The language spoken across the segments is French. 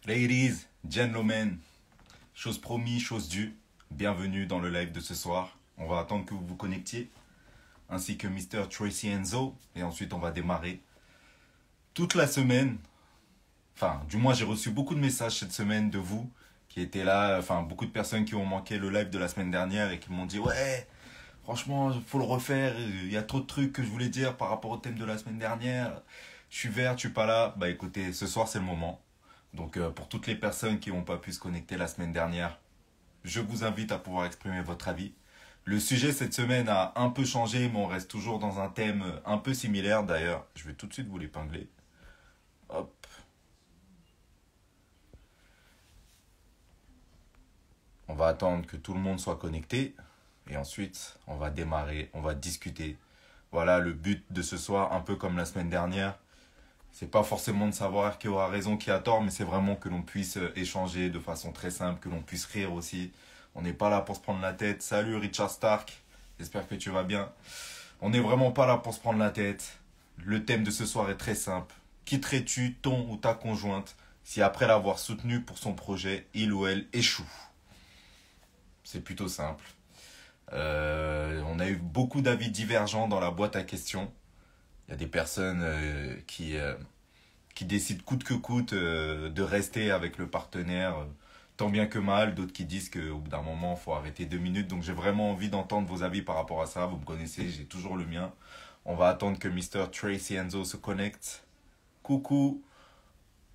Ladies, gentlemen, chose promis, chose due. Bienvenue dans le live de ce soir. On va attendre que vous vous connectiez, ainsi que Mr. Tracy Enzo, et ensuite on va démarrer. Toute la semaine, enfin, du moins j'ai reçu beaucoup de messages cette semaine de vous qui étaient là, enfin, beaucoup de personnes qui ont manqué le live de la semaine dernière et qui m'ont dit ouais, franchement, il faut le refaire, il y a trop de trucs que je voulais dire par rapport au thème de la semaine dernière. Je suis vert, je suis pas là. Bah écoutez, ce soir c'est le moment. Donc pour toutes les personnes qui n'ont pas pu se connecter la semaine dernière, je vous invite à pouvoir exprimer votre avis. Le sujet cette semaine a un peu changé, mais on reste toujours dans un thème un peu similaire. D'ailleurs, je vais tout de suite vous l'épingler. Hop. On va attendre que tout le monde soit connecté. Et ensuite, on va démarrer, on va discuter. Voilà le but de ce soir, un peu comme la semaine dernière. C'est pas forcément de savoir qui aura raison, qui a tort, mais c'est vraiment que l'on puisse échanger de façon très simple, que l'on puisse rire aussi. On n'est pas là pour se prendre la tête. Salut Richard Stark, j'espère que tu vas bien. On n'est vraiment pas là pour se prendre la tête. Le thème de ce soir est très simple. Quitterais-tu ton ou ta conjointe si après l'avoir soutenu pour son projet, il ou elle échoue? C'est plutôt simple. On a eu beaucoup d'avis divergents dans la boîte à questions. Il y a des personnes qui décident coûte que coûte de rester avec le partenaire tant bien que mal. D'autres qui disent qu'au bout d'un moment, il faut arrêter 2 minutes. Donc j'ai vraiment envie d'entendre vos avis par rapport à ça. Vous me connaissez, j'ai toujours le mien. On va attendre que Mr. Tracy Enzo se connecte. Coucou.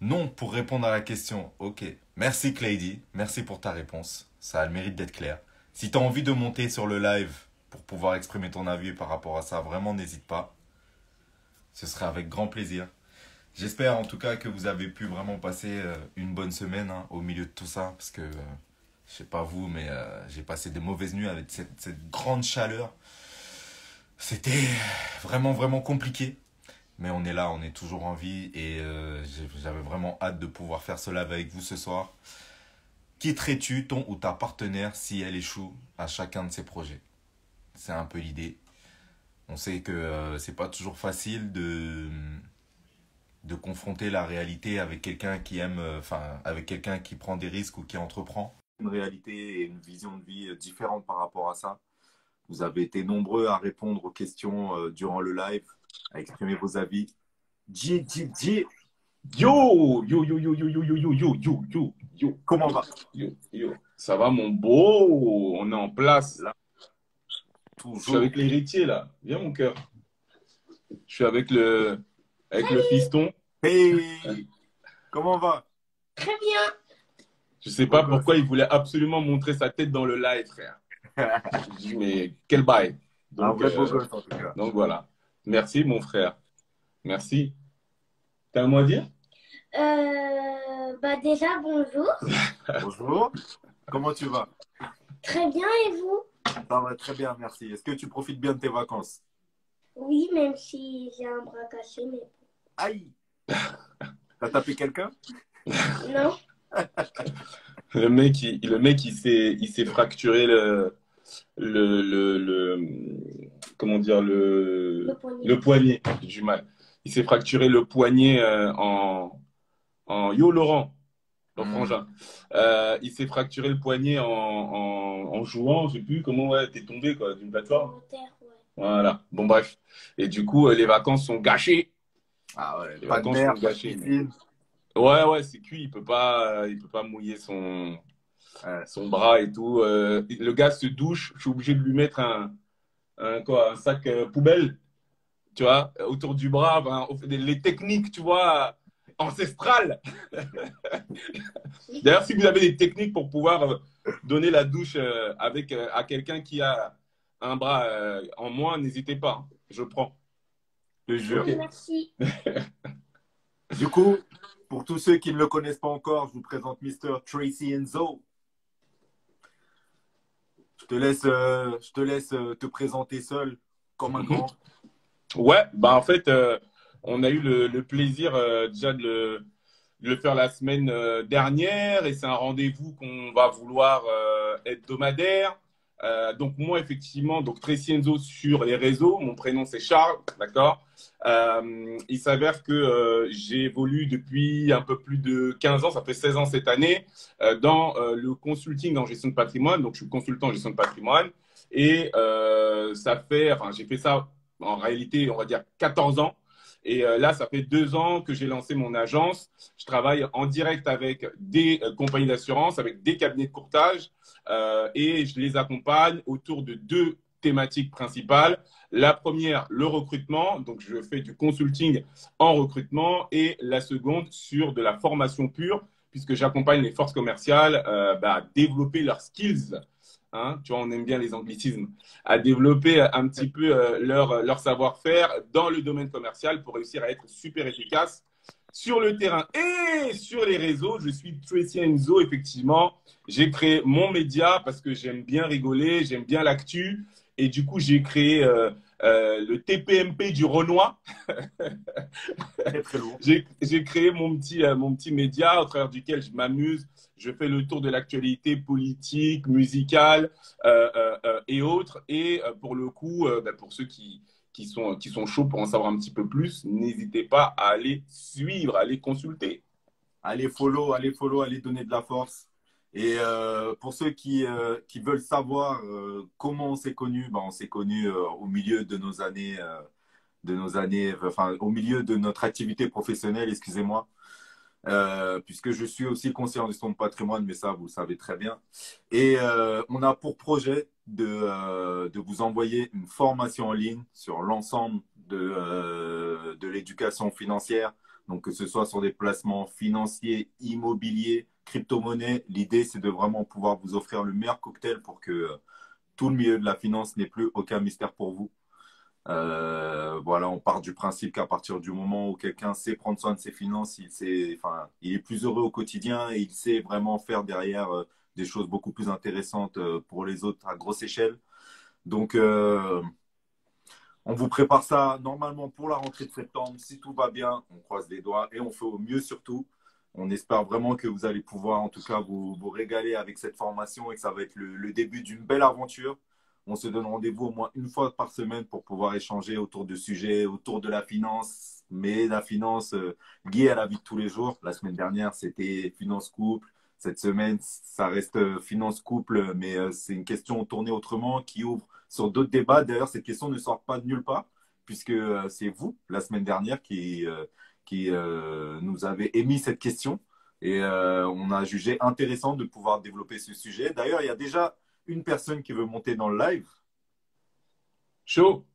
Non pour répondre à la question. Ok. Merci Clady. Merci pour ta réponse. Ça a le mérite d'être clair. Si tu as envie de monter sur le live pour pouvoir exprimer ton avis par rapport à ça, vraiment n'hésite pas. Ce serait avec grand plaisir. J'espère en tout cas que vous avez pu vraiment passer une bonne semaine au milieu de tout ça. Parce que, je sais pas vous, mais j'ai passé des mauvaises nuits avec cette grande chaleur. C'était vraiment, vraiment compliqué. Mais on est là, on est toujours en vie. Et j'avais vraiment hâte de pouvoir faire ce live avec vous ce soir. Quitterais-tu ton ou ta partenaire si elle échoue à chacun de ses projets? C'est un peu l'idée. On sait que c'est pas toujours facile de confronter la réalité avec quelqu'un qui aime, avec quelqu'un qui prend des risques ou qui entreprend. Une réalité et une vision de vie différente par rapport à ça. Vous avez été nombreux à répondre aux questions durant le live, à exprimer vos avis. J. Yo, yo, yo, yo, yo, yo, yo, yo, yo, yo, yo, yo, Comment va? yo, yo. Ça va, mon beau? On est en place. Là, Je suis toujours. avec l'héritier, là. Viens, mon cœur. Je suis avec le fiston. Hey, comment va? Très bien. Je sais Beau pas gosse. pourquoi il voulait absolument montrer sa tête dans le live, frère. Je dis, mais quel bail. Un Donc, vrai beau gosse en tout cas. donc voilà. Merci, mon frère. Merci. T'as un mot à dire? Déjà, bonjour. Bonjour. Comment tu vas? Très bien, et vous? Ça va très bien, merci. Est-ce que tu profites bien de tes vacances? Oui, même si j'ai un bras cassé, mais Aïe! T'as tapé quelqu'un? non, Il s'est fracturé comment dire, le poignet. le poignet. J'ai du mal. Il s'est fracturé le poignet Yo, Laurent, ton frangin. Il s'est fracturé le poignet en jouant, je sais plus comment, ouais, t'es tombé, quoi, d'une plateforme. Volontaire, ouais. Voilà. Bon, bref. Et du coup, les vacances sont gâchées. Ah ouais, Les pas de vacances sont mer, pas de gâchées. piscine. Ouais, ouais, c'est cuit. Il peut pas mouiller son bras et tout. Le gars se douche. Je suis obligé de lui mettre un sac poubelle, tu vois, autour du bras. Enfin, les techniques, tu vois, ancestrales. D'ailleurs, si vous avez des techniques pour pouvoir donner la douche à quelqu'un qui a un bras en moins, n'hésitez pas. Je prends. Je te jure. Ok. Merci. Du coup, pour tous ceux qui ne le connaissent pas encore, je vous présente Mr. Tracy Enzo. Je te laisse te présenter seul, comme un grand. Ouais, bah en fait, on a eu le plaisir déjà de le faire la semaine dernière et c'est un rendez-vous qu'on va vouloir hebdomadaire. Donc moi, effectivement, donc Tracy Enzo sur les réseaux. Mon prénom, c'est Charles, d'accord. Il s'avère que j'évolue depuis un peu plus de 15 ans, ça fait 16 ans cette année, dans le consulting en gestion de patrimoine. Donc je suis consultant en gestion de patrimoine. Et j'ai fait ça en réalité, on va dire 14 ans. Et là, ça fait 2 ans que j'ai lancé mon agence. Je travaille en direct avec des compagnies d'assurance, avec des cabinets de courtage, et je les accompagne autour de 2 thématiques principales. La première, le recrutement. Donc, je fais du consulting en recrutement. Et la seconde, sur de la formation pure, puisque j'accompagne les forces commerciales à développer leurs skills. Hein, tu vois, on aime bien les anglicismes, à développer un petit peu leur savoir-faire dans le domaine commercial pour réussir à être super efficace sur le terrain et sur les réseaux. Je suis Tracy Enzo, effectivement. J'ai créé mon média parce que j'aime bien rigoler, j'aime bien l'actu. Et du coup, j'ai créé le TPMP du Renoir. Très, très lourd. J'ai créé mon petit média au travers duquel je m'amuse. Je fais le tour de l'actualité politique, musicale et autres. Et pour le coup, pour ceux qui sont chauds pour en savoir un petit peu plus, n'hésitez pas à aller suivre, à aller consulter. Allez follow, allez donner de la force. Et pour ceux qui veulent savoir comment on s'est connus, on s'est connus au milieu de nos années, au milieu de notre activité professionnelle, excusez-moi. Puisque je suis aussi conseiller en gestion de patrimoine, mais ça, vous le savez très bien. Et on a pour projet de vous envoyer une formation en ligne sur l'ensemble de l'éducation financière. Donc, que ce soit sur des placements financiers, immobiliers, crypto-monnaies. L'idée, c'est de vraiment pouvoir vous offrir le meilleur cocktail pour que tout le milieu de la finance n'ait plus aucun mystère pour vous. Voilà, on part du principe qu'à partir du moment où quelqu'un sait prendre soin de ses finances, il est plus heureux au quotidien et il sait vraiment faire derrière des choses beaucoup plus intéressantes pour les autres à grosse échelle. Donc, on vous prépare ça normalement pour la rentrée de septembre. Si tout va bien, on croise les doigts et on fait au mieux surtout. On espère vraiment que vous allez pouvoir en tout cas vous régaler avec cette formation et que ça va être le début d'une belle aventure. On se donne rendez-vous au moins une fois par semaine pour pouvoir échanger autour de sujets, autour de la finance, mais la finance liée à la vie de tous les jours. La semaine dernière, c'était finance couple. Cette semaine, ça reste finance couple, mais c'est une question tournée autrement qui ouvre sur d'autres débats. D'ailleurs, cette question ne sort pas de nulle part, puisque c'est vous, la semaine dernière, qui nous avez émis cette question. Et on a jugé intéressant de pouvoir développer ce sujet. D'ailleurs, il y a déjà une personne qui veut monter dans le live. Chaud.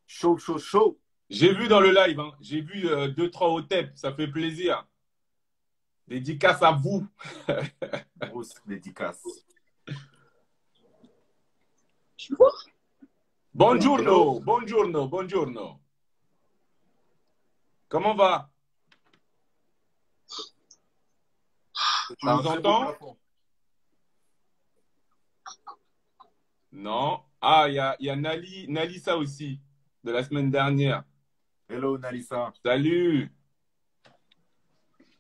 Chaud, chaud, chaud. J'ai vu dans le live, hein. J'ai vu 2-3 hotep, ça fait plaisir. Dédicace à vous. Grosse dédicace. Buongiorno, buongiorno, buongiorno. Comment va? Tu nous entends? Non. Ah, il y a Nalissa aussi, de la semaine dernière. Hello, Nalissa. Salut.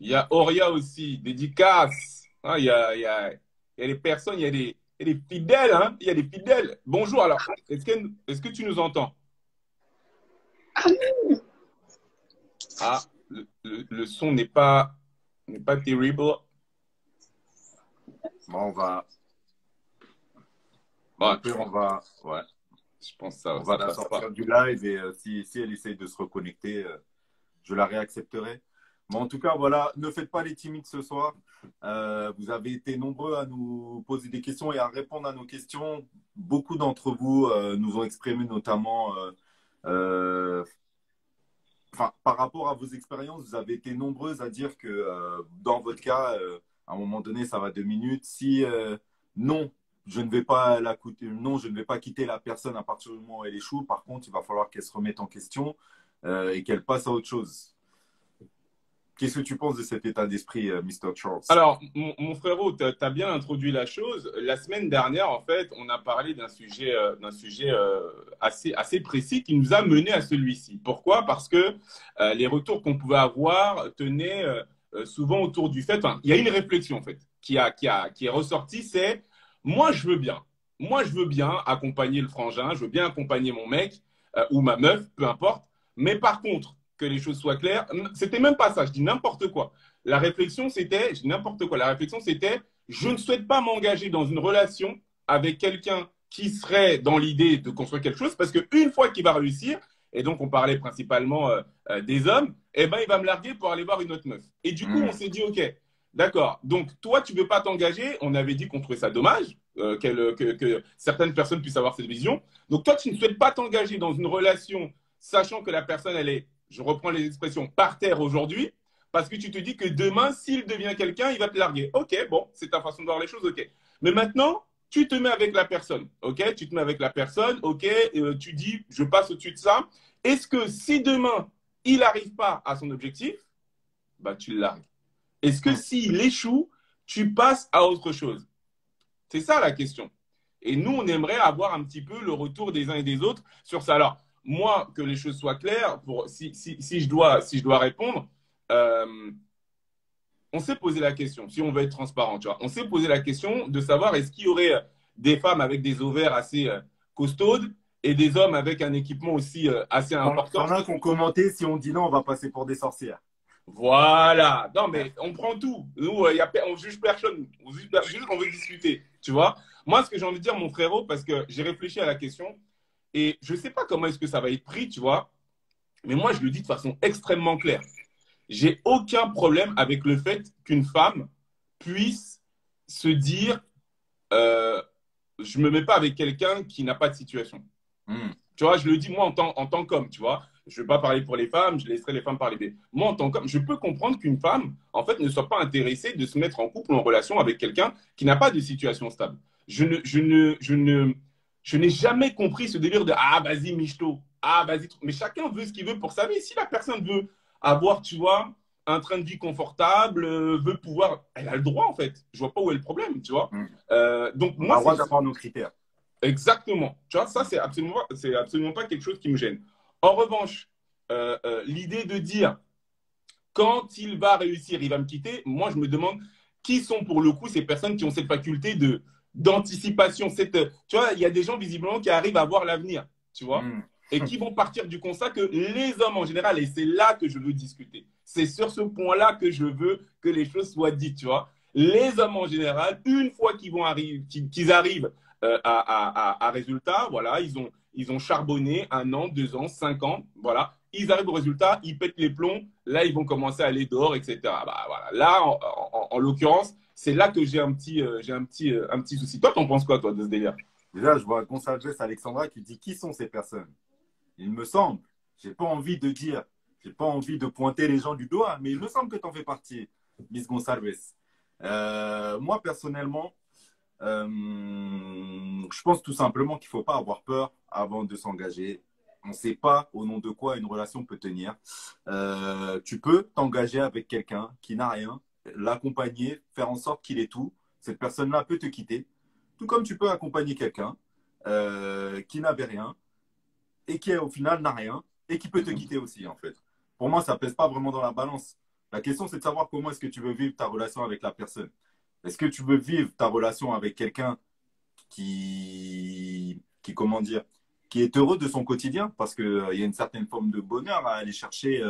Il y a Auria aussi, dédicace. Ah, il y a des personnes, il y a des fidèles, hein. Il y a des fidèles. Bonjour, alors, est-ce que tu nous entends? Ah, le son n'est pas terrible. Bon, on va... Bon, ouais. Je pense que ça on va la passe sortir pas. du live et si elle essaye de se reconnecter, je la réaccepterai. Mais en tout cas, voilà, ne faites pas les timides ce soir. Vous avez été nombreux à nous poser des questions et à répondre à nos questions. Beaucoup d'entre vous nous ont exprimé notamment, par rapport à vos expériences, vous avez été nombreuses à dire que dans votre cas, à un moment donné, ça va 2 minutes. Si non, je ne vais pas non, je ne vais pas quitter la personne à partir du moment où elle échoue. Par contre, il va falloir qu'elle se remette en question et qu'elle passe à autre chose. Qu'est-ce que tu penses de cet état d'esprit, Mr. Charles? Alors, mon frérot, tu as bien introduit la chose. La semaine dernière, en fait, on a parlé d'un sujet assez précis qui nous a mené à celui-ci. Pourquoi? Parce que les retours qu'on pouvait avoir tenaient souvent autour du fait… Enfin, il y a une réflexion, en fait, qui est ressortie, c'est « moi, je veux bien, moi, je veux bien accompagner le frangin, je veux bien accompagner mon mec ou ma meuf, peu importe. Mais par contre, que les choses soient claires, c'était même pas ça, je dis n'importe quoi. La réflexion, c'était, je dis n'importe quoi, la réflexion, c'était, je ne souhaite pas m'engager dans une relation avec quelqu'un qui serait dans l'idée de construire quelque chose, parce qu'une fois qu'il va réussir, et donc on parlait principalement des hommes, eh ben, il va me larguer pour aller voir une autre meuf. Et du coup, on s'est dit, OK, d'accord, donc toi, tu ne veux pas t'engager, on avait dit qu'on trouvait ça dommage, que certaines personnes puissent avoir cette vision. Donc toi, tu ne souhaites pas t'engager dans une relation, sachant que la personne, elle est, je reprends les expressions, par terre aujourd'hui, parce que tu te dis que demain, s'il devient quelqu'un, il va te larguer. OK, bon, c'est ta façon de voir les choses, OK. Mais maintenant, tu te mets avec la personne, OK? Tu te mets avec la personne, OK? Tu dis, je passe au-dessus de ça. Est-ce que si demain, il n'arrive pas à son objectif, bah, tu le largues. Est-ce que s'il échoue, tu passes à autre chose? C'est ça la question. Et nous, on aimerait avoir un petit peu le retour des uns et des autres sur ça. Alors, moi, que les choses soient claires, si je dois répondre, on s'est posé la question, si on veut être transparent, tu vois, on s'est posé la question de savoir est-ce qu'il y aurait des femmes avec des ovaires assez costaudes et des hommes avec un équipement aussi assez important. Il y en a qui ont commenté, si on dit non, on va passer pour des sorcières. Voilà. Non, mais on prend tout. Nous, on juge personne. On juge juste qu'on veut discuter. Tu vois? Moi, ce que j'ai envie de dire, mon frérot, parce que j'ai réfléchi à la question et je ne sais pas comment est-ce que ça va être pris, tu vois? Mais moi, je le dis de façon extrêmement claire. J'ai aucun problème avec le fait qu'une femme puisse se dire je ne me mets pas avec quelqu'un qui n'a pas de situation. Tu vois, je le dis moi en tant qu'homme, tu vois. Je ne vais pas parler pour les femmes, je laisserai les femmes parler. Moi, en tant qu'homme, je peux comprendre qu'une femme, en fait, ne soit pas intéressée de se mettre en couple ou en relation avec quelqu'un qui n'a pas de situation stable. Je n'ai jamais compris ce délire de ah, vas-y, michto. Ah, vas-y. Mais chacun veut ce qu'il veut pour sa vie. Si la personne veut avoir, tu vois, un train de vie confortable, veut pouvoir. Elle a le droit, en fait. Je ne vois pas où est le problème, tu vois. Donc, moi, on a le droit d'avoir nos critères. Exactement. Tu vois, ça, c'est absolument pas quelque chose qui me gêne. En revanche, l'idée de dire quand il va réussir, il va me quitter, moi, je me demande qui sont pour le coup ces personnes qui ont cette faculté d'anticipation. Tu vois, il y a des gens visiblement qui arrivent à voir l'avenir, tu vois, et qui vont partir du constat que les hommes en général, et c'est là que je veux discuter, c'est sur ce point-là que je veux que les choses soient dites, tu vois. Les hommes en général, une fois qu'ils arrivent à résultat, voilà, ils ont charbonné 1 an, 2 ans, 5 ans, voilà. Ils arrivent au résultat, ils pètent les plombs, là, ils vont commencer à aller dehors, etc. Bah, voilà. Là, en l'occurrence, c'est là que j'ai un petit souci. Toi, t'en penses quoi, toi, de ce délire? Déjà, je vois Gonçalves Alexandra qui dit qui sont ces personnes? Il me semble, j'ai pas envie de dire, j'ai pas envie de pointer les gens du doigt, mais il me semble que tu en fais partie, Miss Gonçalves. Moi, personnellement, je pense tout simplement qu'il ne faut pas avoir peur avant de s'engager. On ne sait pas au nom de quoi une relation peut tenir. Tu peux t'engager avec quelqu'un qui n'a rien, l'accompagner, faire en sorte qu'il ait tout. Cette personne-là peut te quitter. Tout comme tu peux accompagner quelqu'un qui n'avait rien et qui au final n'a rien et qui peut te quitter aussi en fait. Pour moi, ça ne pèse pas vraiment dans la balance. La question, c'est de savoir comment est-ce que tu veux vivre ta relation avec la personne. Est-ce que tu veux vivre ta relation avec quelqu'un comment dire, qui est heureux de son quotidien parce qu'il y a une certaine forme de bonheur à aller chercher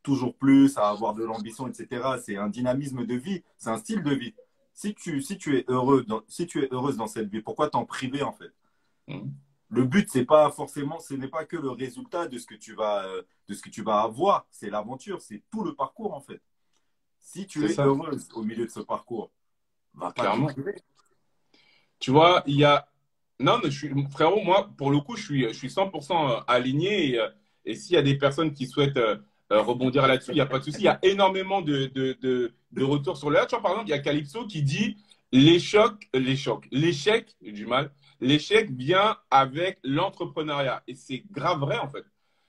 toujours plus, à avoir de l'ambition, etc. C'est un dynamisme de vie, c'est un style de vie. Si tu es heureuse dans cette vie, pourquoi t'en priver en fait? Le but, c'est pas forcément, ce n'est pas que le résultat de ce que tu vas avoir, c'est l'aventure, c'est tout le parcours en fait. Si tu es heureuse au milieu de ce parcours, va pas clairement. te priver. Tu vois, il y a. Non, mais frérot, moi, pour le coup, je suis 100% aligné. Et s'il y a des personnes qui souhaitent rebondir là-dessus, il n'y a pas de souci. Il y a énormément de retours sur le là. Tu vois, par exemple, il y a Calypso qui dit l'échec, j'ai du mal, l'échec vient avec l'entrepreneuriat. Et c'est grave vrai, en fait.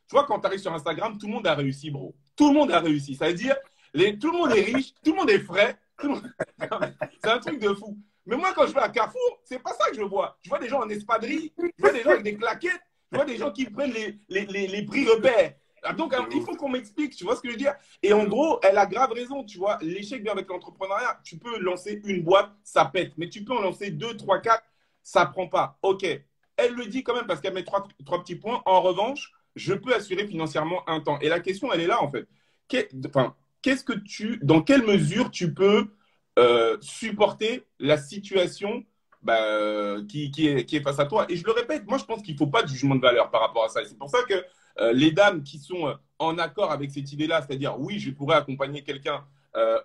Tu vois, quand tu arrives sur Instagram, tout le monde a réussi, bro. Tout le monde a réussi. Ça veut dire, tout le monde est riche, tout le monde est frais. C'est un truc de fou. Mais moi, quand je vais à Carrefour, c'est pas ça que je vois. Je vois des gens en espadrille, je vois des gens avec des claquettes, je vois des gens qui prennent les prix repères. Donc, il faut qu'on m'explique, tu vois ce que je veux dire? Et en gros, elle a grave raison, tu vois. L'échec vient avec l'entrepreneuriat. Tu peux lancer une boîte, ça pète. Mais tu peux en lancer 2, 3, 4. ça prend pas. Ok, elle le dit quand même parce qu'elle met trois petits points. En revanche, je peux assurer financièrement un temps. Et la question, elle est là en fait. Enfin, dans quelle mesure tu peux supporter la situation qui est face à toi. Et je le répète, moi je pense qu'il ne faut pas de jugement de valeur par rapport à ça. Et c'est pour ça que les dames qui sont en accord avec cette idée-là, c'est-à-dire oui, je pourrais accompagner quelqu'un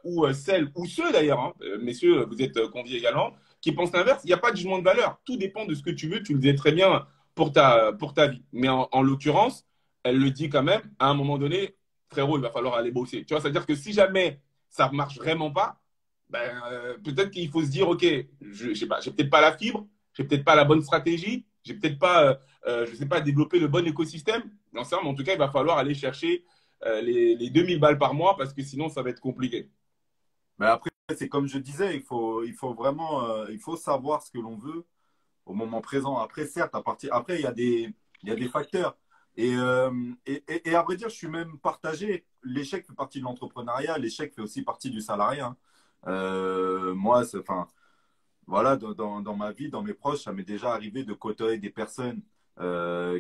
ou celles, ou ceux d'ailleurs, hein, messieurs, vous êtes conviés également, qui pensent l'inverse, il n'y a pas de jugement de valeur. Tout dépend de ce que tu veux, tu le disais très bien pour ta vie. Mais en l'occurrence, elle le dit quand même, à un moment donné, frérot, il va falloir aller bosser. Tu vois, c'est-à-dire que si jamais ça ne marche vraiment pas, peut-être qu'il faut se dire, OK, je sais pas, j'ai peut-être pas la fibre, j'ai peut-être pas la bonne stratégie, j'ai peut-être pas, je sais pas, développer le bon écosystème. Mais en tout cas, il va falloir aller chercher les 2000 balles par mois parce que sinon, ça va être compliqué. Mais après, c'est comme je disais, il faut vraiment, il faut savoir ce que l'on veut au moment présent. Après, certes, après, il y a des facteurs. Et à vrai dire, je suis même partagé. L'échec fait partie de l'entrepreneuriat, l'échec fait aussi partie du salariat, hein. Moi, enfin, voilà, dans ma vie, dans mes proches, ça m'est déjà arrivé de côtoyer des personnes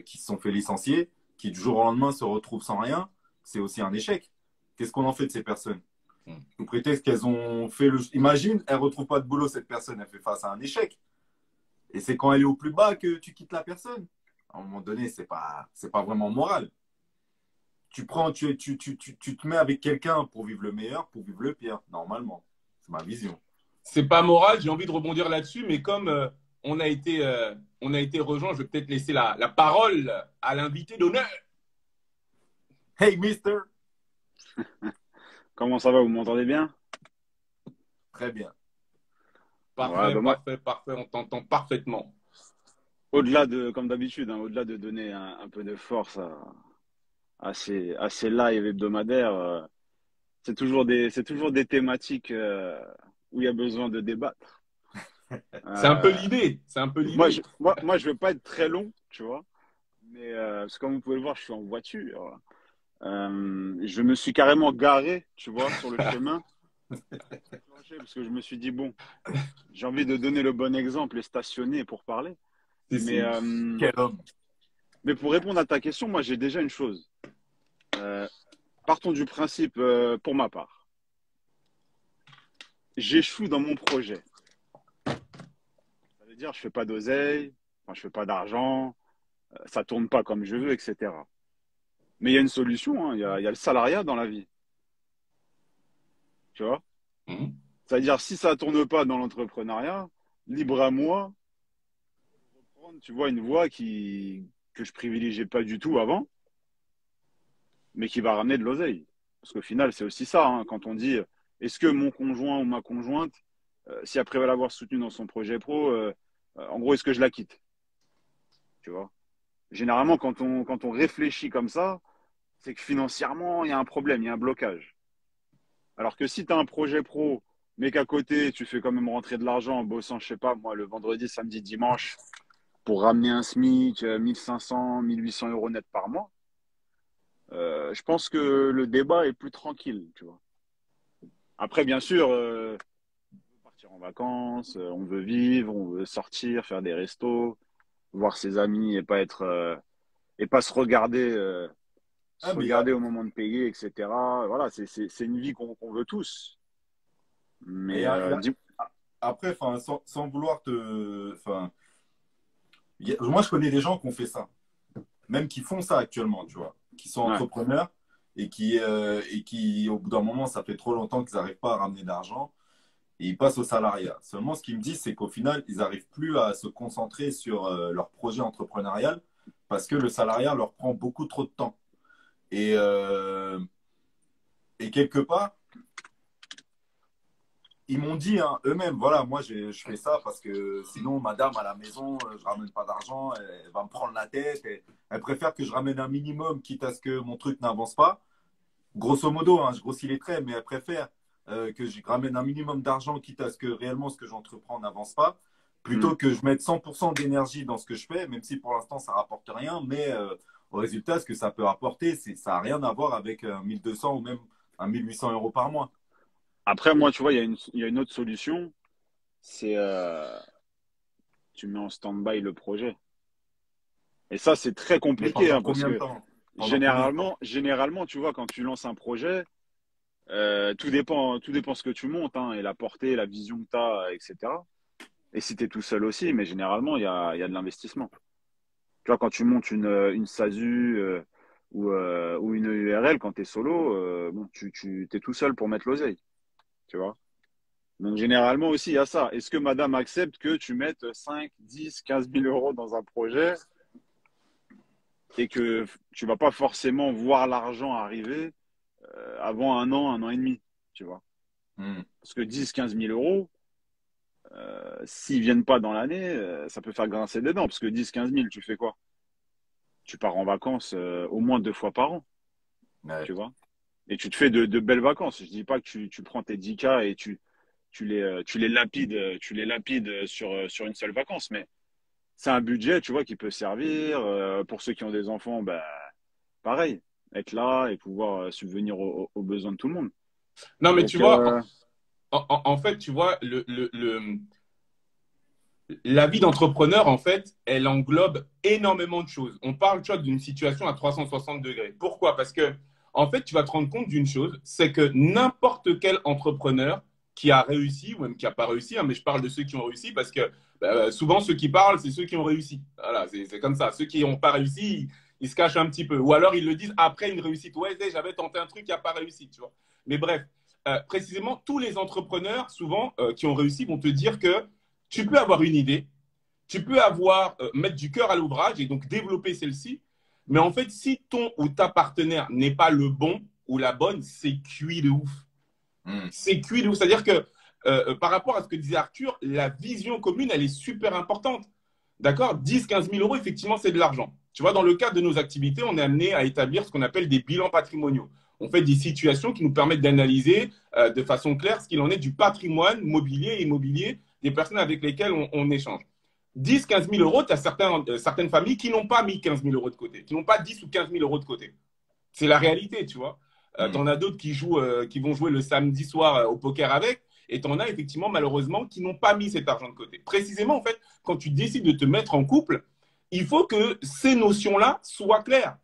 qui se sont fait licencier, qui du jour au lendemain se retrouvent sans rien. C'est aussi un échec. Qu'est-ce qu'on en fait de ces personnes? Sous prétexte qu'elles ont fait le. Imagine, elle ne retrouve pas de boulot, cette personne, elle fait face à un échec. Et c'est quand elle est au plus bas que tu quittes la personne. À un moment donné, c'est pas vraiment moral. Tu te mets avec quelqu'un pour vivre le meilleur, pour vivre le pire, normalement. C'est ma vision. C'est pas moral, j'ai envie de rebondir là-dessus, mais comme on a été rejoint, je vais peut-être laisser la parole à l'invité d'honneur. Hey, mister! Comment ça va? Vous m'entendez bien? Très bien. Parfait, Ouais, moi, parfait, on t'entend parfaitement. au-delà de, comme d'habitude, hein, au-delà de donner un peu de force à ces lives hebdomadaires, c'est toujours des thématiques où il y a besoin de débattre. C'est un peu Euh, l'idée, c'est un peu moi, l'idée. je veux pas être très long, tu vois, mais parce que comme vous pouvez le voir, je suis en voiture. Je me suis carrément garé, tu vois, sur le chemin, parce que je me suis dit, bon, j'ai envie de donner le bon exemple et stationner pour parler. Mais, Quel homme! mais pour répondre à ta question, moi, j'ai déjà une chose. Partons du principe, pour ma part, j'échoue dans mon projet. Ça veut dire, je fais pas d'oseille, enfin, je fais pas d'argent, ça tourne pas comme je veux, etc. Mais il y a une solution, hein, il y a le salariat dans la vie, tu vois. Mhm. C'est-à-dire, si ça tourne pas dans l'entrepreneuriat, libre à moi, de prendre, tu vois, une voie que je privilégiais pas du tout avant, mais qui va ramener de l'oseille. Parce qu'au final, c'est aussi ça, hein, quand on dit, est-ce que mon conjoint ou ma conjointe, si après l'avoir soutenu dans son projet pro, en gros, est-ce que je la quitte? Tu vois? Généralement, quand on réfléchit comme ça, c'est que financièrement, il y a un problème, il y a un blocage. Alors que si tu as un projet pro, mais qu'à côté, tu fais quand même rentrer de l'argent en bossant, je sais pas, moi, le vendredi, samedi, dimanche, pour ramener un SMIC, 1500, 1800 euros net par mois, je pense que le débat est plus tranquille, tu vois. Après, bien sûr, on veut partir en vacances, on veut vivre, on veut sortir, faire des restos, voir ses amis et pas se Ah, mais regarder au moment de payer, etc. Voilà, c'est une vie qu'on veut tous. mais Mais après, enfin, sans vouloir enfin, moi, je connais des gens qui ont fait ça, même qui font ça actuellement, tu vois, qui sont ouais. entrepreneurs et qui, au bout d'un moment, ça fait trop longtemps qu'ils n'arrivent pas à ramener d'argent et ils passent au salariat. Seulement, ce qu'ils me disent, c'est qu'au final, ils n'arrivent plus à se concentrer sur leur projet entrepreneurial parce que le salariat leur prend beaucoup trop de temps. Et, euh, et quelque part, ils m'ont dit hein, eux-mêmes, voilà, moi je fais ça parce que sinon madame à la maison, je ramène pas d'argent, elle va me prendre la tête, elle préfère que je ramène un minimum, quitte à ce que mon truc n'avance pas. Grosso modo, hein, je grossis les traits, mais elle préfère que je ramène un minimum d'argent, quitte à ce que réellement ce que j'entreprends n'avance pas, Mm. plutôt que je mette 100% d'énergie dans ce que je fais, même si pour l'instant ça rapporte rien, mais au résultat, ce que ça peut apporter, ça n'a rien à voir avec 1200 ou même un 1800 euros par mois. Après, moi, tu vois, il y a une autre solution. C'est tu mets en stand-by le projet. Et ça, c'est très Mais compliqué, pendant hein, parce combien de que temps? Pendant combien de temps? généralement, tu vois, quand tu lances un projet, tout dépend ce que tu montes, hein, et la portée, la vision que tu as, etc. Et si tu es tout seul aussi, mais généralement, il y a de l'investissement. Tu vois, quand tu montes une SASU ou une URL, quand tu es solo, bon, tu es tout seul pour mettre l'oseille, tu vois. Donc, généralement aussi, il y a ça. Est-ce que madame accepte que tu mettes 5, 10, 15 000 euros dans un projet et que tu vas pas forcément voir l'argent arriver avant un an et demi, tu vois? Hmm. Parce que 10, 15 000 euros, s'ils viennent pas dans l'année, ça peut faire grincer des dents. Parce que 10, 15 000, tu fais quoi? Tu pars en vacances au moins 2 fois par an, Ouais. tu vois? Et tu te fais de belles vacances. Je dis pas que tu prends tes 10K et tu les lapides sur une seule vacance, mais c'est un budget, tu vois, qui peut servir. Pour ceux qui ont des enfants, bah, pareil, être là et pouvoir subvenir aux besoins de tout le monde. Non, mais tu Donc, vois, en fait, tu vois, la vie d'entrepreneur, en fait, elle englobe énormément de choses. On parle, tu vois, d'une situation à 360 degrés. Pourquoi? Parce que, en fait, tu vas te rendre compte d'une chose, c'est que n'importe quel entrepreneur qui a réussi, ou même qui n'a pas réussi, hein, mais je parle de ceux qui ont réussi parce que souvent, ceux qui parlent, c'est ceux qui ont réussi. Voilà, c'est comme ça. Ceux qui n'ont pas réussi, ils se cachent un petit peu. Ou alors, ils le disent après une réussite. Ouais, j'avais tenté un truc qui n'a pas réussi, tu vois. Mais bref, précisément, tous les entrepreneurs, souvent, qui ont réussi, vont te dire que tu peux avoir une idée, tu peux avoir mettre du cœur à l'ouvrage et donc développer celle-ci, mais en fait, si ton ou ta partenaire n'est pas le bon ou la bonne, c'est cuit de ouf. Hmm. C'est cuit de ouf. C'est-à-dire que par rapport à ce que disait Arthur, la vision commune, elle est super importante. D'accord? 10, 15 000 euros, effectivement, c'est de l'argent. Tu vois, dans le cadre de nos activités, on est amené à établir ce qu'on appelle des bilans patrimoniaux. On fait des situations qui nous permettent d'analyser de façon claire ce qu'il en est du patrimoine mobilier et immobilier des personnes avec lesquelles on échange. 10, 15 000 euros, tu as certaines familles qui n'ont pas mis 15 000 euros de côté, qui n'ont pas 10 ou 15 000 euros de côté. C'est la réalité, tu vois. Hmm. Tu en as d'autres qui vont jouer le samedi soir au poker avec, et tu en as effectivement, malheureusement, qui n'ont pas mis cet argent de côté. Précisément, en fait, quand tu décides de te mettre en couple, il faut que ces notions-là soient claires.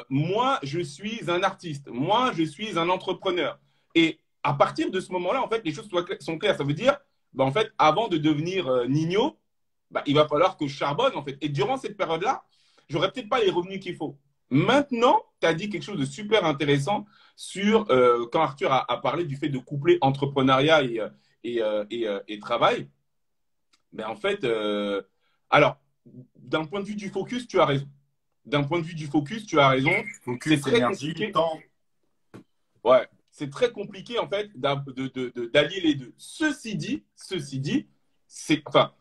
Moi, je suis un artiste. Moi, je suis un entrepreneur. Et à partir de ce moment-là, en fait, les choses sont claires. Ça veut dire, bah, en fait, avant de devenir Nino, bah, il va falloir que je charbonne, en fait. Et durant cette période-là, j'aurais peut-être pas les revenus qu'il faut. Maintenant, tu as dit quelque chose de super intéressant sur quand Arthur a parlé du fait de coupler entrepreneuriat et travail. Mais en fait, alors, d'un point de vue du focus, tu as raison. D'un point de vue du focus, tu as raison. C'est Focus, très énergie, compliqué. temps. Ouais, c'est très compliqué en fait d'allier les deux. Ceci dit, c'est, enfin,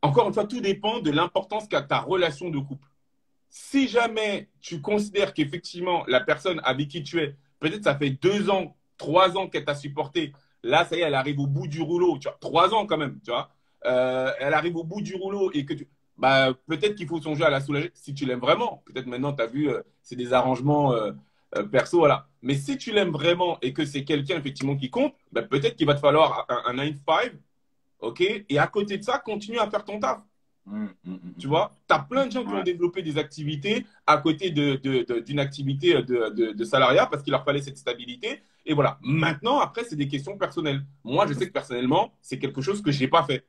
encore une fois, tout dépend de l'importance qu'a ta relation de couple. Si jamais tu considères qu'effectivement la personne avec qui tu es, peut-être ça fait 2 ans, 3 ans qu'elle t'a supporté, là ça y est, elle arrive au bout du rouleau, tu vois, 3 ans quand même, tu vois, elle arrive au bout du rouleau et que bah, peut-être qu'il faut songer à la soulager si tu l'aimes vraiment. Peut-être maintenant tu as vu, c'est des arrangements perso, voilà. Mais si tu l'aimes vraiment et que c'est quelqu'un effectivement qui compte, bah, peut-être qu'il va te falloir un 9 to 5, ok, et à côté de ça, continue à faire ton taf. Tu vois, tu as plein de gens qui ont ouais. développé des activités à côté d'une activité de salariat parce qu'il leur fallait cette stabilité. Et voilà. Maintenant, après, c'est des questions personnelles. Moi, je sais que personnellement, c'est quelque chose que je n'ai pas fait.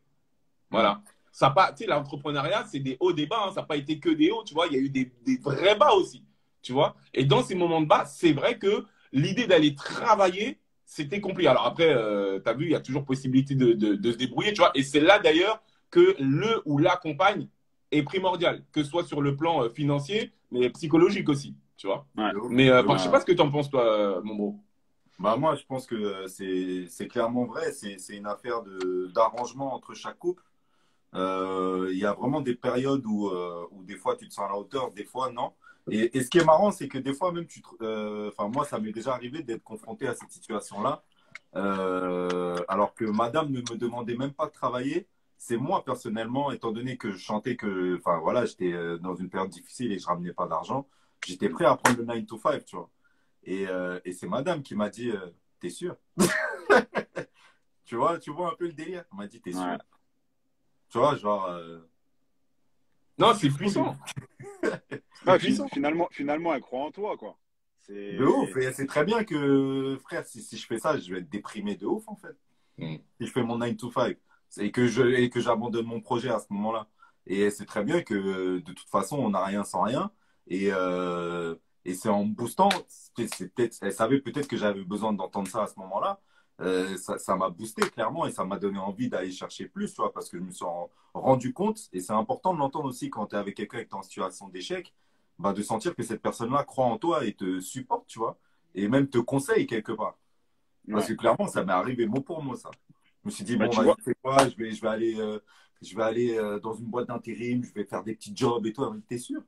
Voilà. Ça pas, tu sais, l'entrepreneuriat, c'est des hauts, des bas. Hein. Ça n'a pas été que des hauts. Tu vois, il y a eu des vrais bas aussi. Tu vois. Et dans ces moments de bas, c'est vrai que l'idée d'aller travailler, c'était compliqué. Alors après, tu as vu, il y a toujours possibilité de se débrouiller. Tu vois. Et c'est là d'ailleurs que le ou la compagne est primordial, que ce soit sur le plan financier, mais psychologique aussi, tu vois. Ouais. Mais De je sais ouf. pas ce que tu en penses, toi, mon bro. Bah moi, je pense que c'est clairement vrai. C'est une affaire d'arrangement entre chaque couple. Il y a vraiment des périodes où des fois tu te sens à la hauteur, des fois non. Et ce qui est marrant, c'est que des fois même, enfin moi, ça m'est déjà arrivé d'être confronté à cette situation-là, alors que madame ne me demandait même pas de travailler. C'est moi personnellement, étant donné que je chantais que, enfin voilà, j'étais dans une période difficile et je ramenais pas d'argent, j'étais prêt à prendre le 9 to 5, tu vois. Et c'est madame qui m'a dit, t'es sûr? Tu vois un peu le délire? Elle m'a dit, t'es Ouais. sûr? Tu vois, genre. Non, c'est puissant. Ouais, Puissant. finalement, elle croit en toi, quoi. De ouf. C'est. Et c'est très bien que, frère, si je fais ça, je vais être déprimé de ouf, en fait. Mm. Si je fais mon 9 to 5 et que j'abandonne mon projet à ce moment-là. Et c'est très bien que de toute façon, on n'a rien sans rien. Et, euh, et c'est en me boostant, elle savait peut-être que j'avais besoin d'entendre ça à ce moment-là. Ça m'a boosté clairement et ça m'a donné envie d'aller chercher plus, tu vois, parce que je me suis rendu compte, et c'est important de l'entendre aussi quand tu es avec quelqu'un qui est en situation d'échec, bah, de sentir que cette personne-là croit en toi et te supporte, tu vois, et même te conseille quelque part. Parce Ouais. que clairement, ça m'est arrivé mot pour mot, ça. Je me suis dit, Bah, bon, tu vas-y, vois, c'est quoi, je vais aller dans une boîte d'intérim, je vais faire des petits jobs et tout. Elle me dit, t'es sûr?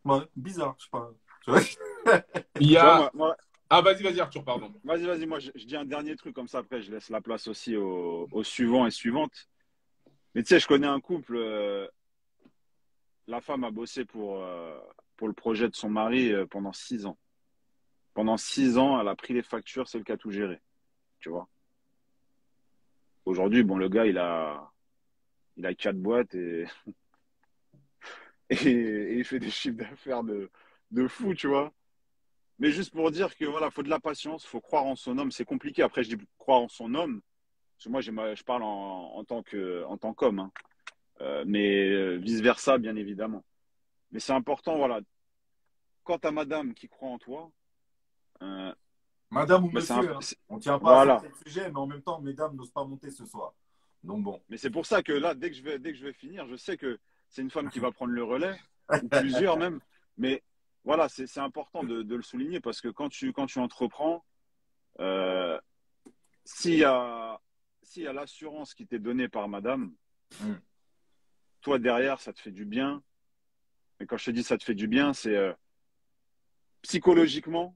Ouais, bizarre, je sais pas. Tu vois. Il y tu vois, a. Ah, vas-y, Arthur, pardon. vas-y, moi, je dis un dernier truc comme ça, après, je laisse la place aussi aux suivants et suivantes. Mais tu sais, je connais un couple, la femme a bossé pour le projet de son mari pendant 6 ans. Pendant 6 ans, elle a pris les factures, c'est le qui a tout géré, tu vois. Aujourd'hui, bon, le gars, il a 4 boîtes et il fait des chiffres d'affaires de fou, tu vois. Mais juste pour dire que voilà, faut de la patience, faut croire en son homme. C'est compliqué. Après, je dis croire en son homme, parce que moi, je parle en tant qu'homme, hein. Mais vice-versa, bien évidemment. Mais c'est important, voilà. Quant à madame qui croit en toi, euh, Madame ou mais monsieur, hein. On tient pas à voilà. sortir le sujet, mais en même temps, mesdames n'osent pas monter ce soir. Donc bon. Mais c'est pour ça que là, dès que je vais finir, je sais que c'est une femme qui va prendre le relais, ou plusieurs même. Mais voilà, c'est important de le souligner parce que quand tu entreprends, euh, s'il y a, s'il y a l'assurance qui t'est donnée par madame, Mm. toi derrière, ça te fait du bien. Mais quand je te dis ça te fait du bien, c'est psychologiquement,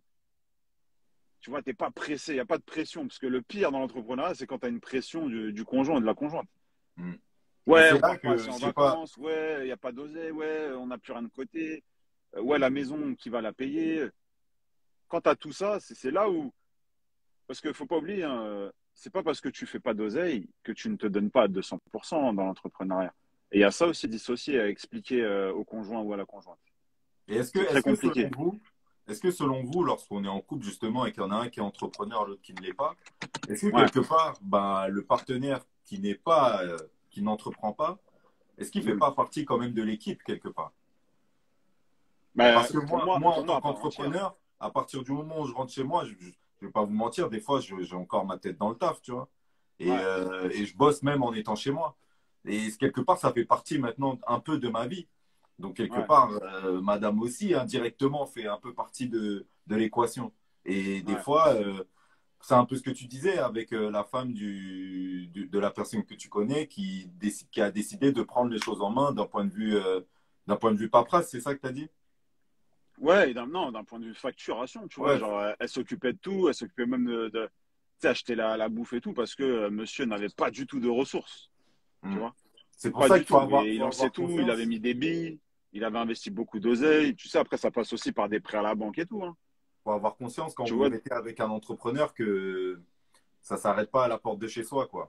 tu vois, t'es pas pressé, il n'y a pas de pression. Parce que le pire dans l'entrepreneuriat, c'est quand tu as une pression du conjoint et de la conjointe. Mm. Mais Ouais, c'est on là part pas que, assez je en sais pas, vacances, ouais, il n'y a pas d'oseille, ouais, on n'a plus rien de côté, ouais, la maison, qui va la payer. Quand tu as tout ça, c'est là où. Parce qu'il ne faut pas oublier, hein, c'est pas parce que tu fais pas d'oseille que tu ne te donnes pas à 200% dans l'entrepreneuriat. Et il y a ça aussi dissocié à expliquer au conjoint ou à la conjointe. et C'est très compliqué. est-ce que selon vous, lorsqu'on est en couple justement et qu'il y en a un qui est entrepreneur, l'autre qui ne l'est pas, est-ce que Ouais. quelque part, bah, le partenaire qui n'est pas, qui n'entreprend pas, est-ce qu'il fait Mm. pas partie quand même de l'équipe quelque part? Bah, Parce que moi, en pour moi, tant à part entière. qu'entrepreneur, à partir du moment où je rentre chez moi, vais pas vous mentir, des fois, j'ai encore ma tête dans le taf, tu vois. Ouais, Et je bosse même en étant chez moi. Et quelque part, ça fait partie maintenant un peu de ma vie. Donc, quelque ouais, part, madame aussi, indirectement, fait un peu partie de l'équation. Et des ouais. fois, c'est un peu ce que tu disais avec la femme de la personne que tu connais qui a décidé de prendre les choses en main d'un point de vue paperasse, c'est ça que tu as dit? Ouais, et non, d'un point de vue facturation, tu vois, Ouais. genre, elle s'occupait de tout, elle s'occupait même tu sais, acheter la bouffe et tout, parce que monsieur n'avait pas du tout de ressources, tu Mm. vois, C'est pour pas ça du qu'il tout. Et il faut lançait avoir tout, il avait confiance. mis des billes, il avait investi beaucoup d'oseille, tu sais, après, ça passe aussi par des prêts à la banque et tout, hein, Faut avoir conscience quand tu vous vois. mettez avec un entrepreneur que ça s'arrête pas à la porte de chez soi, quoi.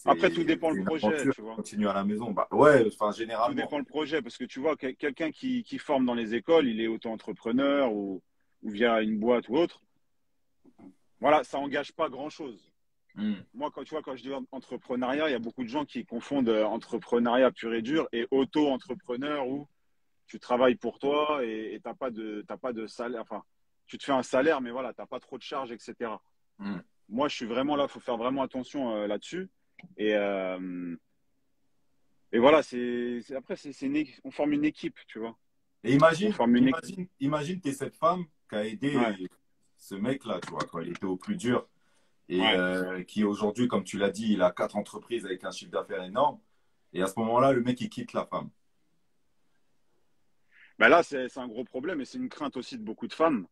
Après, tout dépend C'est le une projet, aventure tu qui vois. continue à la maison. Bah ouais, enfin Tout généralement. dépend le projet, parce que tu vois, quelqu'un qui forme dans les écoles, il est auto-entrepreneur ou via une boîte ou autre, voilà, ça engage pas grand-chose. Mm. Moi, quand tu vois, quand je dis entrepreneuriat, il y a beaucoup de gens qui confondent entrepreneuriat pur et dur et auto-entrepreneur où tu travailles pour toi et t'as pas de salaire. Enfin, tu te fais un salaire, mais voilà, t'as pas trop de charges, etc. Mm. Moi, je suis vraiment là, faut faire vraiment attention là-dessus. Et, euh, et voilà, après, on forme une équipe, tu vois. Et On forme une équipe. imagine t'es cette femme qui a Ouais, aidé ce mec-là, tu vois, quand il était au plus dur. Et ouais. qui aujourd'hui, comme tu l'as dit, il a 4 entreprises avec un chiffre d'affaires énorme. Et à ce moment-là, le mec, il quitte la femme. Ben là, c'est un gros problème et c'est une crainte aussi de beaucoup de femmes.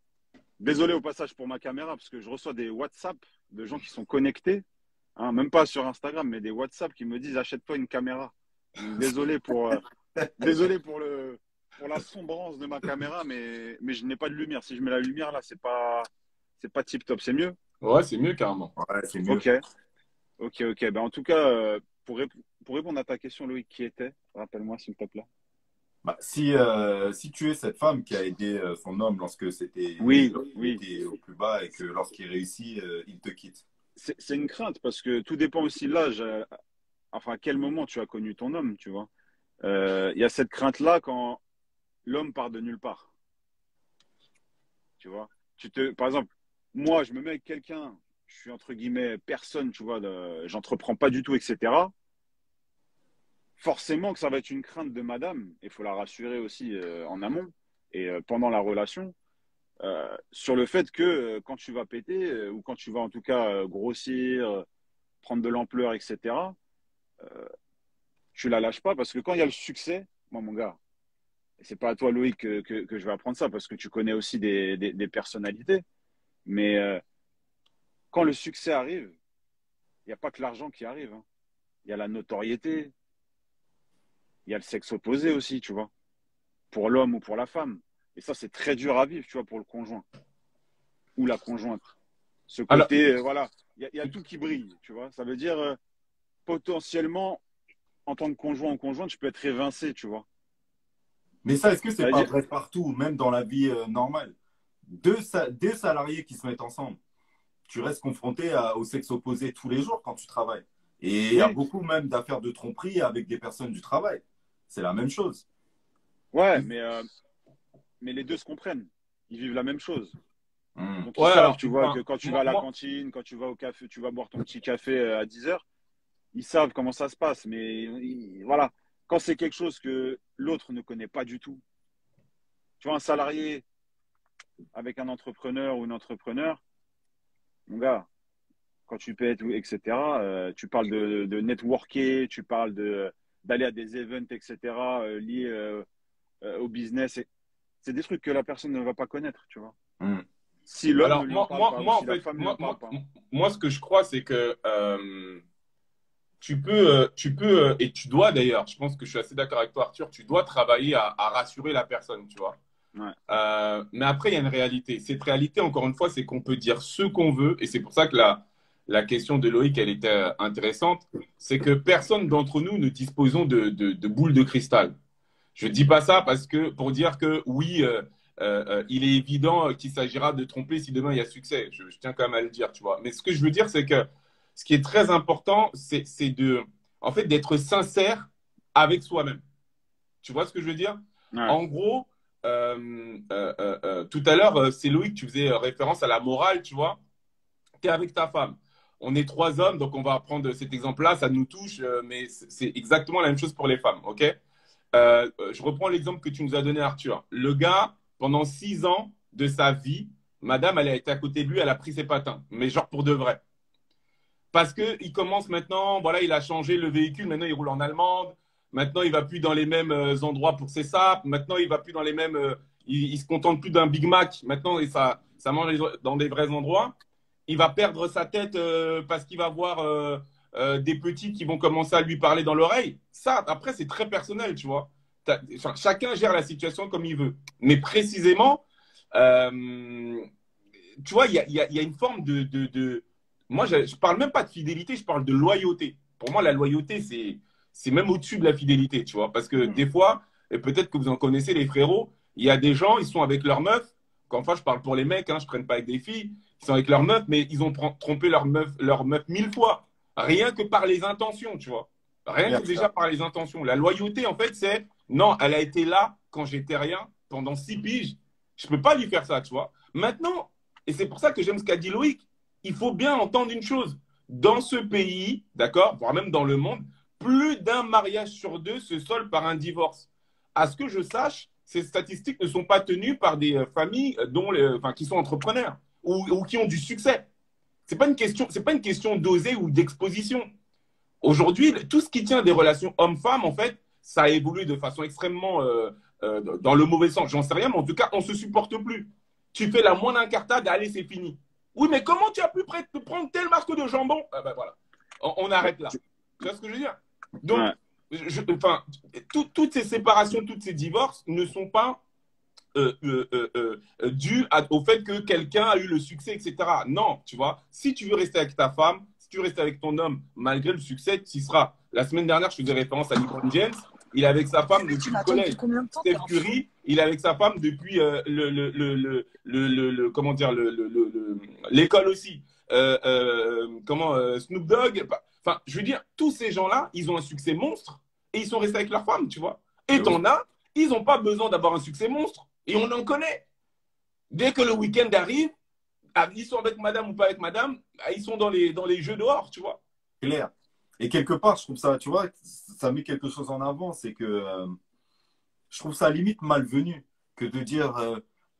Désolé au passage pour ma caméra, parce que je reçois des WhatsApp de gens qui sont connectés, hein, même pas sur Instagram, mais des WhatsApp qui me disent achète-toi une caméra. Donc, désolé pour la sombrance de ma caméra, mais je n'ai pas de lumière. Si je mets la lumière là, c'est pas tip top, c'est mieux. Ouais, c'est mieux carrément. Ouais, c'est mieux. Ok, ok. Ben, en tout cas, pour pour répondre à ta question, Loïc, qui était? Rappelle-moi, s'il te plaît. Bah, si tu es cette femme qui a aidé son homme lorsque Oui, il oui. était au plus bas et que lorsqu'il réussit, il te quitte. C'est une crainte parce que tout dépend aussi de l'âge. Enfin, à quel moment tu as connu ton homme, tu vois. Il y a cette crainte-là quand l'homme part de nulle part, tu vois. Par exemple, moi, je me mets avec quelqu'un, je suis entre guillemets personne, tu vois, j'entreprends pas du tout, etc. Forcément que ça va être une crainte de madame. Il faut la rassurer aussi en amont et pendant la relation sur le fait que quand tu vas péter ou quand tu vas en tout cas grossir, prendre de l'ampleur, etc., tu la lâches pas parce que quand il y a le succès, moi, mon gars, et c'est pas à toi, Loïc, que je vais apprendre ça parce que tu connais aussi des personnalités, mais quand le succès arrive, il n'y a pas que l'argent qui arrive, hein. Il y a la notoriété, il y a le sexe opposé aussi, tu vois, pour l'homme ou pour la femme. Et ça, c'est très dur à vivre, tu vois, pour le conjoint ou la conjointe. Ce Alors, côté, voilà, il y a tout qui brille, tu vois. Ça veut dire, potentiellement, en tant que conjoint ou conjointe, tu peux être évincé, tu vois. Mais ça, est-ce que c'est Ça veut pas dire, vrai partout, même dans la vie normale? Deux salariés qui se mettent ensemble, tu restes confronté au sexe opposé tous les jours quand tu travailles. Et il y a oui, beaucoup même d'affaires de tromperie avec des personnes du travail. C'est la même chose. ouais, mais les deux se comprennent. Ils vivent la même chose. Hmm. Donc, ils ouais, savent, alors, tu vois, enfin, que quand tu vas moi, à la moi, cantine, quand tu vas au café, tu vas boire ton petit café à 10 heures, ils savent comment ça se passe. Mais voilà, quand c'est quelque chose que l'autre ne connaît pas du tout, tu vois, un salarié avec un entrepreneur ou une entrepreneur, mon gars, quand tu pètes, etc., tu parles de networker, tu parles d'aller à des events, etc., liés au business. C'est des trucs que la personne ne va pas connaître, tu vois. Hmm. Si l'homme ne alors, lui en parle pas ou en si la fait, femme ne lui en parle pas. moi, ce que je crois, c'est que tu peux, et tu dois d'ailleurs, je pense que je suis assez d'accord avec toi, Arthur, tu dois travailler à rassurer la personne, tu vois. Ouais. Mais après, il y a une réalité. Cette réalité, encore une fois, c'est qu'on peut dire ce qu'on veut, et c'est pour ça que la question de Loïc, elle était intéressante, c'est que personne d'entre nous ne disposons de boules de cristal. Je dis pas ça parce que pour dire que oui, il est évident qu'il s'agira de tromper si demain il y a succès. Je tiens quand même à le dire, tu vois. Mais ce que je veux dire, c'est que ce qui est très important, c'est de, en fait, d'être sincère avec soi-même. Tu vois ce que je veux dire? Ouais. En gros, tout à l'heure, c'est Loïc, tu faisais référence à la morale, tu vois. Tu es avec ta femme. On est trois hommes, donc on va prendre cet exemple-là, ça nous touche, mais c'est exactement la même chose pour les femmes, ok? Je reprends l'exemple que tu nous as donné, Arthur. Le gars, pendant 6 ans de sa vie, madame, elle a été à côté de lui, elle a pris ses patins, mais genre pour de vrai. Parce qu'il commence maintenant, voilà, il a changé le véhicule, maintenant il roule en allemande, maintenant il va plus dans les mêmes endroits pour ses sapes, maintenant il va plus dans les mêmes, il se contente plus d'un Big Mac, maintenant ça mange dans des vrais endroits. Il va perdre sa tête parce qu'il va voir des petits qui vont commencer à lui parler dans l'oreille. Ça, après, c'est très personnel, tu vois. Chacun gère la situation comme il veut. Mais précisément, euh, tu vois, il y a une forme de... Moi, je ne parle même pas de fidélité, je parle de loyauté. Pour moi, la loyauté, c'est même au-dessus de la fidélité, tu vois. Parce que des fois, et peut-être que vous en connaissez, les frérots, il y a des gens, ils sont avec leur meuf. Enfin, je parle pour les mecs, hein, je ne prenne pas avec des filles. Ils sont avec leur meuf, mais ils ont trompé leur meuf 1000 fois. Rien que par les intentions, tu vois. Rien que Bien déjà ça. par les intentions. La loyauté, en fait, c'est non, elle a été là quand j'étais rien, pendant 6 piges. Je ne peux pas lui faire ça, tu vois. Maintenant, et c'est pour ça que j'aime ce qu'a dit Loïc, il faut bien entendre une chose. Dans ce pays, d'accord, voire même dans le monde, plus d'un mariage sur deux se solde par un divorce. À ce que je sache, ces statistiques ne sont pas tenues par des familles qui sont entrepreneurs ou qui ont du succès. C'est pas une question d'oser ou d'exposition. Aujourd'hui, tout ce qui tient des relations homme-femme, en fait, ça a évolué de façon extrêmement dans le mauvais sens. J'en sais rien, mais en tout cas, on ne se supporte plus. Tu fais la moindre incartade, allez, c'est fini. Oui, mais comment tu as pu prendre telle marque de jambon? Ah ben voilà, on arrête là. Tu vois ce que je veux dire? Donc, Ouais. enfin, toutes ces séparations, tous ces divorces ne sont pas dû au fait que quelqu'un a eu le succès, etc. Non, tu vois, si tu veux rester avec ta femme, si tu restes avec ton homme, malgré le succès, tu y seras. La semaine dernière, je faisais référence à LeBron James. Il est avec sa femme depuis le collège. Steph Curry, il est avec sa femme depuis comment dire, l'école aussi. Snoop Dogg. Enfin, je veux dire, tous ces gens-là, ils ont un succès monstre et ils sont restés avec leur femme, tu vois. Et t'en as, ils n'ont pas besoin d'avoir un succès monstre. Et on en connaît. Dès que le week-end arrive, ils sont avec madame ou pas avec madame, ils sont dans les jeux dehors, tu vois. Clair. Et quelque part, je trouve ça, tu vois, ça met quelque chose en avant, c'est que je trouve ça limite malvenu que de dire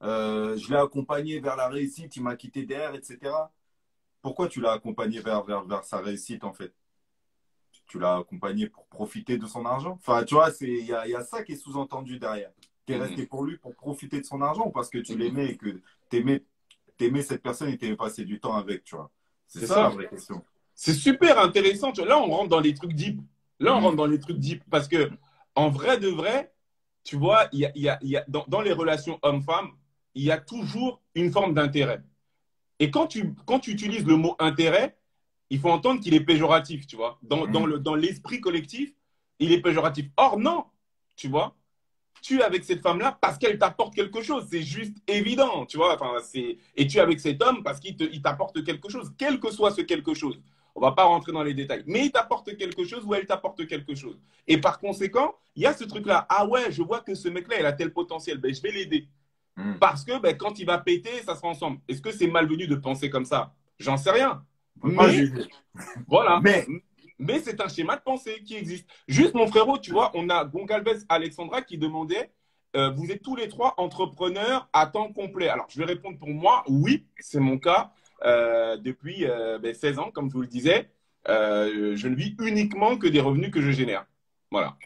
je l'ai accompagné vers la réussite, il m'a quitté derrière, etc. Pourquoi tu l'as accompagné vers sa réussite, en fait? Tu l'as accompagné pour profiter de son argent? Enfin, tu vois, il y a ça qui est sous-entendu derrière. Tu es resté pour lui pour profiter de son argent ou parce que tu l'aimais et que tu aimais cette personne et tu aimais passer du temps avec, tu vois? C'est ça la vraie question. C'est super intéressant. Là, on rentre dans les trucs deep. Là, on rentre dans les trucs deep parce que, en vrai de vrai, tu vois, dans les relations hommes-femmes, il y a toujours une forme d'intérêt. Et quand tu utilises le mot intérêt, il faut entendre qu'il est péjoratif, tu vois. Dans l'esprit collectif, il est péjoratif. Or, non, tu vois. Tu es avec cette femme-là parce qu'elle t'apporte quelque chose. C'est juste évident, tu vois. Enfin, et tu es avec cet homme parce qu'il t'apporte quelque chose, quel que soit ce quelque chose. On ne va pas rentrer dans les détails. Mais il t'apporte quelque chose ou elle t'apporte quelque chose. Et par conséquent, il y a ce truc-là. Ah ouais, je vois que ce mec-là, il a tel potentiel. Ben, je vais l'aider. Parce que ben, quand il va péter, ça sera ensemble. Est-ce que c'est malvenu de penser comme ça? J'en sais rien. Mais, voilà. Mais c'est un schéma de pensée qui existe. Juste, mon frérot, tu vois, on a Goncalves Alexandra qui demandait vous êtes tous les trois entrepreneurs à temps complet. Alors, je vais répondre pour moi. Oui, c'est mon cas. Depuis 16 ans, comme je vous le disais, je ne vis uniquement que des revenus que je génère. Voilà.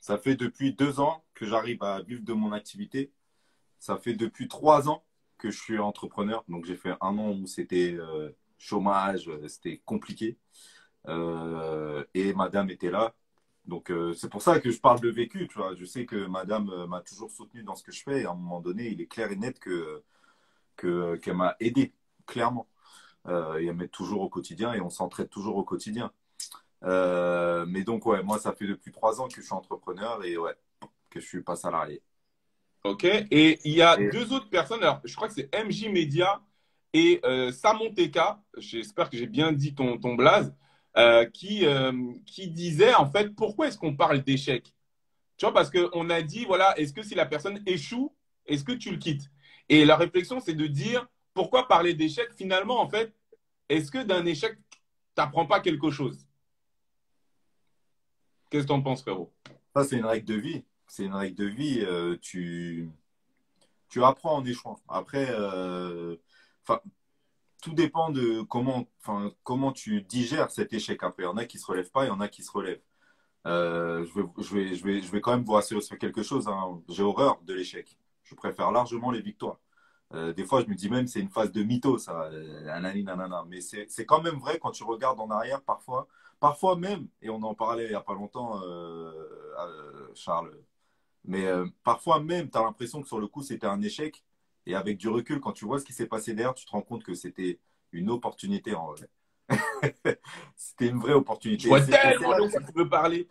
Ça fait depuis 2 ans que j'arrive à vivre de mon activité. Ça fait depuis 3 ans que je suis entrepreneur. Donc, j'ai fait 1 an où c'était chômage, c'était compliqué. Et madame était là. Donc, c'est pour ça que je parle de vécu. Tu vois. Je sais que madame m'a toujours soutenu dans ce que je fais. Et à un moment donné, il est clair et net qu'elle m'a aidé, clairement. Et elle m'aide toujours au quotidien et on s'entraide toujours au quotidien. Mais donc, ouais, moi, ça fait depuis 3 ans que je suis entrepreneur et ouais, que je suis pas salarié. Ok. Et il y a 2 autres personnes. Alors, je crois que c'est MJ Media et Samonteka. J'espère que j'ai bien dit ton blaze. Qui disait, en fait, pourquoi est-ce qu'on parle d'échec? Tu vois, parce qu'on a dit, voilà, est-ce que si la personne échoue, est-ce que tu le quittes? Et la réflexion, c'est de dire, pourquoi parler d'échec? Finalement, en fait, est-ce que d'un échec, tu n'apprends pas quelque chose? Qu'est-ce que tu en penses, frérot? Ça, c'est une règle de vie. C'est une règle de vie. Tu apprends en échouant. Après, tout dépend de comment tu digères cet échec après. Il y en a qui ne se relèvent pas, il y en a qui se relèvent. Je vais quand même vous rassurer sur quelque chose. Hein. J'ai horreur de l'échec. Je préfère largement les victoires. Des fois, je me dis même c'est une phase de mytho, ça. Nanani, nanana. Mais c'est quand même vrai quand tu regardes en arrière parfois. Parfois même, et on en parlait il n'y a pas longtemps, Charles, mais parfois même, tu as l'impression que sur le coup, c'était un échec. Et avec du recul, quand tu vois ce qui s'est passé derrière, tu te rends compte que c'était une opportunité en vrai. C'était une vraie opportunité. Je vois tellement de quoi tu veux parler.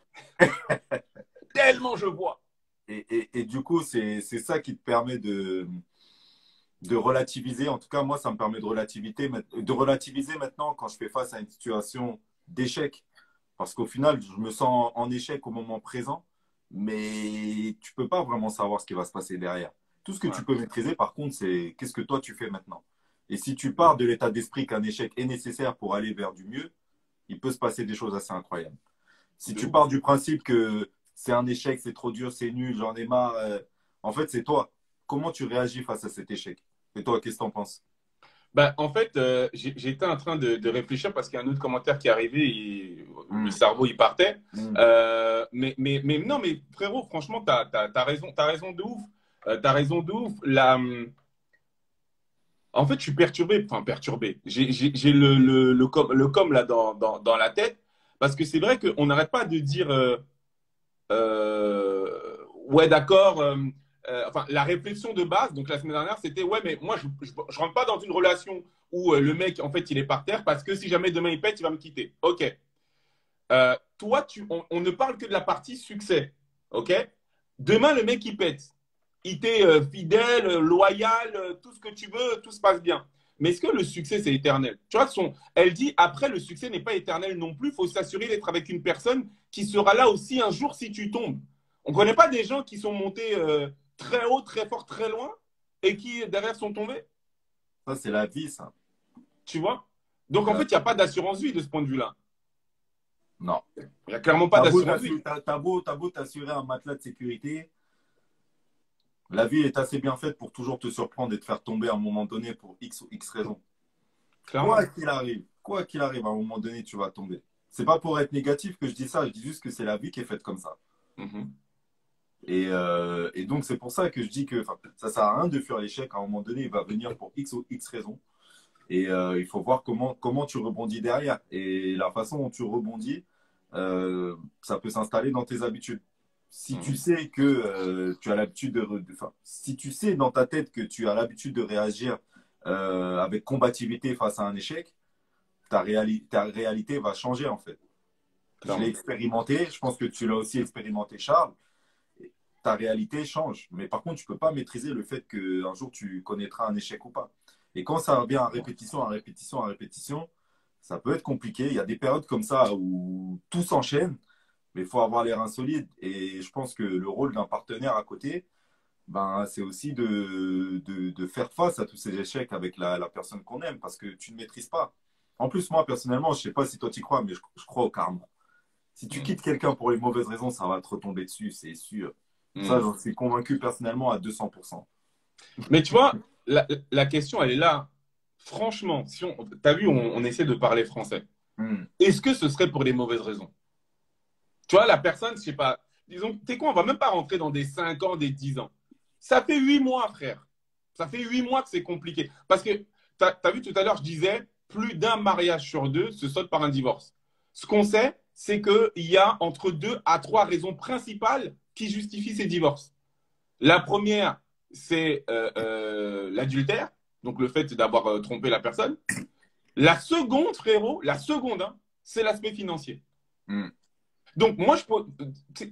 Tellement je vois. Et du coup, c'est ça qui te permet de relativiser. En tout cas, moi, ça me permet de relativiser maintenant quand je fais face à une situation d'échec. Parce qu'au final, je me sens en échec au moment présent, mais tu peux pas vraiment savoir ce qui va se passer derrière. Tout ce que tu peux maîtriser, par contre, c'est qu'est-ce que toi, tu fais maintenant. Et si tu pars de l'état d'esprit qu'un échec est nécessaire pour aller vers du mieux, il peut se passer des choses assez incroyables. Si tu pars du principe que c'est un échec, c'est trop dur, c'est nul, j'en ai marre, en fait, c'est toi. Comment tu réagis face à cet échec? Et toi, qu'est-ce que tu en penses? Ben, en fait, j'étais en train de réfléchir parce qu'il y a un autre commentaire qui est arrivé et le cerveau, il partait. Mais non, mais frérot, franchement, tu as raison de ouf. Tu as raison de ouf. En fait, je suis perturbé. Enfin, perturbé. J'ai le com là dans la tête parce que c'est vrai qu'on n'arrête pas de dire ouais, d'accord. Enfin, la réflexion de base, donc la semaine dernière, c'était ouais, mais moi, je rentre pas dans une relation où le mec, en fait, il est par terre parce que si jamais demain il pète, il va me quitter. OK. Toi, on ne parle que de la partie succès. OK? Demain, le mec, il pète. Il t'est fidèle, loyal, tout ce que tu veux, tout se passe bien. Mais est-ce que le succès, c'est éternel? Tu vois, elle dit, après, le succès n'est pas éternel non plus. Il faut s'assurer d'être avec une personne qui sera là aussi un jour si tu tombes. On ne connaît pas des gens qui sont montés très haut, très fort, très loin et qui, derrière, sont tombés? Ça, c'est la vie, ça. Tu vois? Donc, en fait, il n'y a pas d'assurance vie de ce point de vue-là. Non. Il n'y a clairement pas d'assurance vie. T'as beau t'assurer un matelas de sécurité. La vie est assez bien faite pour toujours te surprendre et te faire tomber à un moment donné pour X ou X raisons. Clairement. Quoi qu'il arrive, à un moment donné, tu vas tomber. C'est pas pour être négatif que je dis ça, je dis juste que c'est la vie qui est faite comme ça. Mhm. Et donc, c'est pour ça que je dis que ça sert à rien de fuir l'échec. À un moment donné, il va venir pour X ou X raisons. Et il faut voir comment tu rebondis derrière. Et la façon dont tu rebondis, ça peut s'installer dans tes habitudes. Si tu sais que tu as l'habitude si tu sais dans ta tête que tu as l'habitude de réagir avec combativité face à un échec, ta réalité va changer en fait. Clairement. Je l'ai expérimenté, je pense que tu l'as aussi expérimenté, Charles. Ta réalité change. Mais par contre, tu ne peux pas maîtriser le fait qu'un jour tu connaîtras un échec ou pas. Et quand ça revient à répétition, ça peut être compliqué. Il y a des périodes comme ça où tout s'enchaîne, mais il faut avoir les reins solides. Et je pense que le rôle d'un partenaire à côté, c'est aussi de faire face à tous ces échecs avec la personne qu'on aime, parce que tu ne maîtrises pas. En plus, moi, personnellement, je ne sais pas si toi tu y crois, mais je crois au karma. Si tu quittes quelqu'un pour les mauvaises raisons, ça va te retomber dessus, c'est sûr. Ça, j'en suis convaincu personnellement à 200%. Mais tu vois, la question, elle est là. Franchement, si tu as vu, on essaie de parler français. Est-ce que ce serait pour des mauvaises raisons? Tu vois, la personne, je sais pas, disons, tu sais quoi, on va même pas rentrer dans des 5 ans, des 10 ans. Ça fait 8 mois, frère. Ça fait 8 mois que c'est compliqué. Parce que, tu as vu tout à l'heure, je disais, plus d'un mariage sur 2 se solde par un divorce. Ce qu'on sait, c'est qu'il y a entre 2 à 3 raisons principales qui justifient ces divorces. La première, c'est l'adultère, donc le fait d'avoir trompé la personne. La seconde, frérot, c'est l'aspect financier. Donc, moi,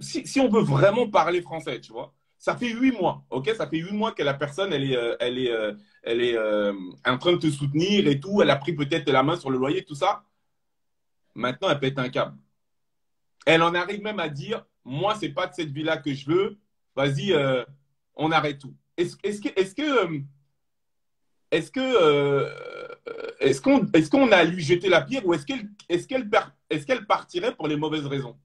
si on veut vraiment parler français, tu vois, ça fait 8 mois, ok? Ça fait 8 mois que la personne, elle est en train de te soutenir et tout. Elle a pris peut-être la main sur le loyer, tout ça. Maintenant, elle pète un câble. Elle en arrive même à dire, moi, c'est pas de cette vie-là que je veux. Vas-y, on arrête tout. Est-ce qu'on a à lui jeter la pierre ou est-ce qu'elle partirait pour les mauvaises raisons?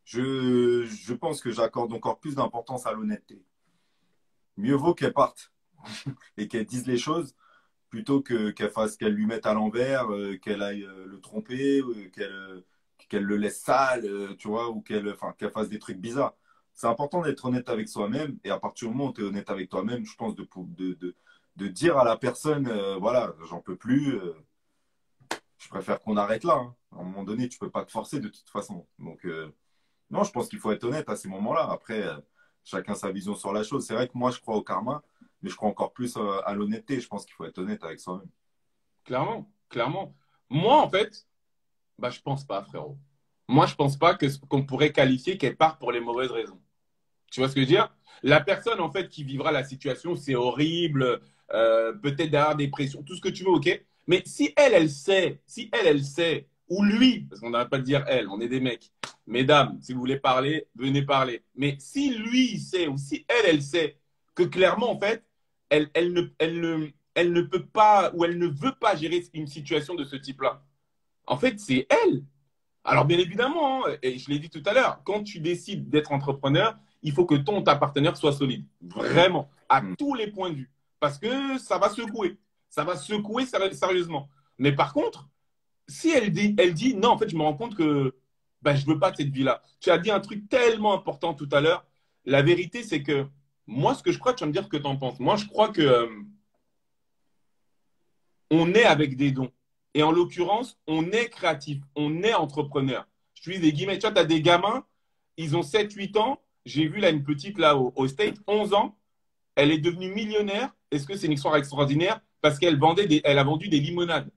Je pense que j'accorde encore plus d'importance à l'honnêteté. Mieux vaut qu'elle parte et qu'elle dise les choses plutôt qu'elle lui mette à l'envers, qu'elle aille le tromper, qu'elle le laisse sale, tu vois, ou qu'elle fasse des trucs bizarres. C'est important d'être honnête avec soi-même, et à partir du moment où tu es honnête avec toi-même, je pense de dire à la personne, voilà, j'en peux plus, je préfère qu'on arrête là. Hein. À un moment donné, tu peux pas te forcer de toute façon. Donc, non, je pense qu'il faut être honnête à ces moments-là. Après, chacun sa vision sur la chose. C'est vrai que moi, je crois au karma, mais je crois encore plus à l'honnêteté. Je pense qu'il faut être honnête avec soi-même. Clairement, clairement. Moi, en fait, je pense pas, frérot. Moi, je pense pas qu'on pourrait qualifier qu'elle part pour les mauvaises raisons. Tu vois ce que je veux dire? La personne, en fait, qui vivra la situation, c'est horrible, peut-être derrière des pressions, tout ce que tu veux, ok? Mais si elle sait, ou lui, parce qu'on n'arrête pas de dire elle, on est des mecs. Mesdames, si vous voulez parler, venez parler. Mais si lui, il sait, ou si elle sait que clairement, en fait, elle ne peut pas, ou elle ne veut pas gérer une situation de ce type-là. En fait, c'est elle. Alors, bien évidemment, hein, et je l'ai dit tout à l'heure, quand tu décides d'être entrepreneur, il faut que ta partenaire soit solide. Vraiment, à tous les points de vue. Parce que ça va secouer. Ça va secouer sérieusement. Mais par contre, si elle dit non, en fait, je me rends compte que je ne veux pas de cette vie-là. Tu as dit un truc tellement important tout à l'heure. La vérité, c'est que moi, ce que je crois, tu vas me dire ce que tu en penses. Moi, je crois que on est avec des dons. Et en l'occurrence, on est créatif, on est entrepreneur. Je te dis des guillemets, tu vois, tu as des gamins, ils ont 7-8 ans. J'ai vu là une petite là au State, 11 ans. elle est devenue millionnaire. Est-ce que c'est une histoire extraordinaire? Parce qu'elle elle a vendu des limonades.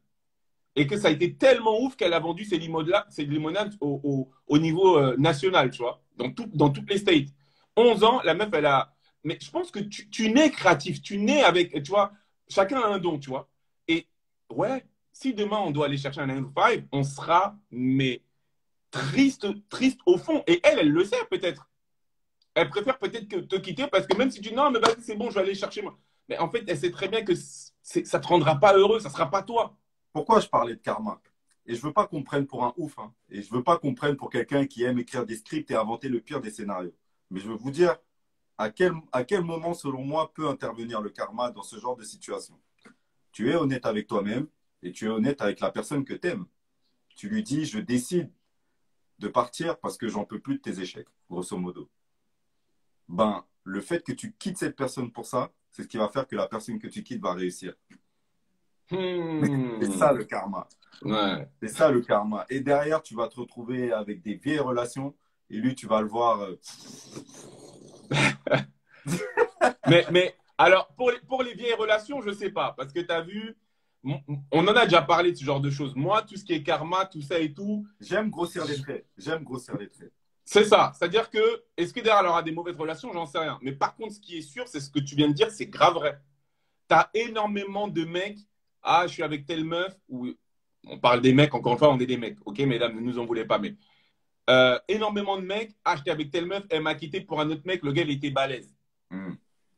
Et que ça a été tellement ouf qu'elle a vendu ces limonades au niveau national, tu vois, dans toutes les states. 11 ans, la meuf, elle a. Mais je pense que tu nais créatif, tu nais avec, tu vois, chacun a un don, tu vois. Et ouais, si demain on doit aller chercher un 9 to 5, on sera, mais triste, triste au fond. Et elle le sait peut-être. Elle préfère peut-être que te quitter parce que même si tu dis non, mais vas-y, c'est bon, je vais aller chercher moi. Mais en fait, elle sait très bien que ça te rendra pas heureux, ça sera pas toi. Pourquoi je parlais de karma? Et je veux pas qu'on prenne pour un ouf, hein. Et je veux pas qu'on prenne pour quelqu'un qui aime écrire des scripts et inventer le pire des scénarios. Mais je veux vous dire à quel moment, selon moi, peut intervenir le karma dans ce genre de situation. Tu es honnête avec toi-même et tu es honnête avec la personne que tu aimes. Tu lui dis, je décide de partir parce que j'en peux plus de tes échecs, grosso modo. Ben, le fait que tu quittes cette personne pour ça, c'est ce qui va faire que la personne que tu quittes va réussir. C'est ça le karma. Ouais. C'est ça le karma. Et derrière, tu vas te retrouver avec des vieilles relations et lui, tu vas le voir. Mais alors, pour les vieilles relations, je sais pas. Parce que tu as vu, on en a déjà parlé de ce genre de choses. Moi, tout ce qui est karma, tout ça et tout. J'aime grossir les traits. J'aime grossir les traits. C'est ça. C'est-à-dire que, est-ce que derrière, elle aura des mauvaises relations? J'en sais rien. Mais par contre, ce qui est sûr, c'est ce que tu viens de dire, c'est grave vrai. Tu as énormément de mecs. Ah, je suis avec telle meuf. Ou on parle des mecs, encore une fois, on est des mecs. Ok, mesdames, ne nous en voulez pas. Mais énormément de mecs. Ah, j'étais avec telle meuf, elle m'a quitté pour un autre mec, le gars, il était balèze.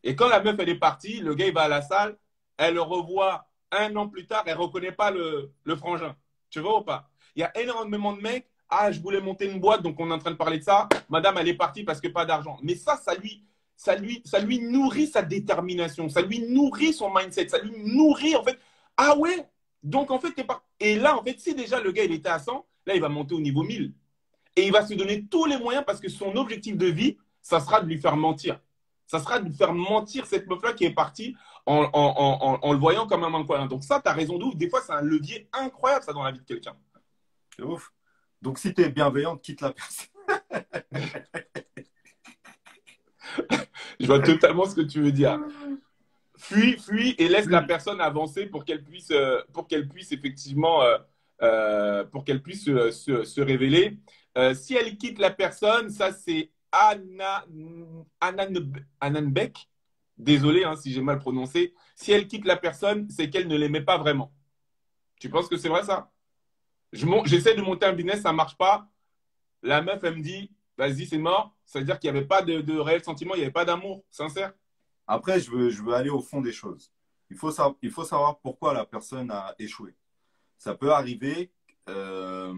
Et quand la meuf, elle est partie, le gars, il va à la salle, elle le revoit 1 an plus tard, elle ne reconnaît pas le frangin. Tu vois ou pas? Il y a énormément de mecs. Ah, je voulais monter une boîte, donc on est en train de parler de ça. Madame, elle est partie parce que pas d'argent. Mais ça lui nourrit sa détermination, ça lui nourrit son mindset, ça lui nourrit en fait. Ah ouais, donc en fait, t'es pas. Et là, en fait, si déjà le gars il était à 100, là il va monter au niveau 1000. Et il va se donner tous les moyens parce que son objectif de vie, ça sera de lui faire mentir. Ça sera de lui faire mentir cette meuf-là qui est partie en le voyant comme un manquoin. Donc ça, tu as raison de ouf. Des fois, c'est un levier incroyable ça dans la vie de quelqu'un. C'est ouf. Donc si tu es bienveillante, quitte la personne. Je vois totalement ce que tu veux dire. Fuis et laisse la personne avancer pour qu'elle puisse effectivement, pour qu'elle puisse se révéler. Si elle quitte la personne, ça c'est Ananbeck. Désolé hein, si j'ai mal prononcé. Si elle quitte la personne, c'est qu'elle ne l'aimait pas vraiment. Tu penses que c'est vrai ça? J'essaie de monter un business, ça ne marche pas. La meuf, elle me dit, vas-y, c'est mort. Ça veut dire qu'il n'y avait pas de réel sentiment, il n'y avait pas d'amour sincère. Après, je veux aller au fond des choses. Il faut savoir pourquoi la personne a échoué. Ça peut arriver que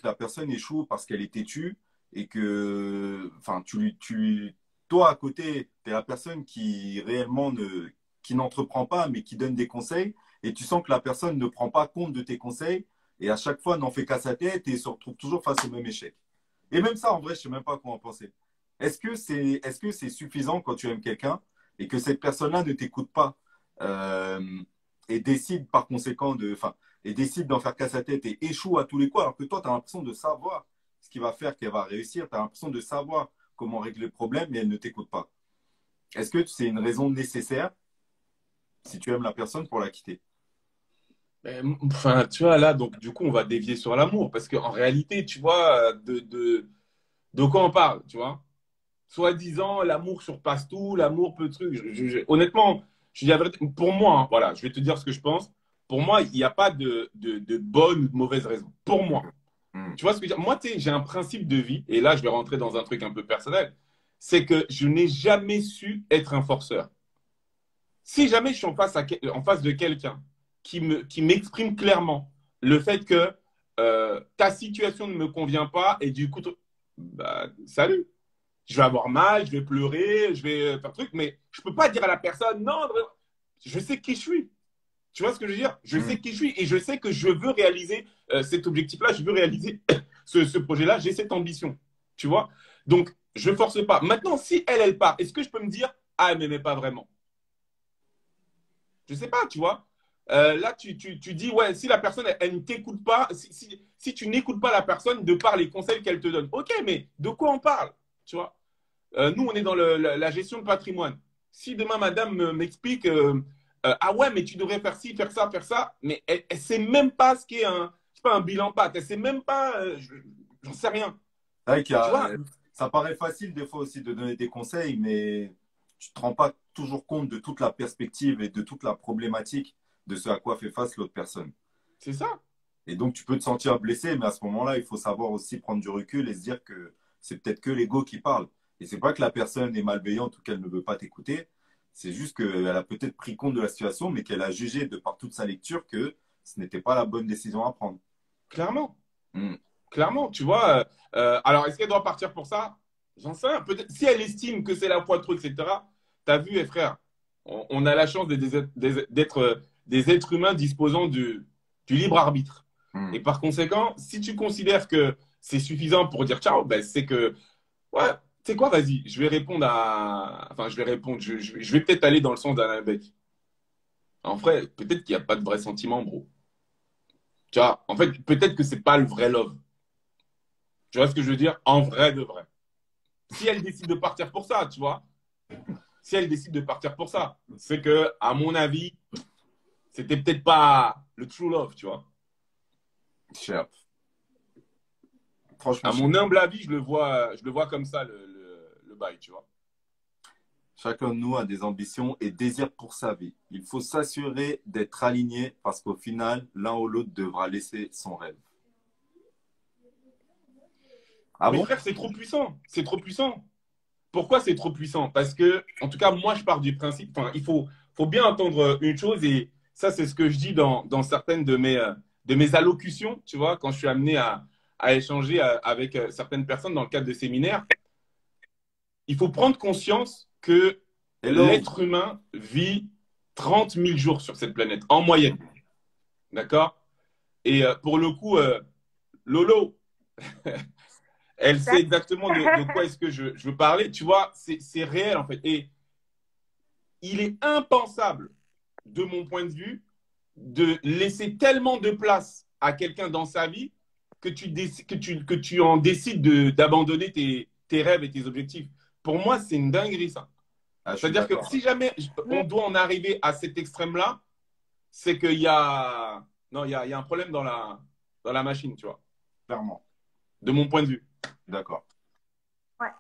la personne échoue parce qu'elle est têtue et que, enfin, toi à côté, tu es la personne qui réellement qui n'entreprend pas, mais qui donne des conseils et tu sens que la personne ne prend pas compte de tes conseils et à chaque fois n'en fait qu'à sa tête et se retrouve toujours face au même échec. Et même ça, en vrai, je ne sais même pas quoi en penser. Est-ce que c'est suffisant quand tu aimes quelqu'un et que cette personne-là ne t'écoute pas et décide par conséquent et décide d'en faire qu'à sa tête et échoue à tous les coups alors que toi, tu as l'impression de savoir ce qui va faire qu'elle va réussir, tu as l'impression de savoir comment régler le problème mais elle ne t'écoute pas. Est-ce que c'est une raison nécessaire si tu aimes la personne pour la quitter? Enfin, tu vois, là, donc, du coup, on va dévier sur l'amour parce qu'en réalité, tu vois, de quoi on parle, tu vois? Soi-disant, l'amour surpasse tout, l'amour peut truc. Honnêtement, je dis la vérité, pour moi, hein, voilà, je vais te dire ce que je pense. Pour moi, il n'y a pas de bonne ou de mauvaise raison. Pour moi. Tu vois ce que je veux dire? Moi, tu sais, j'ai un principe de vie, et là, je vais rentrer dans un truc un peu personnel, c'est que je n'ai jamais su être un forceur. Si jamais je suis en face de quelqu'un qui m'exprime clairement le fait que ta situation ne me convient pas, et du coup, bah, salut. Je vais avoir mal, je vais pleurer, je vais faire truc, mais je ne peux pas dire à la personne, non, je sais qui je suis. Tu vois ce que je veux dire? Je sais qui je suis et je sais que je veux réaliser cet objectif-là, je veux réaliser ce projet-là, j'ai cette ambition. Tu vois? Donc, je ne force pas. Maintenant, si elle part, est-ce que je peux me dire, ah, elle ne m'aimait pas vraiment? Je ne sais pas, tu vois? Là, tu dis, ouais, si la personne, elle ne t'écoute pas, si tu n'écoutes pas la personne de par les conseils qu'elle te donne, ok, mais de quoi on parle? Tu vois? Nous, on est dans la gestion de patrimoine. Si demain, madame m'explique, ah ouais, mais tu devrais faire ci, faire ça, mais elle ne sait même pas ce qu'est c'est pas un bilan pâte. Elle ne sait même pas, j'en sais rien. C'est vrai qu'il y Tu vois, a, ça paraît facile des fois aussi de donner des conseils, mais tu ne te rends pas toujours compte de toute la perspective et de toute la problématique de ce à quoi fait face l'autre personne. c'est ça. Et donc, tu peux te sentir blessé, mais à ce moment-là, il faut savoir aussi prendre du recul et se dire que c'est peut-être que l'ego qui parle. Et c'est pas que la personne est malveillante ou qu'elle ne veut pas t'écouter. C'est juste qu'elle a peut-être pris compte de la situation, mais qu'elle a jugé de par toute sa lecture que ce n'était pas la bonne décision à prendre. Clairement. Hmm. Clairement, tu vois. Alors, est-ce qu'elle doit partir pour ça? J'en sais rien. Peut-être, si elle estime que c'est la fois trop, etc., t'as vu, eh, frère, on a la chance d'être des êtres humains disposant du libre arbitre. Hmm. Et par conséquent, si tu considères que c'est suffisant pour dire ciao, ben c'est que, ouais, tu sais quoi, vas-y, je vais répondre à. Enfin, je vais répondre, je vais peut-être aller dans le sens d'Alain Beck. En vrai, peut-être qu'il n'y a pas de vrai sentiment, bro. Tu vois, en fait, peut-être que c'est pas le vrai love. Tu vois ce que je veux dire? En vrai de vrai. Si elle décide de partir pour ça, tu vois, si elle décide de partir pour ça, c'est que, à mon avis, c'était peut-être pas le true love, tu vois. Cher. Franchement, À mon humble avis, je le vois comme ça, le bail, tu vois. chacun de nous a des ambitions et désirs pour sa vie. Il faut s'assurer d'être aligné parce qu'au final, l'un ou l'autre devra laisser son rêve. Ah Mais bon? frère, c'est trop puissant. C'est trop puissant. Pourquoi c'est trop puissant? Parce que, en tout cas, moi, je pars du principe, enfin, il faut bien entendre une chose, et ça, c'est ce que je dis dans certaines de mes allocutions, tu vois, quand je suis amené à échanger avec certaines personnes dans le cadre de séminaires. Il faut prendre conscience que Hello. l'être humain vit 30 000 jours sur cette planète, en moyenne. D'accord? Et pour le coup, Lolo, elle sait exactement de quoi est-ce que je veux parler. Tu vois, c'est réel, en fait. Et il est impensable, de mon point de vue, de laisser tellement de place à quelqu'un dans sa vie que tu en décides d'abandonner tes rêves et tes objectifs. Pour moi, c'est une dinguerie, ça. Ah, je suis C'est-à-dire que d'accord. si jamais on doit en arriver à cet extrême-là, c'est qu'il y a, non, il y a un problème dans la machine, tu vois, Clairement. de mon point de vue. D'accord. Ouais.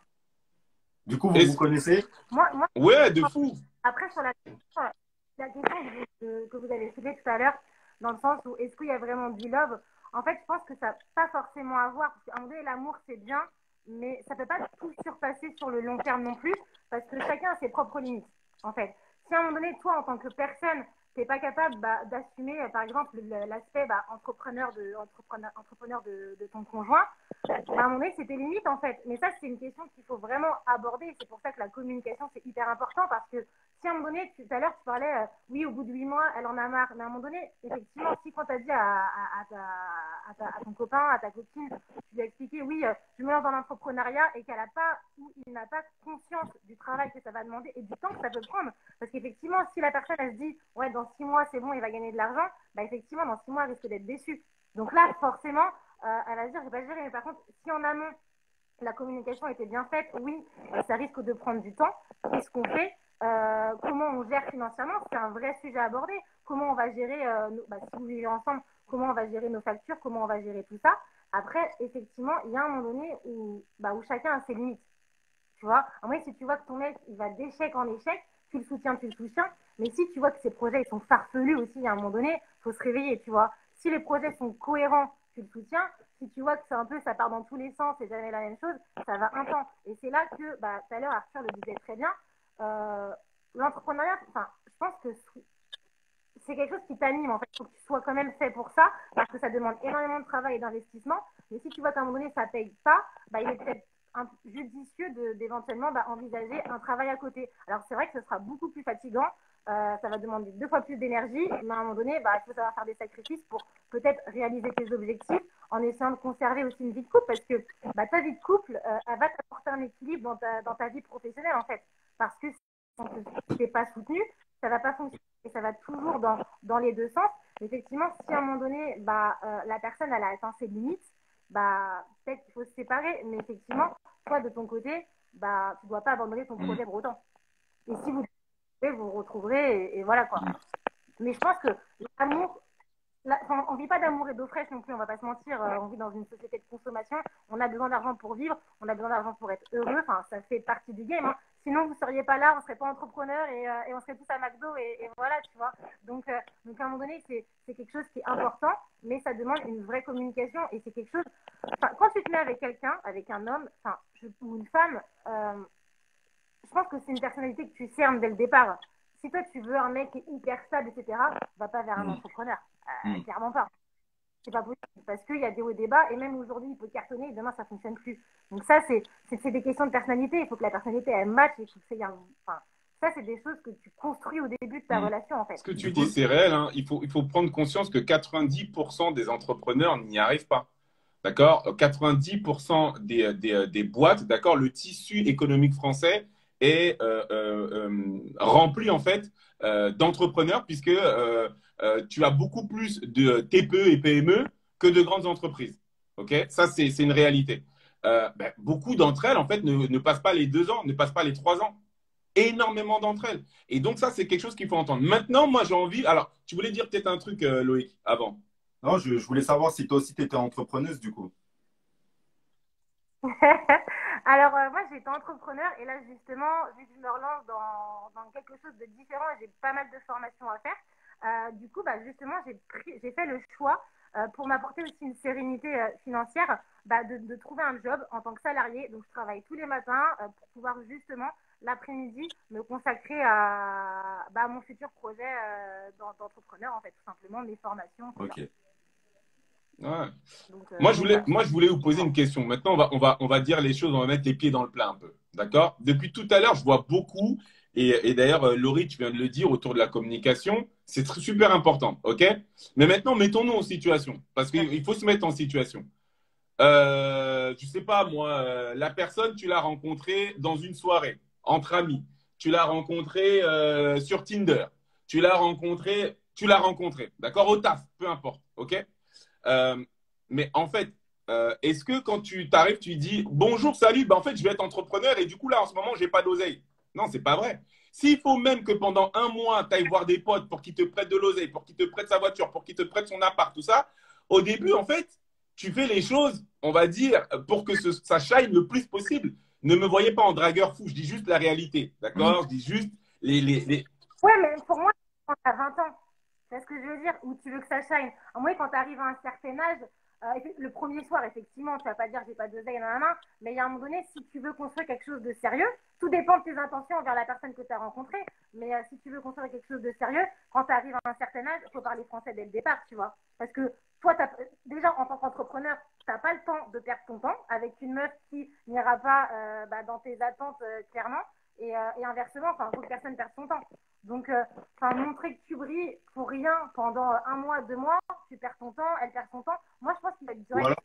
Du coup, vous Et vous connaissez? Moi, ouais, de fou. après, sur la question que vous avez soulevée tout à l'heure, dans le sens où est-ce qu'il y a vraiment du love, en fait, je pense que ça n'a pas forcément à voir. Parce qu'à un moment donné, l'amour, c'est bien, mais ça ne peut pas tout surpasser sur le long terme non plus, parce que chacun a ses propres limites, en fait. Si à un moment donné, toi, en tant que personne, tu n'es pas capable d'assumer, par exemple, l'aspect entrepreneur de ton conjoint, à un moment donné, c'est tes limites, en fait. Mais ça, c'est une question qu'il faut vraiment aborder. C'est pour ça que la communication, c'est hyper important, parce que si à un moment donné, tout à l'heure, tu parlais, oui, au bout de 8 mois, elle en a marre. Mais à un moment donné, effectivement, si quand tu as dit à ton copain, à ta copine, tu lui as expliqué, oui, je me lance dans l'entrepreneuriat et qu'elle a pas, ou il n'a pas conscience du travail que ça va demander et du temps que ça peut prendre. Parce qu'effectivement, si la personne, elle se dit, ouais, dans 6 mois, c'est bon, il va gagner de l'argent, bah, effectivement, dans 6 mois, elle risque d'être déçue. Donc là, forcément, elle va se dire, je vais pas gérer. Mais par contre, si en amont, la communication était bien faite, oui, ça risque de prendre du temps. Qu'est-ce qu'on fait? Comment on gère financièrement? C'est un vrai sujet à aborder. Comment on va gérer, si vous vivez ensemble, comment on va gérer nos factures, comment on va gérer tout ça. Après, effectivement, il y a un moment donné où chacun a ses limites. Tu vois, en vrai, si tu vois que ton mec, il va d'échec en échec, tu le soutiens, tu le soutiens. Mais si tu vois que ses projets, ils sont farfelus aussi, à un moment donné, il faut se réveiller, tu vois. Si les projets sont cohérents, tu le soutiens. Si tu vois que c'est un peu, ça part dans tous les sens, c'est jamais la même chose, ça va un temps. Et c'est là que, tout à l'heure, Arthur le disait très bien, l'entrepreneuriat, enfin, je pense que c'est quelque chose qui t'anime, en fait. Il faut que tu sois quand même fait pour ça, parce que ça demande énormément de travail et d'investissement. Mais si tu vois qu'à un moment donné, ça ne paye pas, il est peut-être judicieux d'éventuellement envisager un travail à côté. Alors, c'est vrai que ce sera beaucoup plus fatigant, ça va demander 2 fois plus d'énergie, mais à un moment donné, il faut savoir faire des sacrifices pour peut-être réaliser tes objectifs en essayant de conserver aussi une vie de couple, parce que ta vie de couple, elle va t'apporter un équilibre dans ta vie professionnelle, en fait. Parce que si tu n'es pas soutenu, ça ne va pas fonctionner et ça va toujours dans les deux sens. Effectivement, si à un moment donné, la personne elle a atteint ses limites, peut-être qu'il faut se séparer. Mais effectivement, toi, de ton côté, tu ne dois pas abandonner ton projet pour autant. Et si vous vous vous retrouverez et voilà quoi. Mais je pense que l'amour, enfin, on vit pas d'amour et d'eau fraîche non plus, on va pas se mentir. On vit dans une société de consommation. On a besoin d'argent pour vivre, on a besoin d'argent pour être heureux. Enfin, ça fait partie du game. Hein. Sinon, vous seriez pas là, on serait pas entrepreneur et on serait tous à McDo et voilà, tu vois. Donc à un moment donné, c'est quelque chose qui est important, mais ça demande une vraie communication et c'est quelque chose. Enfin, quand tu te mets avec quelqu'un, avec un homme, enfin, ou une femme, je pense que c'est une personnalité que tu cernes dès le départ. Si toi tu veux un mec qui est hyper stable, etc., va pas vers un entrepreneur. Clairement pas. C'est pas possible parce qu'il y a des hauts et des bas et même aujourd'hui il peut cartonner et demain ça fonctionne plus. Donc ça c'est des questions de personnalité. Il faut que la personnalité elle match et enfin, ça c'est des choses que tu construis au début de ta relation en fait. Ce que tu dis c'est réel. Hein. Il faut prendre conscience que 90% des entrepreneurs n'y arrivent pas. D'accord, 90% des boîtes, d'accord, le tissu économique français est rempli en fait d'entrepreneurs puisque tu as beaucoup plus de TPE et PME que de grandes entreprises. Ok, ça c'est une réalité. Beaucoup d'entre elles en fait ne passent pas les 2 ans, ne passent pas les 3 ans. Énormément d'entre elles. Et donc ça c'est quelque chose qu'il faut entendre. Maintenant, moi j'ai envie. Alors, tu voulais dire peut-être un truc, Loïc, avant. Non, je voulais savoir si toi aussi tu étais entrepreneuse du coup. Alors, moi, j'ai été entrepreneur et là, justement, vu que je me relance dans quelque chose de différent et j'ai pas mal de formations à faire, du coup, justement, j'ai fait le choix pour m'apporter aussi une sérénité financière de trouver un job en tant que salarié. Donc, je travaille tous les matins pour pouvoir justement, l'après-midi, me consacrer à mon futur projet d'entrepreneur, en fait, tout simplement, mes formations. Ok. Ouais. Donc, moi, je voulais vous poser une question. Maintenant, on va dire les choses, on va mettre les pieds dans le plat un peu. D'accord? Depuis tout à l'heure, je vois beaucoup, et d'ailleurs, Laurie, tu viens de le dire autour de la communication, c'est super important. OK? Mais maintenant, mettons-nous en situation, parce qu'il faut se mettre en situation. Je sais pas, moi, la personne, tu l'as rencontrée dans une soirée, entre amis. Tu l'as rencontrée sur Tinder. Tu l'as rencontrée, d'accord? Au taf, peu importe. OK? Mais en fait, est-ce que quand tu t'arrives, tu dis bonjour, salut, en fait, je vais être entrepreneur et du coup, là, en ce moment, j'ai pas d'oseille. Non, c'est pas vrai. S'il faut même que pendant 1 mois, tu ailles voir des potes pour qu'ils te prêtent de l'oseille, pour qu'ils te prêtent sa voiture, pour qu'ils te prêtent son appart, tout ça, au début, en fait, tu fais les choses, on va dire, pour que ça shine le plus possible. Ne me voyez pas en dragueur fou, je dis juste la réalité. D'accord? Je dis juste les. Ouais, mais pour moi, quand tu as 20 ans, c'est ce que je veux dire, où tu veux que ça shine. En moi, quand tu arrives à un certain âge, le premier soir, effectivement, tu vas pas dire j'ai pas d'oseille dans la main, mais il y a un moment donné, si tu veux construire quelque chose de sérieux, tout dépend de tes intentions envers la personne que tu as rencontrée, mais si tu veux construire quelque chose de sérieux, quand tu arrives à un certain âge, il faut parler français dès le départ, tu vois. Parce que toi, déjà, en tant qu'entrepreneur, tu n'as pas le temps de perdre ton temps avec une meuf qui n'ira pas dans tes attentes clairement, et inversement, enfin, faut que personne perde son temps. Donc, montrer que tu brilles pour rien pendant 1 mois, 2 mois, tu perds ton temps, elle perd son temps. Moi, je pense qu'il va être direct.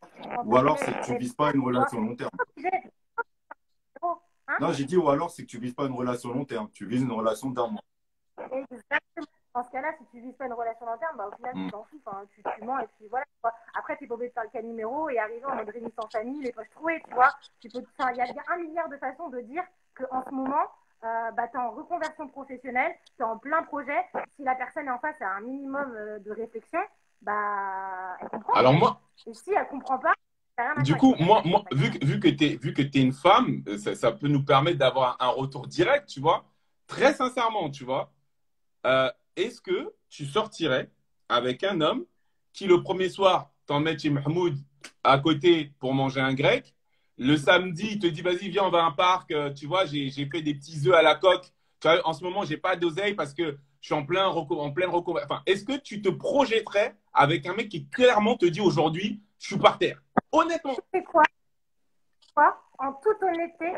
Ou alors c'est que tu vises pas une relation long terme. Non, j'ai dit ou alors c'est que tu vises pas une relation long terme, tu vises une relation d'1 mois. Exactement. Dans ce cas-là, si tu vises pas une relation long terme, au final, tu t'en fous. Tu mens et puis voilà. Après, tu es pas obligé de faire le cas numéro et arriver en mode rémi sans famille, les poches trouées, tu vois. Il y a 1 milliard de façons de dire qu'en ce moment, tu es en reconversion professionnelle, tu es en plein projet. Si la personne en face a un minimum de réflexion, elle comprend. Alors moi, et si elle comprend pas, du coup, moi vu que tu es une femme, ça peut nous permettre d'avoir un retour direct, tu vois. Très sincèrement, tu vois. Est-ce que tu sortirais avec un homme qui, le premier soir, t'emmène chez Mahmoud à côté pour manger un grec? Le samedi, il te dit, vas-y, viens, on va à un parc. Tu vois, j'ai fait des petits œufs à la coque. Tu vois, en ce moment, j'ai pas d'oseille parce que je suis en pleine reconversion. Enfin, est-ce que tu te projetterais avec un mec qui clairement te dit aujourd'hui, je suis par terre? Honnêtement. C'est quoi? En toute honnêteté,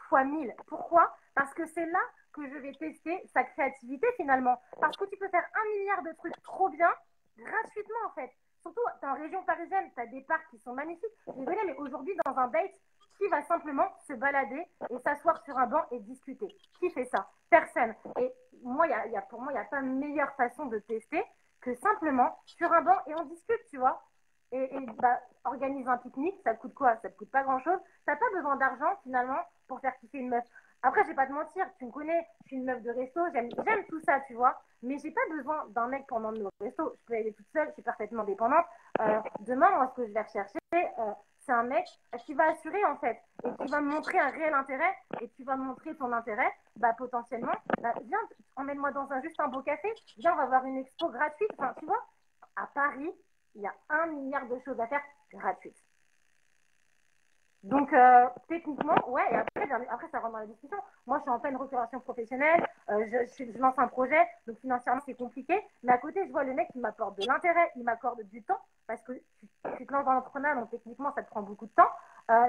fois 1000. Pourquoi? Parce que c'est là que je vais tester sa créativité finalement. Parce que tu peux faire 1 milliard de trucs trop bien, gratuitement en fait. Surtout, tu es en région parisienne, tu as des parcs qui sont magnifiques. Désolé, mais aujourd'hui, dans un date, qui va simplement se balader et s'asseoir sur un banc et discuter? Qui fait ça? Personne. Et moi, pour moi, il n'y a pas meilleure façon de tester que simplement sur un banc et on discute, tu vois. Et organise un pique-nique, ça coûte quoi? Ça te coûte pas grand-chose. Tu n'as pas besoin d'argent finalement pour faire kiffer une meuf. Après, je vais pas te mentir, tu me connais, je suis une meuf de resto, j'aime tout ça, tu vois. Mais j'ai pas besoin d'un mec pour m'emmener au resto. Je peux y aller toute seule, je suis parfaitement dépendante. Demain, moi, ce que je vais rechercher, c'est un mec qui va assurer, en fait, et qui va me montrer un réel intérêt, et tu vas me montrer ton intérêt, bah, potentiellement, bah, viens, emmène-moi dans juste un beau café, viens, on va voir une expo gratuite. Enfin, tu vois, à Paris, il y a 1 milliard de choses à faire gratuites. Donc, techniquement, ouais, et après, ça rentre dans la discussion. Moi, je suis en pleine reconversion professionnelle, je lance un projet, donc financièrement, c'est compliqué. Mais à côté, je vois le mec qui m'apporte de l'intérêt, il m'accorde du temps, parce que tu te lances dans l'entrepreneuriat, donc techniquement, ça te prend beaucoup de temps.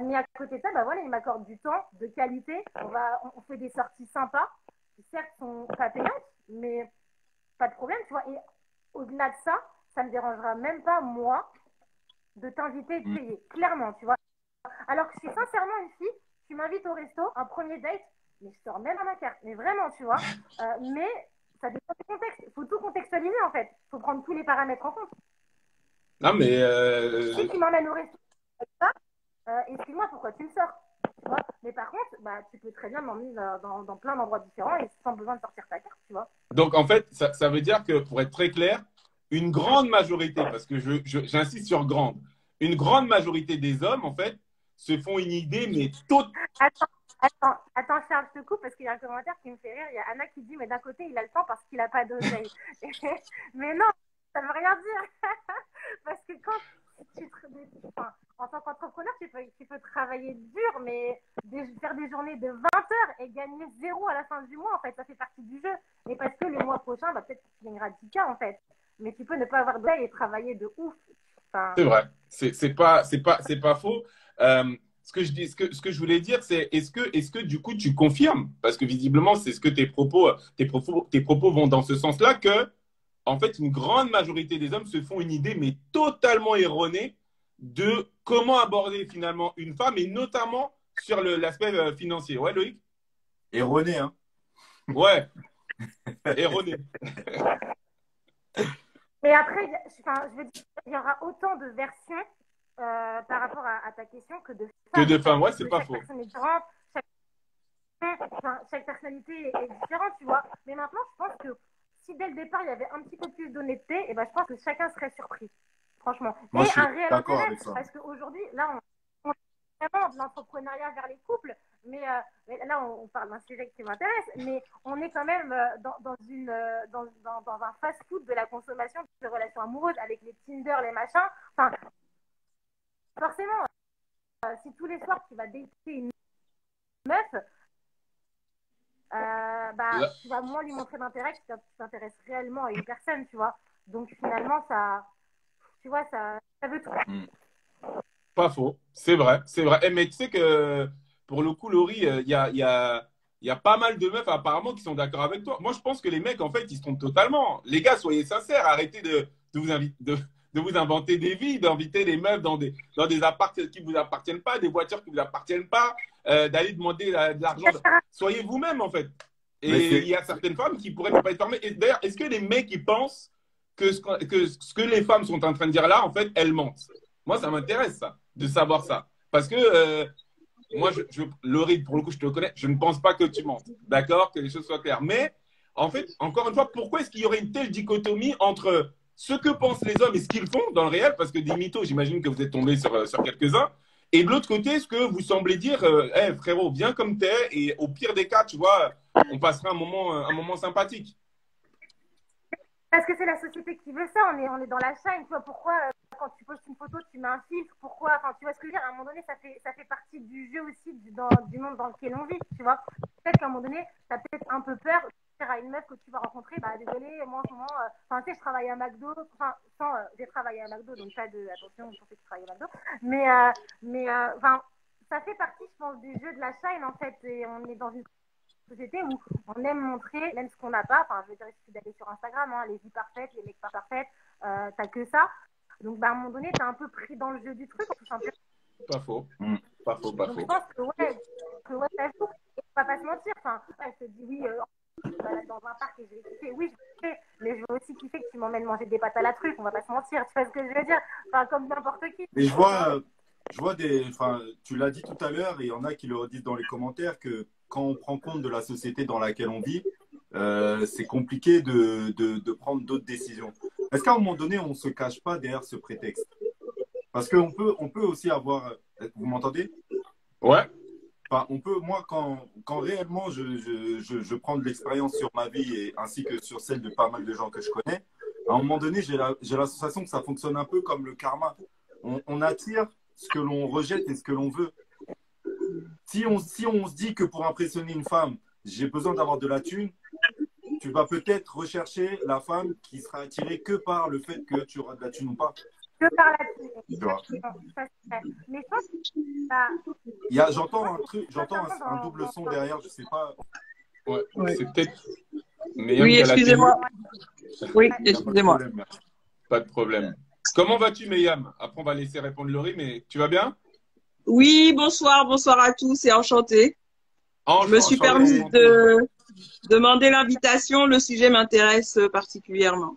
Mais à côté de ça, bah voilà, il m'accorde du temps, de qualité. On fait des sorties sympas, qui certes sont pas payantes, mais pas de problème, tu vois. Et au-delà de ça, ça me dérangera même pas, moi, de t'inviter et de payer, clairement, tu vois. Alors que je suis sincèrement une fille, tu m'invites au resto, un premier date, mais je sors même à ma carte. Mais vraiment, tu vois. Mais ça dépend du contexte. Il faut tout contextualiser, en fait. Il faut prendre tous les paramètres en compte. Non, mais Si tu m'emmènes au resto, excuse-moi, pourquoi tu me sors, tu vois. Mais par contre, bah, tu peux très bien m'emmener dans plein d'endroits différents et sans besoin de sortir ta carte, tu vois. donc, en fait, ça veut dire que, pour être très clair, une grande majorité, parce que j'insiste sur grande, une grande majorité des hommes, en fait, se font une idée, mais Attends, Charles, je te coupe parce qu'il y a un commentaire qui me fait rire. Il y a Anna qui dit, mais d'un côté, il a le temps parce qu'il n'a pas d'oseille. Mais non, ça ne veut rien dire. Parce que en tant qu'entrepreneur, tu peux travailler dur, mais faire des journées de 20 heures et gagner 0 à la fin du mois, en fait, ça fait partie du jeu. Et parce que le mois prochain, bah, peut-être que tu gagneras 10K, en fait. Mais tu peux ne pas avoir d'oseille et travailler de ouf. Enfin... C'est vrai, c'est pas faux. Ce que je voulais dire, c'est est-ce que du coup tu confirmes, parce que visiblement c'est ce que tes propos vont dans ce sens-là, que en fait une grande majorité des hommes se font une idée mais totalement erronée de comment aborder finalement une femme et notamment sur l'aspect financier. Ouais, Loïc? Erroné, hein? Ouais, erroné. Mais après, je veux dire, il y aura autant de versions par rapport à ta question que de femmes. Que de femmes, ouais, c'est pas faux. Chaque personne est différente, chaque personnalité est différente, tu vois. Mais maintenant, je pense que si dès le départ, il y avait un petit peu plus d'honnêteté, et ben, je pense que chacun serait surpris, franchement. Moi, et je suis un réel d'accord intérêt, avec ça. parce qu'aujourd'hui, là, on est vraiment de l'entrepreneuriat vers les couples, mais là, on parle d'un sujet qui m'intéresse, mais on est quand même dans un fast-food de la consommation de relations amoureuses avec les Tinder, les machins. Enfin, forcément, si tous les soirs tu vas dater une meuf, bah, tu vas moins lui montrer d'intérêt que si tu t'intéresses réellement à une personne, tu vois. Donc finalement, ça, tu vois, ça veut tout. Pas faux, c'est vrai, c'est vrai. Mais tu sais que pour le coup, Laurie, il y a pas mal de meufs apparemment qui sont d'accord avec toi. Moi, je pense que les mecs, en fait, ils se trompent totalement. Les gars, soyez sincères, arrêtez de vous inventer des vies, d'inviter les meufs dans des apparts qui ne vous appartiennent pas, des voitures qui ne vous appartiennent pas, d'aller demander de l'argent. Soyez vous-même, en fait. Et il y a certaines femmes qui pourraient ne pas être formées. Et d'ailleurs, est-ce que les mecs, ils pensent que ce que les femmes sont en train de dire là, en fait, elles mentent? Moi, ça m'intéresse, ça, de savoir ça. Parce que moi, Laurie, pour le coup, je te connais, je ne pense pas que tu mentes. D'accord? Que les choses soient claires. Mais, en fait, encore une fois, pourquoi est-ce qu'il y aurait une telle dichotomie entre ce que pensent les hommes et ce qu'ils font dans le réel? Parce que des mythos, j'imagine que vous êtes tombé sur quelques-uns. Et de l'autre côté, ce que vous semblez dire, hey, frérot, viens comme t'es, et au pire des cas, tu vois, on passera un moment sympathique. Parce que c'est la société qui veut ça, on est dans la chaîne, tu vois, pourquoi quand tu postes une photo, tu mets un filtre, pourquoi, enfin, tu vois ce que je veux dire, à un moment donné, ça fait partie du jeu aussi, du monde dans lequel on vit, tu vois. Peut-être qu'à un moment donné, tu as peut-être un peu peur de dire à une meuf que tu vas rencontrer, bah désolé, moi en ce moment, enfin, tu sais, je travaille à McDo, enfin, j'ai travaillé à McDo, donc pas de, attention, je pensais que tu travaillais à McDo, mais, enfin, ça fait partie, je pense, du jeu de la chaîne, en fait, et on est dans une société où on aime montrer même ce qu'on n'a pas. Enfin, je veux dire, il suffit d'aller sur Instagram, hein, les vies parfaites, les mecs pas parfaits, t'as que ça. Donc, bah, à un moment donné, t'es un peu pris dans le jeu du truc, tout simplement. Pas faux. Pas faux, pas Donc, faux. je pense que ouais, ça joue. Et on va pas se mentir. Enfin, je te dis, oui, je balade dans un parc et je vais kiffer. Oui, je vais kiffer, mais je veux aussi kiffer que tu m'emmènes manger des pâtes à la truffe. On va pas se mentir. Tu vois ce que je veux dire? Enfin, comme n'importe qui. Mais je vois enfin, tu l'as dit tout à l'heure et il y en a qui le redisent dans les commentaires que quand on prend compte de la société dans laquelle on vit, c'est compliqué de prendre d'autres décisions. Est-ce qu'à un moment donné, on ne se cache pas derrière ce prétexte? Parce on peut aussi avoir... Vous m'entendez? Ouais. Enfin, moi, quand réellement je prends de l'expérience sur ma vie ainsi que sur celle de pas mal de gens que je connais, à un moment donné, j'ai la sensation que ça fonctionne un peu comme le karma. On attire ce que l'on rejette et ce que l'on veut. Si on se dit que pour impressionner une femme, j'ai besoin d'avoir de la thune, tu vas peut-être rechercher la femme qui sera attirée que par le fait que tu auras de la thune ou pas. Que par là-dessus. Tu vois. Ça, c'est vrai. Mais je pense que bah, J'entends un double son derrière, je sais pas. Ouais. Ouais. C'est peut-être. Myriam Oui, qui a la excusez-moi. Oui, Il y a pas de excusez-moi. problème, merci. Pas de problème. Comment vas-tu, Myriam? Après, on va laisser répondre Laurie, mais tu vas bien? Oui, bonsoir à tous et enchanté. Je me suis permis de demander l'invitation. Le sujet m'intéresse particulièrement.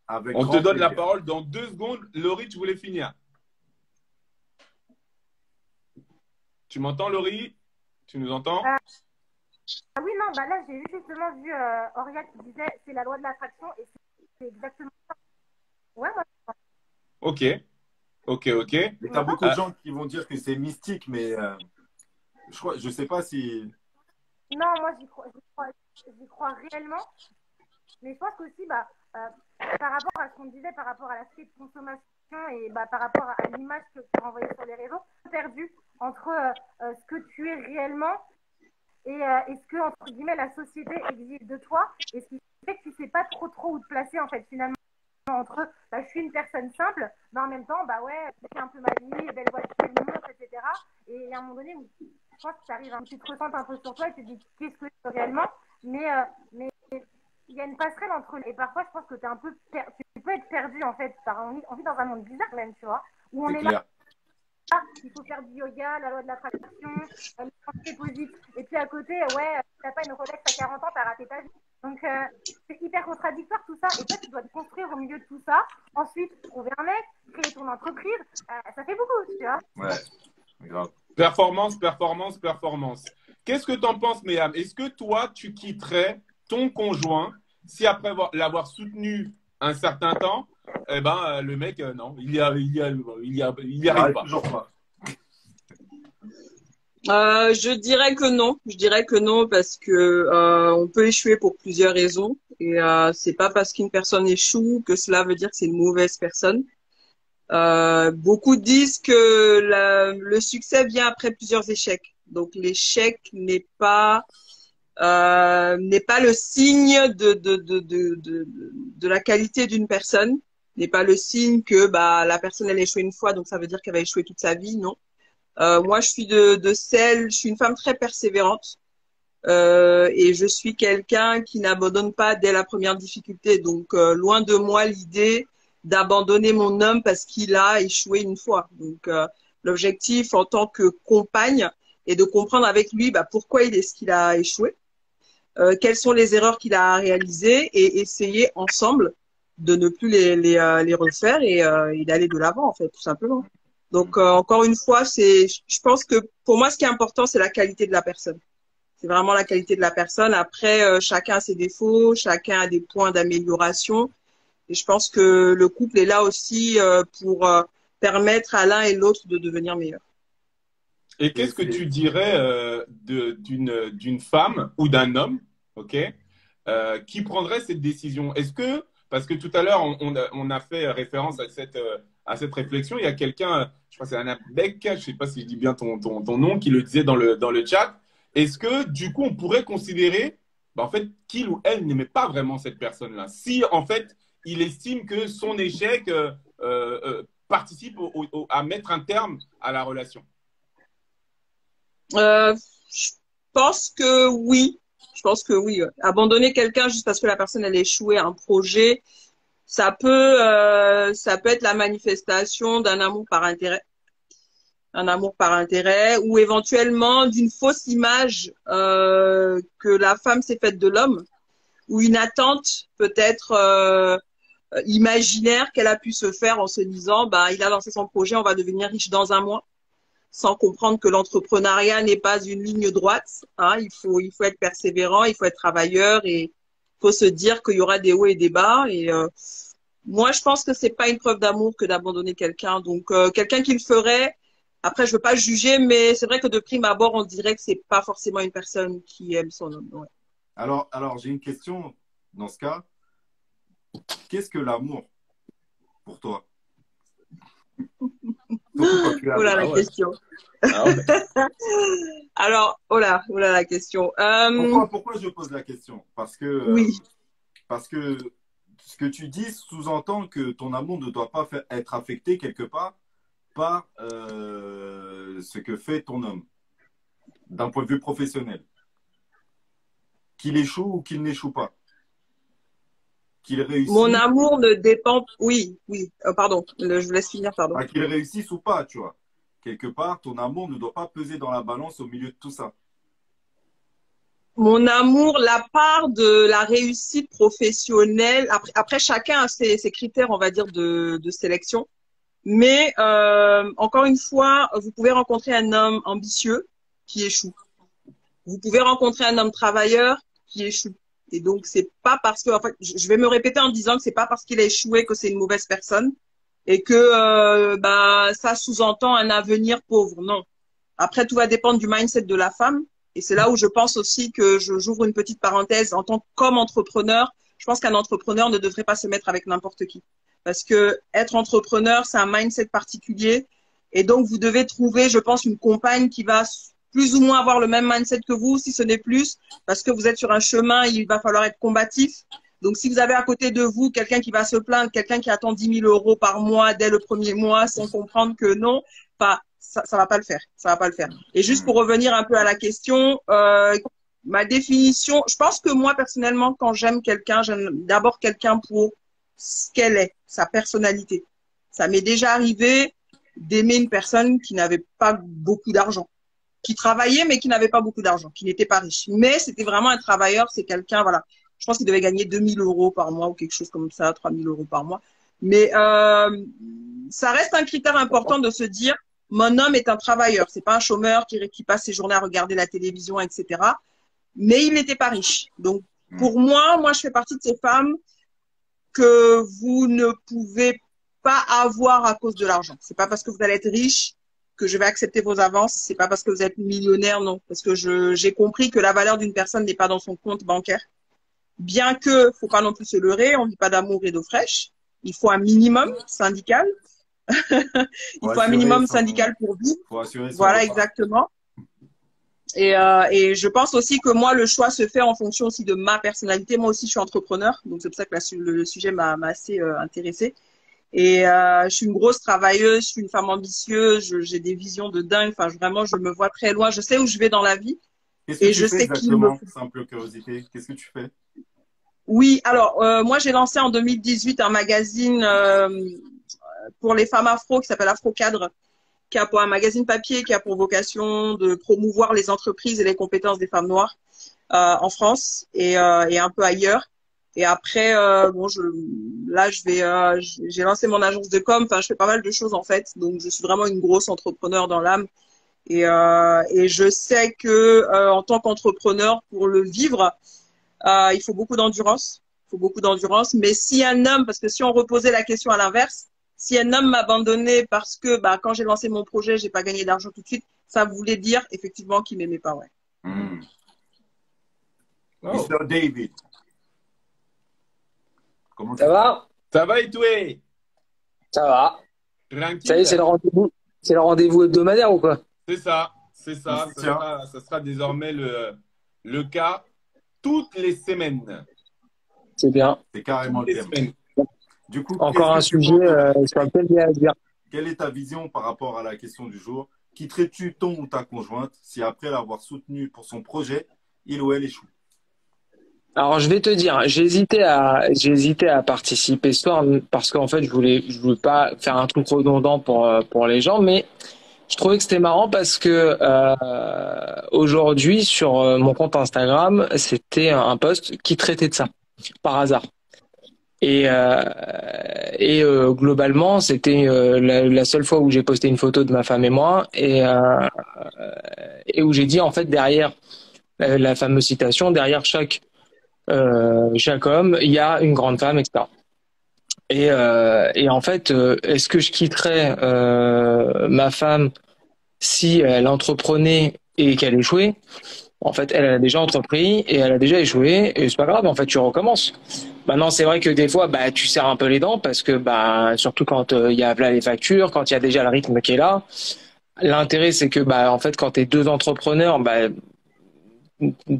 Avec On te grand donne la plaisir. parole dans 2 secondes. Laurie, tu voulais finir. Tu m'entends, Laurie? Tu nous entends? Ah oui, non, bah là, j'ai justement vu Auria qui disait c'est la loi de l'attraction et c'est exactement ça. Ouais, moi, Ok. Mais t'as beaucoup de gens qui vont dire que c'est mystique, mais je sais pas si... non, moi, j'y crois réellement. Mais je pense qu'aussi, par rapport à ce qu'on disait, par rapport à l'aspect de consommation et par rapport à l'image que tu renvoyais sur les réseaux, perdu entre ce que tu es réellement et ce que, entre guillemets, la société exige de toi et ce qui fait que tu sais pas trop où te placer, en fait, finalement, entre je suis une personne simple, mais en même temps, ouais, c'est un peu ma vie, belle voiture, une montre, etc. Et à un moment donné, je pense que tu arrives, tu te ressens un peu sur toi et tu te dis qu'est-ce que je suis réellement, mais il y a une passerelle entre les. Et parfois, je pense que tu peux être perdu, en fait. On vit dans un monde bizarre, même, tu vois, où on est là. Il faut faire du yoga, la loi de l'attraction, les pensées positives. Et puis à côté, ouais, t'as pas une Rolex à 40 ans, t'as raté ta vie. Donc c'est hyper contradictoire tout ça. Et toi, tu dois te construire au milieu de tout ça. Ensuite, trouver un mec, créer ton entreprise. Ça fait beaucoup, tu vois. Ouais, grave. Performance. Qu'est-ce que tu en penses, Myriam? Est-ce que toi, tu quitterais ton conjoint si après l'avoir soutenu un certain temps, le mec, non, il y arrive pas. Toujours pas. Je dirais que non. Je dirais que non parce que on peut échouer pour plusieurs raisons et c'est pas parce qu'une personne échoue que cela veut dire que c'est une mauvaise personne. Beaucoup disent que le succès vient après plusieurs échecs. Donc l'échec n'est pas le signe de la qualité d'une personne, n'est pas le signe que la personne elle a échoué une fois donc ça veut dire qu'elle va échouer toute sa vie, non. Moi je suis je suis une femme très persévérante et je suis quelqu'un qui n'abandonne pas dès la première difficulté, donc loin de moi l'idée d'abandonner mon homme parce qu'il a échoué une fois. Donc l'objectif en tant que compagne est de comprendre avec lui pourquoi il est ce qu'il a échoué, quelles sont les erreurs qu'il a réalisées et essayer ensemble de ne plus les refaire et d'aller de l'avant en fait, tout simplement. Donc encore une fois, je pense que pour moi ce qui est important c'est la qualité de la personne. C'est vraiment la qualité de la personne. Après chacun a ses défauts, chacun a des points d'amélioration et je pense que le couple est là aussi pour permettre à l'un et l'autre de devenir meilleur. Et qu'est-ce que tu dirais d'une femme ou d'un homme, ok, qui prendrait cette décision? Est-ce que, parce que tout à l'heure, on a fait référence à cette réflexion, il y a quelqu'un, je crois que c'est Anna Beck, je ne sais pas si je dis bien ton nom, qui le disait dans le chat. Est-ce que, du coup, on pourrait considérer, en fait, qu'il ou elle n'aimait pas vraiment cette personne-là? Si, en fait, il estime que son échec participe à mettre un terme à la relation. Je pense que oui. Abandonner quelqu'un juste parce que la personne elle a échoué à un projet, ça peut être la manifestation d'un amour par intérêt. Ou éventuellement d'une fausse image que la femme s'est faite de l'homme, ou une attente peut-être imaginaire qu'elle a pu se faire en se disant il a lancé son projet, on va devenir riche dans un mois. sans comprendre que l'entrepreneuriat n'est pas une ligne droite. Hein. Il faut être persévérant, il faut être travailleur et il faut se dire qu'il y aura des hauts et des bas. Et moi, je pense que c'est pas une preuve d'amour que d'abandonner quelqu'un. Donc, quelqu'un qui le ferait, après, je veux pas juger, mais c'est vrai que de prime abord, on dirait que c'est pas forcément une personne qui aime son homme. Ouais. Alors j'ai une question dans ce cas. Qu'est-ce que l'amour pour toi? Surtout quand tu as- Oh là, la Ah ouais. question. Ah ouais. Alors, oh là, la question. Pourquoi je pose la question? Oui. Parce que ce que tu dis sous-entend que ton amour ne doit pas être affecté quelque part par ce que fait ton homme, d'un point de vue professionnel. Qu'il échoue ou qu'il n'échoue pas. Qu'il réussisse, Mon amour ne dépend. Oui. Pardon, je vous laisse finir, pardon. qu'il réussisse ou pas, tu vois. Quelque part, ton amour ne doit pas peser dans la balance au milieu de tout ça. Mon amour, la part de la réussite professionnelle. Après chacun a ses critères, on va dire, de sélection. Mais encore une fois, vous pouvez rencontrer un homme ambitieux qui échoue. Vous pouvez rencontrer un homme travailleur qui échoue. Et donc, c'est pas parce que, en fait, je vais me répéter en disant que c'est pas parce qu'il a échoué que c'est une mauvaise personne et que ça sous-entend un avenir pauvre. Non. Après, tout va dépendre du mindset de la femme. Et c'est là où je pense aussi que j'ouvre une petite parenthèse en tant comme entrepreneur. Je pense qu'un entrepreneur ne devrait pas se mettre avec n'importe qui. Parce que être entrepreneur, c'est un mindset particulier. Et donc, vous devez trouver, je pense, une compagne qui va plus ou moins avoir le même mindset que vous, si ce n'est plus, parce que vous êtes sur un chemin, il va falloir être combatif. Donc, si vous avez à côté de vous quelqu'un qui va se plaindre, quelqu'un qui attend 10 000 euros par mois dès le premier mois, sans comprendre que non, enfin, ça va pas le faire. Ça va pas le faire. Et juste pour revenir un peu à la question, ma définition, je pense que moi, personnellement, quand j'aime quelqu'un, j'aime d'abord quelqu'un pour ce qu'elle est, sa personnalité. Ça m'est déjà arrivé d'aimer une personne qui n'avait pas beaucoup d'argent, qui travaillait mais qui n'avait pas beaucoup d'argent, qui n'était pas riche. Mais c'était vraiment un travailleur, c'est quelqu'un, voilà. Je pense qu'il devait gagner 2 000 euros par mois ou quelque chose comme ça, 3 000 euros par mois. Mais ça reste un critère important de se dire, mon homme est un travailleur, c'est pas un chômeur qui passe ses journées à regarder la télévision, etc. Mais il n'était pas riche. Donc, pour moi, je fais partie de ces femmes que vous ne pouvez pas avoir à cause de l'argent. C'est pas parce que vous allez être riche que je vais accepter vos avances. C'est pas parce que vous êtes millionnaire, non. Parce que j'ai compris que la valeur d'une personne n'est pas dans son compte bancaire. Bien que, faut pas non plus se leurrer, on ne vit pas d'amour et d'eau fraîche. Il faut un minimum syndical. Il faut un minimum syndical pour vivre. Voilà, exactement. Et je pense aussi que moi, le choix se fait en fonction aussi de ma personnalité. Moi aussi, je suis entrepreneur. Donc, c'est pour ça que le sujet m'a assez intéressée. Et je suis une grosse travailleuse, je suis une femme ambitieuse, j'ai des visions de dingue. Enfin, vraiment, je me vois très loin. Je sais où je vais dans la vie. Qu'est-ce que tu fais exactement? Simple curiosité. Qu'est-ce que tu fais? Oui, alors moi j'ai lancé en 2018 un magazine pour les femmes afro qui s'appelle Afro Cadre, qui a pour un magazine papier qui a pour vocation de promouvoir les entreprises et les compétences des femmes noires en France et un peu ailleurs. Et après, j'ai lancé mon agence de com. Enfin, je fais pas mal de choses en fait. Donc, je suis vraiment une grosse entrepreneur dans l'âme. Et je sais que en tant qu'entrepreneur, pour le vivre, il faut beaucoup d'endurance. Il faut beaucoup d'endurance. Mais si un homme, parce que si on reposait la question à l'inverse, si un homme m'abandonnait parce que quand j'ai lancé mon projet, j'ai pas gagné d'argent tout de suite, ça voulait dire effectivement qu'il m'aimait pas, ouais. Mr. David. Comment ça va? Ça va et toi? Ça va. Tranquille. Ça y est, c'est le rendez-vous. C'est le rendez-vous hebdomadaire ou quoi? C'est ça, c'est ça. Ça sera désormais le cas toutes les semaines. C'est bien. C'est carrément le thème. Du coup, encore un sujet sur lequel il y a à dire. Quelle est ta vision par rapport à la question du jour? Quitterais-tu ton ou ta conjointe si après l'avoir soutenu pour son projet, il ou elle échoue? Alors, je vais te dire, j'ai hésité à participer ce soir parce qu'en fait, je voulais pas faire un truc redondant pour les gens, mais je trouvais que c'était marrant parce que aujourd'hui, sur mon compte Instagram, c'était un post qui traitait de ça, par hasard. Globalement, c'était la seule fois où j'ai posté une photo de ma femme et moi, et où j'ai dit en fait derrière la fameuse citation, derrière chaque homme, il y a une grande femme, etc. Et en fait, est-ce que je quitterais ma femme si elle entreprenait et qu'elle échouait? En fait, elle a déjà entrepris et elle a déjà échoué et c'est pas grave. En fait, tu recommences. Maintenant, c'est vrai que des fois, bah, tu serres un peu les dents parce que, bah, surtout quand il y a là les factures, quand il y a déjà le rythme qui est là. L'intérêt, c'est que, bah, en fait, quand t'es deux entrepreneurs, bah,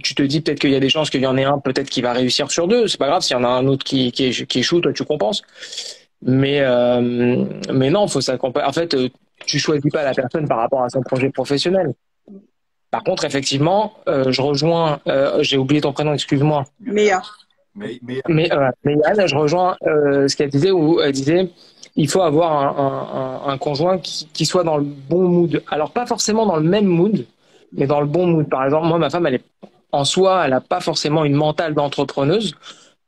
tu te dis peut-être qu'il y a des chances qu'il y en ait un peut-être qui va réussir sur deux. C'est pas grave s'il y en a un autre qui échoue, toi tu compenses. Mais non, faut s'accompagner. En fait, tu choisis pas la personne par rapport à son projet professionnel. Par contre, effectivement, je rejoins. J'ai oublié ton prénom, excuse-moi. Méa. Mais Anne, je rejoins ce qu'elle disait où elle disait il faut avoir un conjoint qui soit dans le bon mood. Alors pas forcément dans le même mood, mais dans le bon mood. Par exemple, moi, ma femme, elle est en soi, elle a pas forcément une mentale d'entrepreneuse.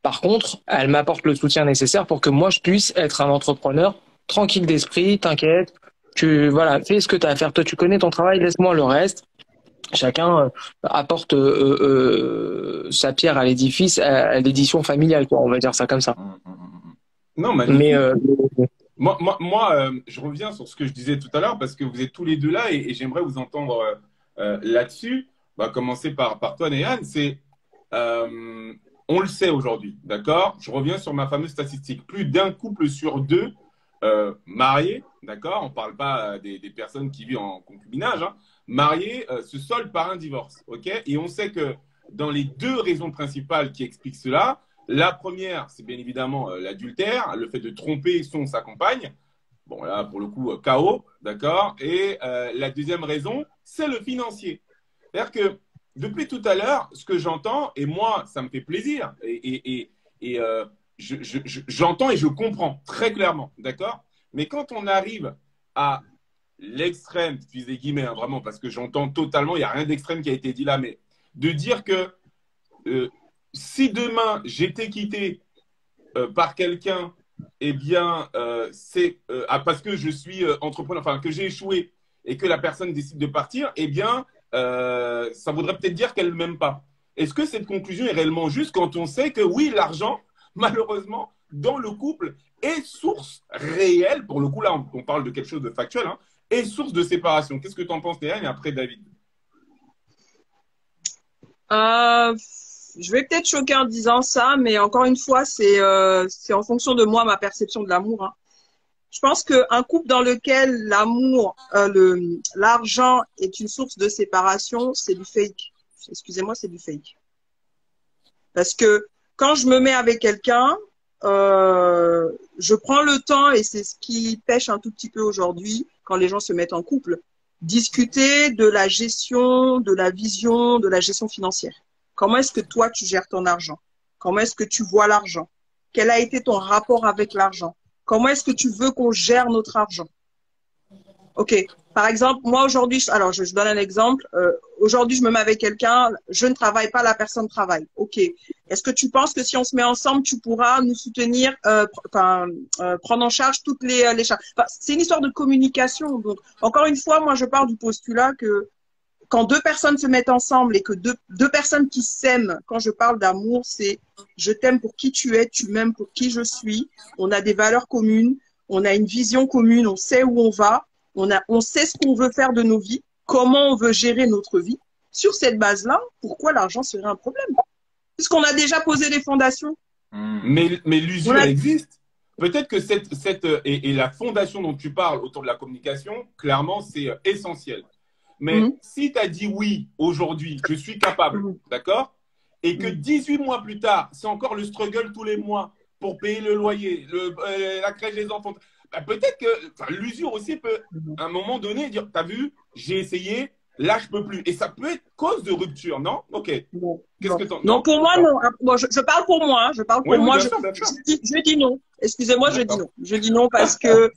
Par contre, elle m'apporte le soutien nécessaire pour que moi, je puisse être un entrepreneur tranquille d'esprit, t'inquiète. Voilà, fais ce que tu as à faire. Toi, tu connais ton travail, laisse-moi le reste. Chacun apporte sa pierre à l'édifice, à l'édition familiale, quoi. On va dire ça comme ça. Non, Mais moi, je reviens sur ce que je disais tout à l'heure parce que vous êtes tous les deux là et j'aimerais vous entendre là-dessus. On va commencer par toi, Néhan. C'est on le sait aujourd'hui, d'accord? Je reviens sur ma fameuse statistique. Plus d'un couple sur deux mariés, d'accord? On ne parle pas des personnes qui vivent en concubinage, hein, mariés se soldent par un divorce, ok? Et on sait que dans les deux raisons principales qui expliquent cela, la première, c'est bien évidemment l'adultère, le fait de tromper son ou sa compagne. Bon, là, pour le coup, chaos, d'accord? Et la deuxième raison, c'est le financier. C'est-à-dire que depuis tout à l'heure, ce que j'entends, et moi, ça me fait plaisir, j'entends et je comprends très clairement, d'accord? Mais quand on arrive à l'extrême, puis des guillemets, hein, vraiment, parce que j'entends totalement, il n'y a rien d'extrême qui a été dit là, mais de dire que si demain j'étais quitté par quelqu'un, eh bien, c'est parce que je suis entrepreneur, enfin, que j'ai échoué et que la personne décide de partir, eh bien, ça voudrait peut-être dire qu'elle ne m'aime pas. Est-ce que cette conclusion est réellement juste quand on sait que oui, l'argent, malheureusement, dans le couple, est source réelle, pour le coup, là, on parle de quelque chose de factuel, hein, est source de séparation. Qu'est-ce que tu en penses, Théa? Et après, David. Je vais peut-être choquer en disant ça, mais encore une fois, c'est en fonction de moi, ma perception de l'amour. Hein. Je pense qu'un couple dans lequel l'amour, l'argent est une source de séparation, c'est du fake. Excusez-moi, c'est du fake. Parce que quand je me mets avec quelqu'un, je prends le temps, et c'est ce qui pêche un tout petit peu aujourd'hui quand les gens se mettent en couple, discuter de la gestion, de la vision, de la gestion financière. Comment est-ce que toi, tu gères ton argent? Comment est-ce que tu vois l'argent? Quel a été ton rapport avec l'argent? Comment est-ce que tu veux qu'on gère notre argent? Ok. Par exemple, moi aujourd'hui, alors je donne un exemple. Aujourd'hui, je me mets avec quelqu'un, je ne travaille pas, la personne travaille. Ok. Est-ce que tu penses que si on se met ensemble, tu pourras nous soutenir, prendre en charge toutes les charges? Enfin, c'est une histoire de communication. Donc, encore une fois, moi, je pars du postulat que quand deux personnes se mettent ensemble et que deux personnes qui s'aiment, quand je parle d'amour, c'est je t'aime pour qui tu es, tu m'aimes pour qui je suis. On a des valeurs communes, on a une vision commune, on sait où on va, on sait ce qu'on veut faire de nos vies, comment on veut gérer notre vie. Sur cette base-là, pourquoi l'argent serait un problème? Puisqu'on a déjà posé les fondations. Mais l'usure existe. Peut-être que et la fondation dont tu parles autour de la communication, clairement, c'est essentiel. Mais si tu as dit oui aujourd'hui, je suis capable, d'accord? Et que 18 mois plus tard, c'est encore le struggle tous les mois pour payer le loyer, la crèche des enfants, bah, peut-être que l'usure aussi peut, à un moment donné, dire, t'as vu, j'ai essayé, là, je peux plus. Et ça peut être cause de rupture, non? Ok. Qu'est-ce que t'en... Non, pour moi, non. Bon, je parle pour moi. Je parle pour moi. Je dis non. Excusez-moi, je dis non. Je dis non parce que,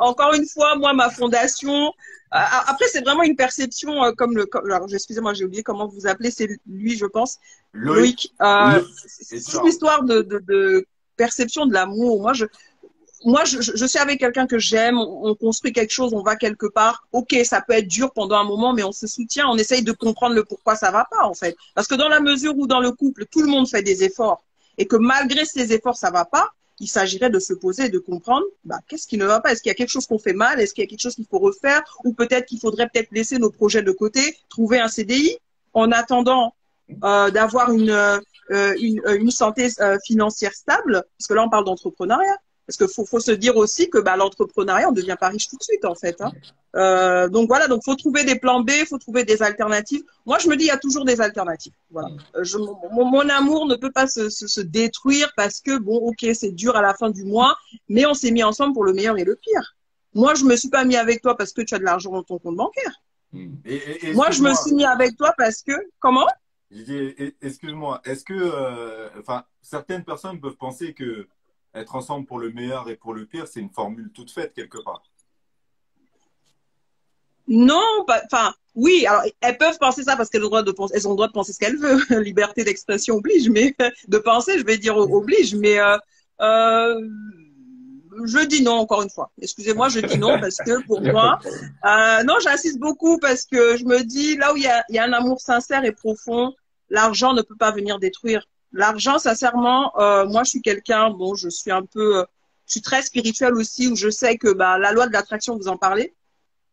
encore une fois, moi, ma fondation. Après, c'est vraiment une perception alors, excusez-moi, j'ai oublié comment vous appelez. C'est lui, je pense. Loïc. C'est une histoire perception de l'amour. Je suis avec quelqu'un que j'aime, on construit quelque chose, on va quelque part. Ok, ça peut être dur pendant un moment, mais on se soutient, on essaye de comprendre le pourquoi ça va pas, en fait. Parce que dans la mesure où dans le couple, tout le monde fait des efforts et que malgré ces efforts, ça va pas, il s'agirait de se poser et de comprendre, qu'est-ce qui ne va pas? Est-ce qu'il y a quelque chose qu'on fait mal? Est-ce qu'il y a quelque chose qu'il faut refaire? Ou peut-être qu'il faudrait peut-être laisser nos projets de côté, trouver un CDI en attendant d'avoir une santé financière stable, parce que là on parle d'entrepreneuriat. Parce qu'il faut se dire aussi que l'entrepreneuriat, on ne devient pas riche tout de suite, en fait. Donc voilà, donc faut trouver des plans B, faut trouver des alternatives. Moi, je me dis, il y a toujours des alternatives. Voilà. Mon amour ne peut pas se détruire parce que, bon, ok, c'est dur à la fin du mois, mais on s'est mis ensemble pour le meilleur et le pire. Moi, je me suis pas mis avec toi parce que tu as de l'argent dans ton compte bancaire. Moi, je me suis mis avec toi parce que… Comment? Excuse-moi, est-ce que… certaines personnes peuvent penser que être ensemble pour le meilleur et pour le pire, c'est une formule toute faite quelque part. Non, oui, alors elles peuvent penser ça parce qu'elles ont le droit de penser, elles ont le droit de penser ce qu'elles veulent. Liberté d'expression oblige, mais de penser, je vais dire oblige, mais je dis non encore une fois. Excusez-moi, je dis non parce que pour moi, non, j'insiste beaucoup parce que je me dis là où il y a un amour sincère et profond, l'argent ne peut pas venir détruire. L'argent, sincèrement, moi, je suis quelqu'un, bon, je suis très spirituelle aussi, où je sais que la loi de l'attraction, vous en parlez.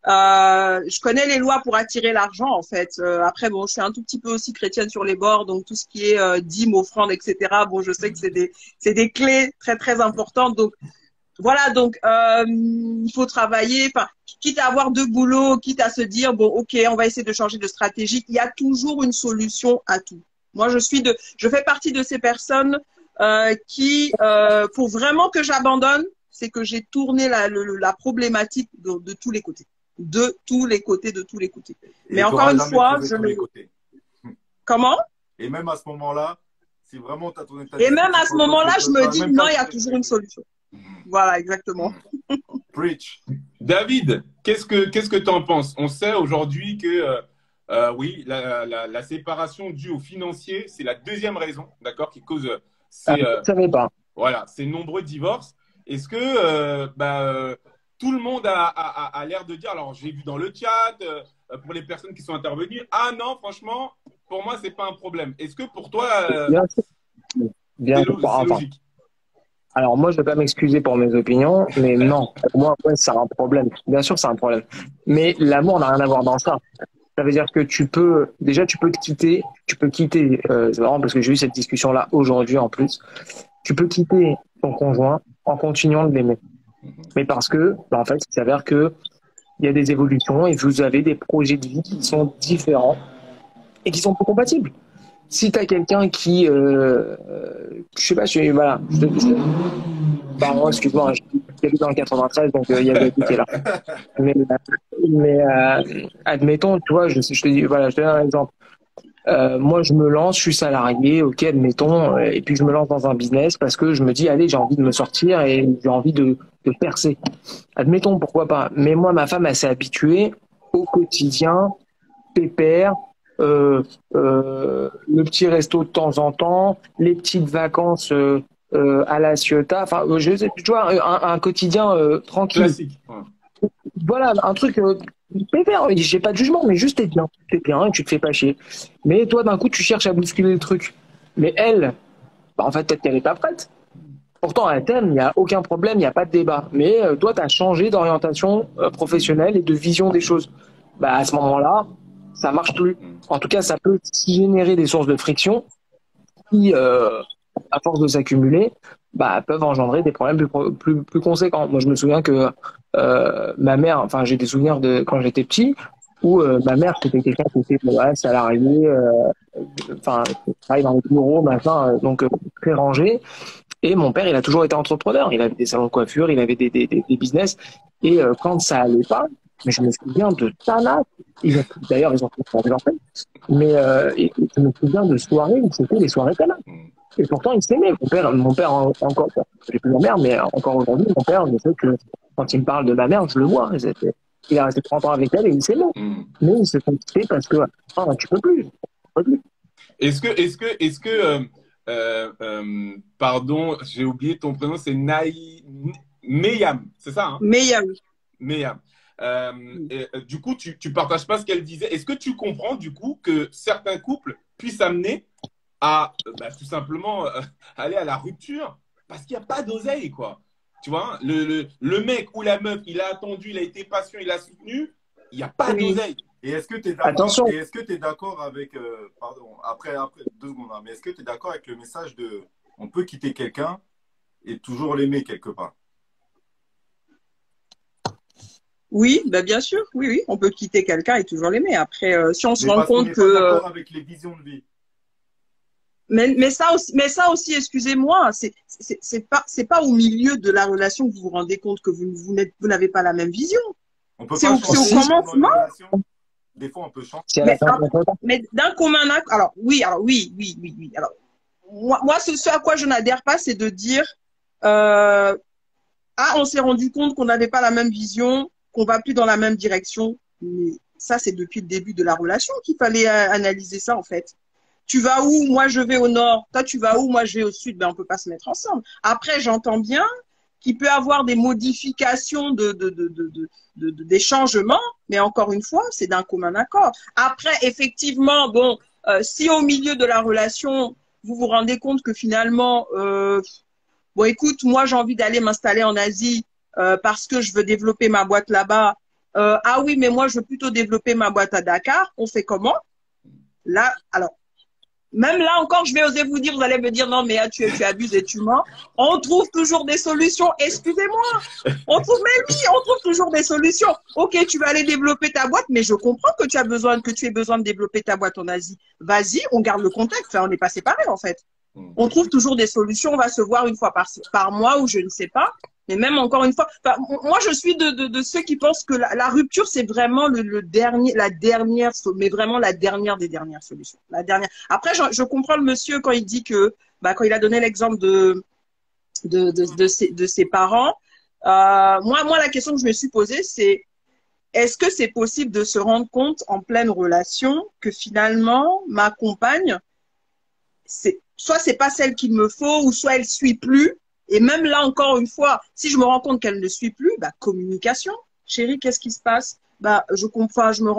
Je connais les lois pour attirer l'argent, en fait. Après, bon, je suis un tout petit peu aussi chrétienne sur les bords, donc tout ce qui est dîmes, offrandes, etc. Bon, je sais que c'est des clés très très importantes. Donc voilà, donc il faut travailler. Enfin, quitte à avoir deux boulots, quitte à se dire bon, ok, on va essayer de changer de stratégie. Il y a toujours une solution à tout. Moi, je fais partie de ces personnes qui, pour vraiment que j'abandonne, c'est que j'ai tourné la problématique de tous les côtés. De tous les côtés. Mais encore une fois, Comment? Et même à ce moment-là, si vraiment tu as tourné ta… Et même à ce moment-là, je me dis non, il y a toujours une solution. Voilà, exactement. Preach. David, qu'est-ce que tu en penses? On sait aujourd'hui que oui, la séparation due au financier, c'est la deuxième raison, d'accord, qui cause ces nombreux divorces. Est-ce que tout le monde a l'air de dire, alors j'ai vu dans le chat, pour les personnes qui sont intervenues, ah non, franchement, pour moi, c'est pas un problème. Est-ce que pour toi, c'est logique? Alors moi, je ne vais pas m'excuser pour mes opinions, mais non, pour moi, c'est un problème. Bien sûr, c'est un problème. Mais l'amour n'a rien à voir dans ça. Ça veut dire que tu peux te quitter, c'est marrant parce que j'ai eu cette discussion-là aujourd'hui en plus, tu peux quitter ton conjoint en continuant de l'aimer. Mais parce que, en fait, il s'avère que il y a des évolutions et vous avez des projets de vie qui sont différents et qui sont peu compatibles. Si tu as quelqu'un qui, je sais pas, voilà, pardon, excuse-moi, j'habite dans le 93, donc il y a des qui est là. Mais admettons, tu vois, je te dis, voilà, je te donne un exemple. Moi, je me lance, je suis salarié, ok, admettons, et puis je me lance dans un business parce que je me dis, allez, j'ai envie de me sortir et j'ai envie de percer. Admettons, pourquoi pas. Mais moi, ma femme, elle s'est habituée au quotidien, pépère, le petit resto de temps en temps, les petites vacances à la Ciotat, enfin, je sais, tu vois, un quotidien tranquille. Classique. Ouais. Voilà, un truc pépère, j'ai pas de jugement, mais juste t'es bien et tu te fais pas chier. Mais toi, d'un coup, tu cherches à bousculer le truc. Mais elle, en fait, peut-être qu'elle est pas prête. Pourtant, elle t'aime, il n'y a aucun problème, il n'y a pas de débat. Mais toi, tu as changé d'orientation professionnelle et de vision des choses. À ce moment-là, ça marche plus. En tout cas, ça peut générer des sources de friction qui, à force de s'accumuler, peuvent engendrer des problèmes plus conséquents. Moi, je me souviens que ma mère, enfin, j'ai des souvenirs de quand j'étais petit, où ma mère, c'était quelqu'un qui était salarié, enfin, travaille dans les bureaux, machin, donc très rangé. Et mon père, il a toujours été entrepreneur. Il avait des salons de coiffure, il avait des business. Et quand ça allait pas, mais je me souviens de Tana. D'ailleurs, ils ont fait des enfants. Mais je me souviens de soirées où c'était les soirées Tana. Et pourtant, il s'aimait. Mon père encore, j'ai plus ma mère, mais encore aujourd'hui, mon père, je sais que quand il me parle de ma mère, je le vois. Il a resté 30 ans avec elle et il s'aimait. Mais il se fait quitter parce que tu peux plus. Est-ce que pardon, j'ai oublié ton prénom, c'est Meyam, c'est ça, hein? Mais oui. Meyam. Du coup, tu partages pas ce qu'elle disait. Est-ce que tu comprends du coup que certains couples puissent amener à tout simplement aller à la rupture parce qu'il n'y a pas d'oseille, quoi. Tu vois, le mec ou la meuf, il a attendu, il a été patient, il a soutenu, il n'y a pas Oui. d'oseille. Et est-ce que tu es d'accord Attention. et est-ce que tu es d'accord avec pardon, après 2 secondes, hein, mais est-ce que tu es d'accord avec le message de on peut quitter quelqu'un et toujours l'aimer quelque part? Oui, bah bien sûr, oui, oui, on peut quitter quelqu'un et toujours l'aimer. Après, si on se Mais rend parce qu'on compte n'est que, pas d'accord avec les visions de vie. mais ça aussi, excusez-moi, c'est pas au milieu de la relation que vous vous rendez compte que vous n'avez pas la même vision. On peut C'est pas au changer pendant une commencement. relation. Des fois, on peut changer. Si elle Mais, a fait un contrat, mais d'un commun accord, alors oui, oui. Alors, moi, ce à quoi je n'adhère pas, c'est de dire, on s'est rendu compte qu'on n'avait pas la même vision, qu'on va plus dans la même direction. Mais ça, c'est depuis le début de la relation qu'il fallait analyser ça, en fait. Tu vas où? Moi, je vais au nord. Toi, tu vas où? Moi, je vais au sud. Ben, on peut pas se mettre ensemble. Après, j'entends bien qu'il peut avoir des modifications des changements, mais encore une fois, c'est d'un commun accord. Après, effectivement, bon, si au milieu de la relation, vous vous rendez compte que finalement, bon, écoute, moi, j'ai envie d'aller m'installer en Asie parce que je veux développer ma boîte là-bas. Ah oui, mais moi, je veux plutôt développer ma boîte à Dakar. On fait comment? Là, alors, même là encore, je vais oser vous dire, vous allez me dire, non, mais tu abuses et tu mens. On trouve toujours des solutions. Excusez-moi. On trouve toujours des solutions. Ok, tu vas aller développer ta boîte, mais je comprends que tu aies besoin de développer ta boîte en Asie. Vas-y, on garde le contact. Enfin, on n'est pas séparés, en fait. On trouve toujours des solutions. On va se voir une fois par mois ou je ne sais pas. Mais même encore une fois, enfin, moi je suis de ceux qui pensent que la rupture c'est vraiment la dernière, mais vraiment la dernière des dernières solutions. La dernière. Après, je comprends le monsieur quand il dit que, quand il a donné l'exemple de ses parents. Moi la question que je me suis posée c'est est-ce que c'est possible de se rendre compte en pleine relation que finalement ma compagne soit c'est pas celle qu'il me faut ou soit elle suit plus. Et même là, encore une fois, si je me rends compte qu'elle ne suit plus, communication. Chérie, qu'est-ce qui se passe? Je comprends, je me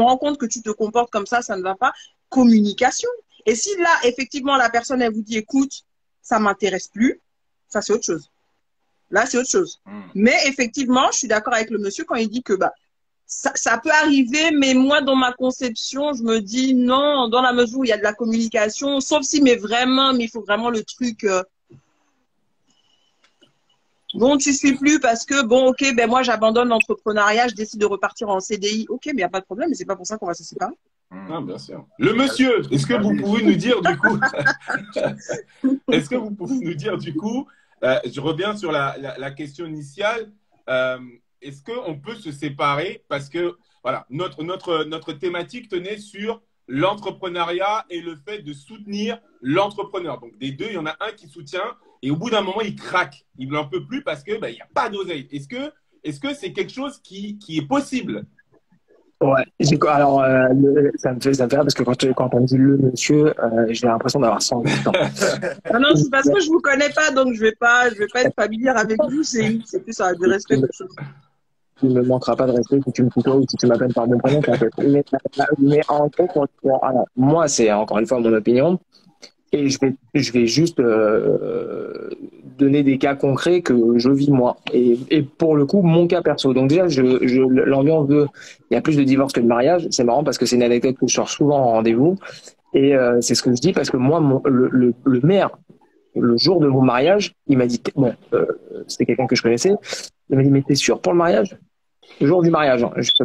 rends compte que tu te comportes comme ça ne va pas. Communication. Et si là, effectivement, la personne, elle vous dit, écoute, ça m'intéresse plus, ça c'est autre chose. Là, c'est autre chose. Mais effectivement, je suis d'accord avec le monsieur quand il dit que, ça peut arriver, mais moi, dans ma conception, je me dis non, dans la mesure où il y a de la communication, sauf si, mais il faut vraiment le truc, bon, tu suis plus parce que, bon, ok, moi, j'abandonne l'entrepreneuriat, je décide de repartir en CDI. Ok, mais il n'y a pas de problème, mais c'est pas pour ça qu'on va se séparer. Ah, bien sûr. Le monsieur, est-ce que vous pouvez nous dire du coup, je reviens sur la question initiale, est-ce qu'on peut se séparer parce que, voilà, notre thématique tenait sur l'entrepreneuriat et le fait de soutenir l'entrepreneur. Donc, des deux, il y en a un qui soutient et au bout d'un moment, il craque. Il n'en peut plus parce que il n'y a pas d'oseille. Est-ce que c'est quelque chose qui est possible? ouais. Alors, ça me fait rire parce que quand on dit le monsieur, j'ai l'impression d'avoir 108 ans. Non, c'est parce que je vous connais pas, donc je vais pas être familière avec vous. C'est plus ça, du respect quelque chose. Tu ne me manqueras pas de respect si tu me tutoies ou si tu m'appelles par mon prénom. Mais en gros, alors, moi, c'est encore une fois mon opinion. Et je vais juste donner des cas concrets que je vis moi. Et pour le coup, mon cas perso. Donc déjà, l'ambiance il y a plus de divorces que de mariage. C'est marrant parce que c'est une anecdote que je sors souvent en rendez-vous. Et c'est ce que je dis parce que moi, le maire, le jour de mon mariage, il m'a dit, c'était quelqu'un que je connaissais, il m'a dit, mais t'es sûr pour le mariage? Le jour du mariage. Hein. Je fais,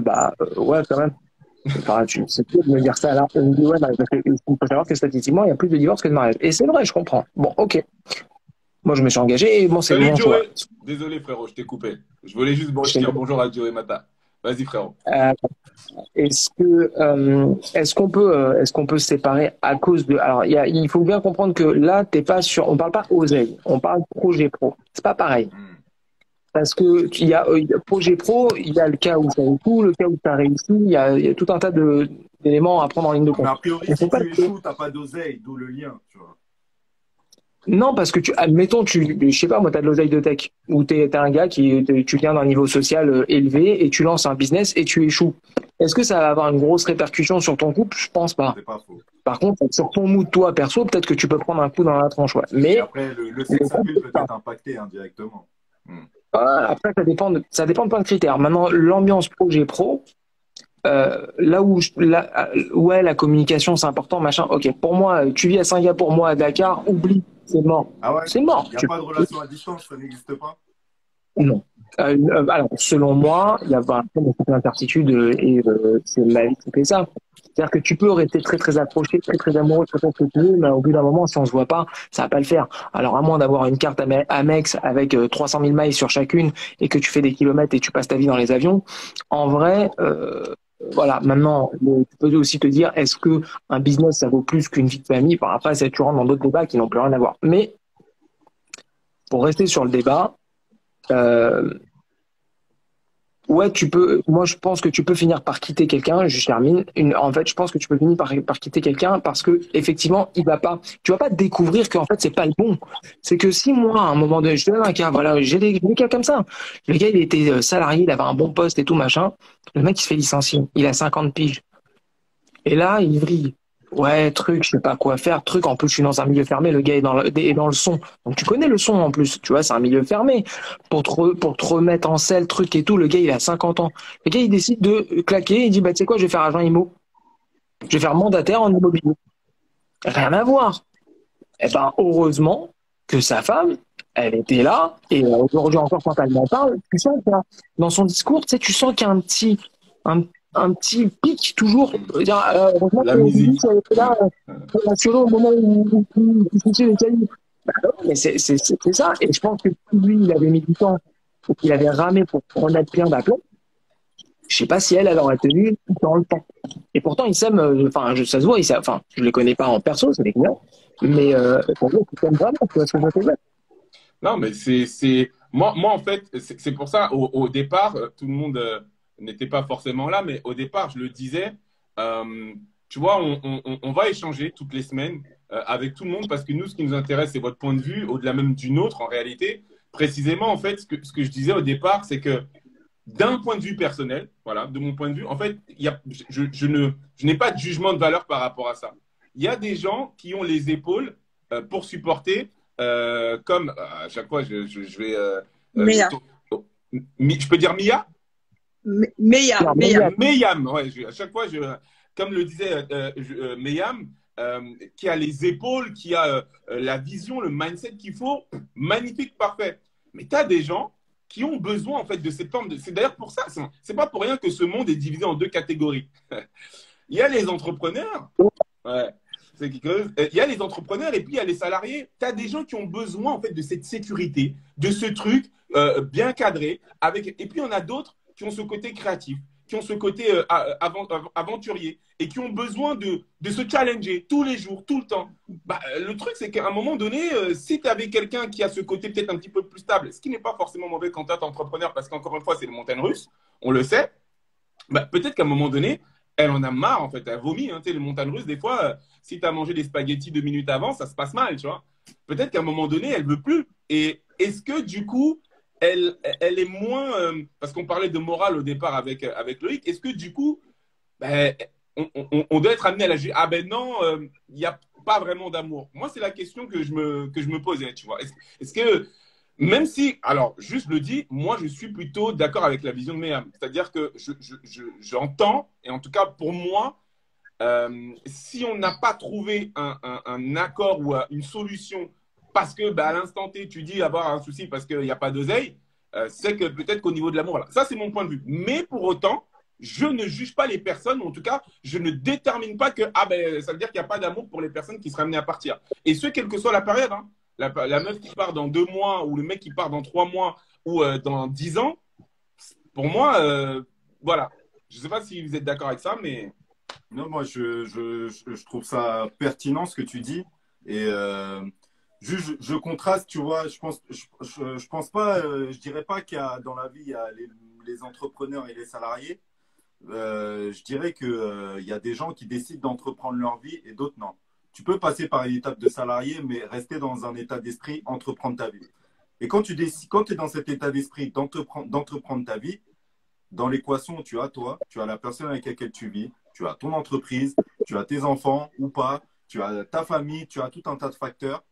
ouais, quand même. Enfin, c'est dur de me dire ça là. Il me dit, ouais, parce que il faut savoir que statistiquement, il y a plus de divorces que de mariages. Et c'est vrai, je comprends. Bon, ok. Moi, je me suis engagé et bon, c'est mon choix. Désolé, frérot, je t'ai coupé. Je voulais juste dire bonjour à Joey Mata. Vas-y, frérot. Est-ce qu'on peut se séparer à cause de. Alors, il faut bien comprendre que là, t'es pas sur. On parle pas oseille, on parle projet pro. C'est pas pareil. Parce que il y a projet pro, il y a le cas où ça échoue, le cas où ça réussit, il y a tout un tas d'éléments à prendre en ligne de compte. Mais a priori, si tu échoues, t'as pas d'oseille, d'où le lien, tu vois. Non, parce que admettons, je sais pas, moi, t'as de l'oseille de tech, ou t'es un gars tu viens d'un niveau social élevé et tu lances un business et tu échoues. Est-ce que ça va avoir une grosse répercussion sur ton couple? Je pense pas. C'est pas faux. Par contre, sur ton mood, toi, perso, peut-être que tu peux prendre un coup dans la tronche, ouais. Et Mais, après, le sex appeal peut être impacté indirectement. voilà, après, ça dépend de plein de critères. Maintenant, l'ambiance projet pro, ouais, la communication, c'est important, machin. Ok, pour moi, tu vis à Singapour, moi à Dakar, oublie, c'est mort. Ah ouais? C'est mort. Il n'y a pas de relation à distance, ça n'existe pas? Non. Alors, selon moi, il y a beaucoup d'incertitudes c'est la vie qui fait ça. C'est-à-dire que tu peux rester très très approché, très très amoureux, très très soutenu, mais au bout d'un moment, si on se voit pas, ça va pas le faire. Alors à moins d'avoir une carte Amex avec 300 000 miles sur chacune et que tu fais des kilomètres et tu passes ta vie dans les avions, en vrai, voilà. Maintenant, tu peux aussi te dire, est-ce que un business ça vaut plus qu'une vie de famille? Enfin, après, tu rentres dans d'autres débats qui n'ont plus rien à voir. Mais pour rester sur le débat. Euh, Ouais, moi, je pense que tu peux finir par quitter quelqu'un. Je termine. En fait, je pense que tu peux finir par quitter quelqu'un parce que, effectivement, tu vas pas découvrir qu'en fait, c'est pas le bon. C'est que si moi, à un moment donné, je te donne un cas, voilà, j'ai des cas comme ça. Le gars, il était salarié, il avait un bon poste et tout, machin. Le mec, il se fait licencier. Il a 50 piges. Et là, il vrille. Ouais, truc, je sais pas quoi faire. Truc, en plus, je suis dans un milieu fermé, le gars est dans le son. Donc, tu connais le son, en plus. Tu vois, c'est un milieu fermé. Pour te remettre en selle, truc et tout, le gars, il a 50 ans. Le gars, il décide de claquer. Il dit, bah, tu sais quoi, je vais faire agent immo. Je vais faire mandataire en immobilier. Rien à voir. Eh ben, heureusement que sa femme, elle était là. Et aujourd'hui encore, quand elle m'en parle, tu sens qu'il y a, dans son discours, tu sais, tu sens qu'il y a un, un petit pic toujours. Heureusement La que musique. elle était là pour l'assurer au moment où il faisait les cailloux. Bah, ouais, mais c'est ça. Et je pense que si lui, il avait mis du temps, ou qu'il avait ramé pour remettre bien d'aplomb, je sais pas si elle aurait tenu dans le temps. Et pourtant, ils s'aiment, enfin, ça se voit, enfin, je les connais pas en perso, c'est des clients, mais pour moi, ils s'aiment vraiment, tu vois ce que je veux dire. Non, mais moi, en fait, c'est pour ça, au départ, tout le monde n'était pas forcément là, mais au départ, je le disais, euh, tu vois, on va échanger toutes les semaines avec tout le monde parce que nous, ce qui nous intéresse, c'est votre point de vue, au-delà même du nôtre, en réalité. Précisément, en fait, ce que je disais au départ, c'est que d'un point de vue personnel, voilà, de mon point de vue, en fait, je n'ai pas de jugement de valeur par rapport à ça. Il y a des gens qui ont les épaules pour supporter, comme à chaque fois, je vais. Meya. Je peux dire Mia? Meya. Meyam, ouais, à chaque fois, comme le disait Meyam, qui a les épaules, qui a la vision, le mindset qu'il faut, magnifique, parfait. Mais tu as des gens qui ont besoin en fait de cette forme de. C'est d'ailleurs pour ça, c'est pas pour rien que ce monde est divisé en deux catégories. Il y a les entrepreneurs, ouais, il y a les entrepreneurs et puis il y a les salariés. Tu as des gens qui ont besoin en fait de cette sécurité, de ce truc bien cadré, et puis on a d'autres qui ont ce côté créatif, qui ont ce côté aventurier et qui ont besoin de se challenger tous les jours, tout le temps. Bah, le truc, c'est qu'à un moment donné, si tu avais quelqu'un qui a ce côté peut-être un petit peu plus stable, ce qui n'est pas forcément mauvais quand tu es entrepreneur, parce qu'encore une fois, c'est les montagnes russes, on le sait, bah, peut-être qu'à un moment donné, elle en a marre, en fait, elle vomit. Hein, tu sais, les montagnes russes, des fois, si tu as mangé des spaghettis 2 minutes avant, ça se passe mal, tu vois. Peut-être qu'à un moment donné, elle veut plus. Et est-ce que, du coup, elle est moins. Parce qu'on parlait de morale au départ avec Loïc, est-ce que, du coup, ben, on doit être amené à la juger? Ah ben non, il n'y a pas vraiment d'amour. Moi, c'est la question que je me posais, tu vois. Est-ce que, même si, alors, juste le dis, moi, je suis plutôt d'accord avec la vision de Meham. C'est-à-dire que j'entends, et en tout cas pour moi, si on n'a pas trouvé un accord ou une solution, parce que bah, à l'instant T, tu dis avoir un souci parce qu'il n'y a pas d'oseille, c'est que peut-être qu'au niveau de l'amour, là. Ça, c'est mon point de vue. Mais pour autant, je ne juge pas les personnes, ou en tout cas, je ne détermine pas que ah, ben, ça veut dire qu'il n'y a pas d'amour pour les personnes qui seraient amenées à partir. Et ce, quelle que soit la période. Hein. La meuf qui part dans 2 mois, ou le mec qui part dans 3 mois, ou dans 10 ans, pour moi, voilà. Je ne sais pas si vous êtes d'accord avec ça, mais. Non, moi, je trouve ça pertinent ce que tu dis. Et je contraste, tu vois, je pense pas, je dirais pas qu'il y a dans la vie, il y a les entrepreneurs et les salariés. Je dirais qu'il y a des gens qui décident d'entreprendre leur vie et d'autres non. tu peux passer par une étape de salarié, mais rester dans un état d'esprit, entreprendre ta vie. Et quand tu es dans cet état d'esprit d'entreprendre ta vie, dans l'équation, tu as toi, tu as la personne avec laquelle tu vis, tu as ton entreprise, tu as tes enfants ou pas, tu as ta famille, tu as tout un tas de facteurs.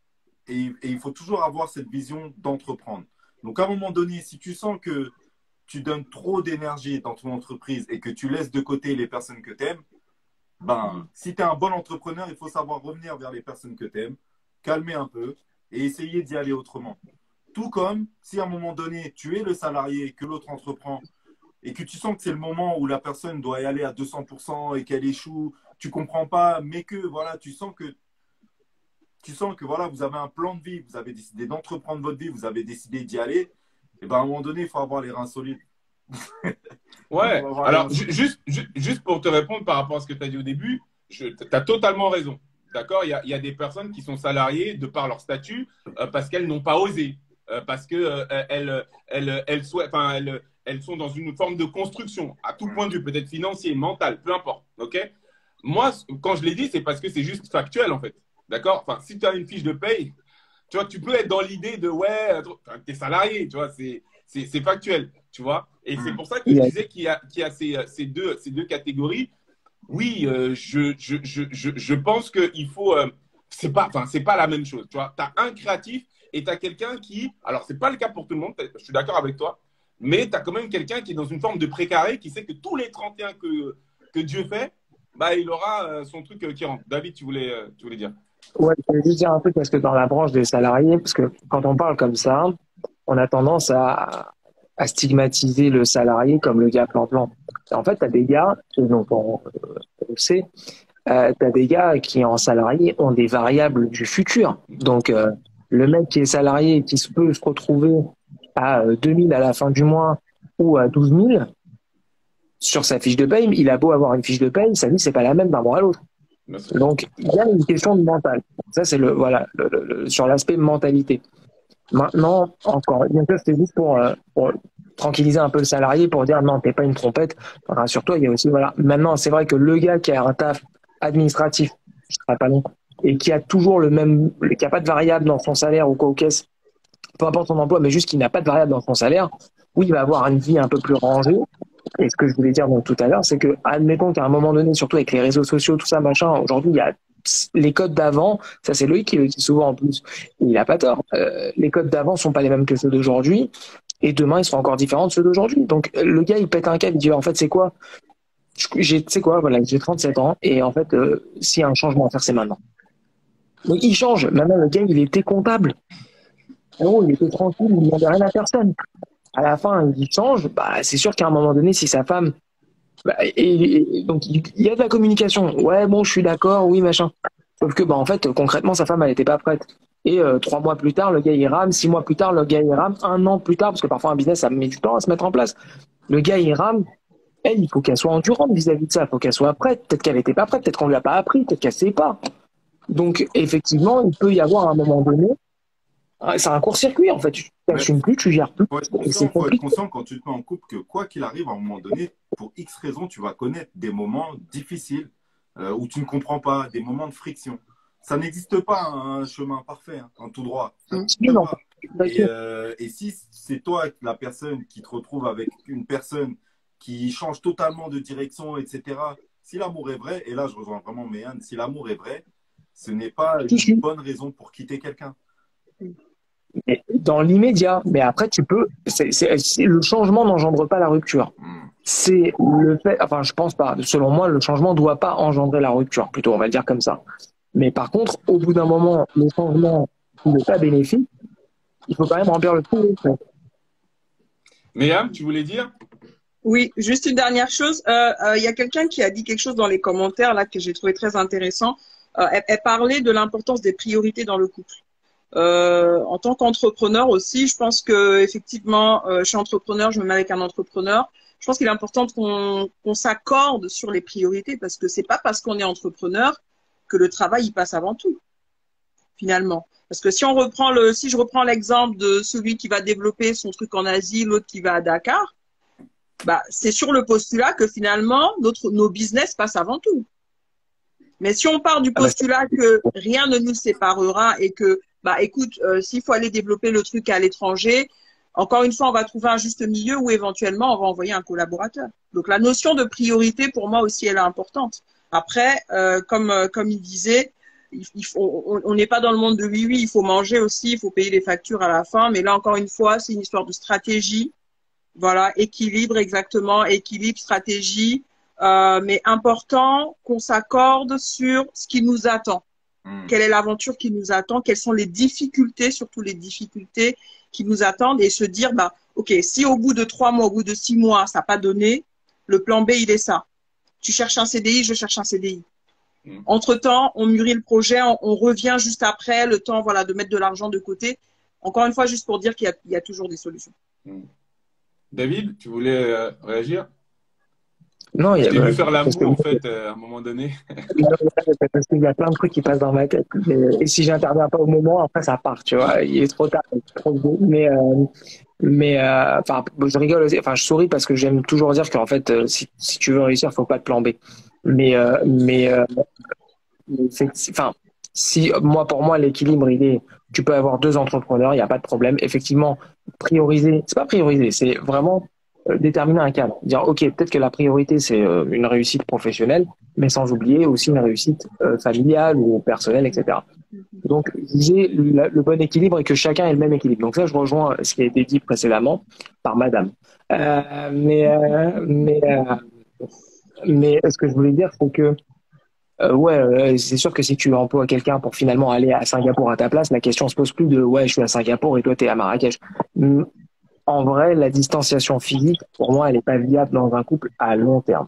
Et il faut toujours avoir cette vision d'entreprendre. Donc, à un moment donné, si tu sens que tu donnes trop d'énergie dans ton entreprise et que tu laisses de côté les personnes que tu aimes, ben, si tu es un bon entrepreneur, il faut savoir revenir vers les personnes que tu aimes, calmer un peu et essayer d'y aller autrement. Tout comme si à un moment donné, tu es le salarié que l'autre entreprend et que tu sens que c'est le moment où la personne doit y aller à 200% et qu'elle échoue, tu ne comprends pas, mais que voilà, tu sens que voilà, vous avez un plan de vie, vous avez décidé d'entreprendre votre vie, vous avez décidé d'y aller, et ben à un moment donné, il faut avoir les reins solides. Ouais, alors juste pour te répondre par rapport à ce que tu as dit au début, tu as totalement raison. D'accord, il y a des personnes qui sont salariées de par leur statut parce qu'elles n'ont pas osé, parce que elles sont dans une forme de construction, à tout point de vue, peut-être financier, mental, peu importe. Ok. Moi, quand je l'ai dit, c'est parce que c'est juste factuel en fait. D'accord. Enfin, si tu as une fiche de paye, tu vois, tu peux être dans l'idée de ouais, tu es salarié, tu vois, c'est factuel, tu vois. Et c'est pour ça que je disais qu'il y a ces deux catégories. Oui, je pense qu'il faut. C'est pas la même chose. Tu vois, tu as un créatif et tu as quelqu'un qui. Alors, ce n'est pas le cas pour tout le monde, je suis d'accord avec toi, mais tu as quand même quelqu'un qui est dans une forme de précaré, qui sait que tous les 31 que Dieu fait, bah, il aura son truc qui rentre. David, tu voulais dire. Ouais, je voulais juste dire un truc parce que dans la branche des salariés, parce que quand on parle comme ça, on a tendance à stigmatiser le salarié comme le gars plan-plan. En fait, tu as des gars, donc on le sait, tu as des gars qui en salarié ont des variables du futur. Donc, le mec qui est salarié et qui peut se retrouver à 2000 à la fin du mois ou à 12 000, sur sa fiche de paye, il a beau avoir une fiche de paye, sa vie, c'est pas la même d'un mois à l'autre. Donc, il y a une question de mental. Ça, c'est sur l'aspect mentalité. Maintenant, encore, bien sûr, c'était juste pour tranquilliser un peu le salarié, pour dire non, t'es pas une trompette. Rassure-toi, il y a aussi, voilà. Maintenant, c'est vrai que le gars qui a un taf administratif, je ne serai pas long, et qui a toujours qui n'a pas de variable dans son salaire ou quoi aux caisses, peu importe son emploi, mais juste qui n'a pas de variable dans son salaire, oui, il va avoir une vie un peu plus rangée. Et ce que je voulais dire donc tout à l'heure, c'est que, admettons qu'à un moment donné, surtout avec les réseaux sociaux, tout ça, machin, aujourd'hui, il y a les codes d'avant, ça c'est Loïc qui le dit souvent en plus, il a pas tort. Les codes d'avant sont pas les mêmes que ceux d'aujourd'hui, et demain ils seront encore différents de ceux d'aujourd'hui. Donc le gars il pète un câble, il dit en fait c'est quoi, tu sais quoi, voilà, j'ai 37 ans, et en fait s'il y a un changement à faire c'est maintenant. Donc il change, maintenant le gars il était comptable. Oh, il était tranquille, il ne demandait rien à personne. À la fin il change, bah c'est sûr qu'à un moment donné si sa femme et donc il y a de la communication. Ouais, bon, je suis d'accord, oui, machin. Sauf que, en fait, concrètement, sa femme, elle n'était pas prête. Et 3 mois plus tard, le gars il rame. 6 mois plus tard, le gars il rame. 1 an plus tard, parce que parfois un business, ça met du temps à se mettre en place. Le gars il rame. Elle, il faut qu'elle soit endurante vis-à-vis de ça. Il faut qu'elle soit prête. Peut-être qu'elle n'était pas prête. Peut-être qu'on lui a pas appris. Peut-être qu'elle sait pas. Donc, effectivement, il peut y avoir à un moment donné. C'est un court-circuit, en fait. Tu n'assumes plus, tu gères plus. Il faut être conscient quand tu te mets en couple que quoi qu'il arrive, à un moment donné, pour X raisons, tu vas connaître des moments difficiles où tu ne comprends pas, des moments de friction. Ça n'existe pas un chemin parfait, un tout droit. Et si c'est toi, la personne qui te retrouve avec une personne qui change totalement de direction, etc., si l'amour est vrai, et là je rejoins vraiment Méane, si l'amour est vrai, ce n'est pas une bonne raison pour quitter quelqu'un. Dans l'immédiat, mais après tu peux. Le changement n'engendre pas la rupture. C'est le fait. Enfin, je pense pas. Selon moi, le changement doit pas engendrer la rupture. Plutôt, on va le dire comme ça. Mais par contre, au bout d'un moment, le changement n'est pas bénéfique. Il faut quand même remplir le trou. Méam, tu voulais dire? Oui, juste une dernière chose. Il y a quelqu'un qui a dit quelque chose dans les commentaires là que j'ai trouvé très intéressant. Elle parlait de l'importance des priorités dans le couple. En tant qu'entrepreneur aussi, je pense que effectivement, je suis entrepreneur, je me mets avec un entrepreneur. Je pense qu'il est important qu'on s'accorde sur les priorités parce que c'est pas parce qu'on est entrepreneur que le travail il passe avant tout, finalement. Parce que si je reprends l'exemple de celui qui va développer son truc en Asie, l'autre qui va à Dakar, bah c'est sur le postulat que finalement nos business passent avant tout. Mais si on part du postulat que rien ne nous séparera et que, bah, écoute, s'il faut aller développer le truc à l'étranger, encore une fois, on va trouver un juste milieu où éventuellement on va envoyer un collaborateur. Donc la notion de priorité, pour moi aussi, elle est importante. Après, comme il disait, on n'est pas dans le monde de oui, il faut manger aussi, il faut payer les factures à la fin. Mais là, encore une fois, c'est une histoire de stratégie. Voilà, équilibre exactement, équilibre, stratégie. Mais important qu'on s'accorde sur ce qui nous attend. Quelle est l'aventure qui nous attend? Quelles sont les difficultés, surtout les difficultés qui nous attendent, et se dire, bah, ok, si au bout de 3 mois, au bout de 6 mois, ça n'a pas donné, le plan B, il est ça. Tu cherches un CDI, je cherche un CDI. Entre-temps, on mûrit le projet, on revient juste après, le temps, voilà, de mettre de l'argent de côté. Encore une fois, juste pour dire qu'il y a toujours des solutions. David, tu voulais réagir? Non, je t'ai vu faire l'amour, en fait, à un moment donné. Parce qu'il y a plein de trucs qui passent dans ma tête. Et si j'interviens pas au moment, après, ça part, tu vois. Il est trop tard. Trop beau. Enfin, je rigole aussi. Enfin, je souris parce que j'aime toujours dire qu'en fait, si tu veux réussir, faut pas de plan B. Enfin, pour moi, l'équilibre, tu peux avoir 2 entrepreneurs, il n'y a pas de problème. Effectivement, prioriser, c'est pas prioriser, c'est vraiment déterminer un cadre. Dire, OK, peut-être que la priorité, c'est une réussite professionnelle, mais sans oublier aussi une réussite familiale ou personnelle, etc. Donc, j'ai le bon équilibre et que chacun ait le même équilibre. Donc ça, je rejoins ce qui a été dit précédemment par madame. Mais ce que je voulais dire, c'est que c'est sûr que si tu emploies quelqu'un pour finalement aller à Singapour à ta place, la question se pose plus de ouais, je suis à Singapour et toi t'es à Marrakech. En vrai, la distanciation physique, pour moi, elle n'est pas viable dans un couple à long terme.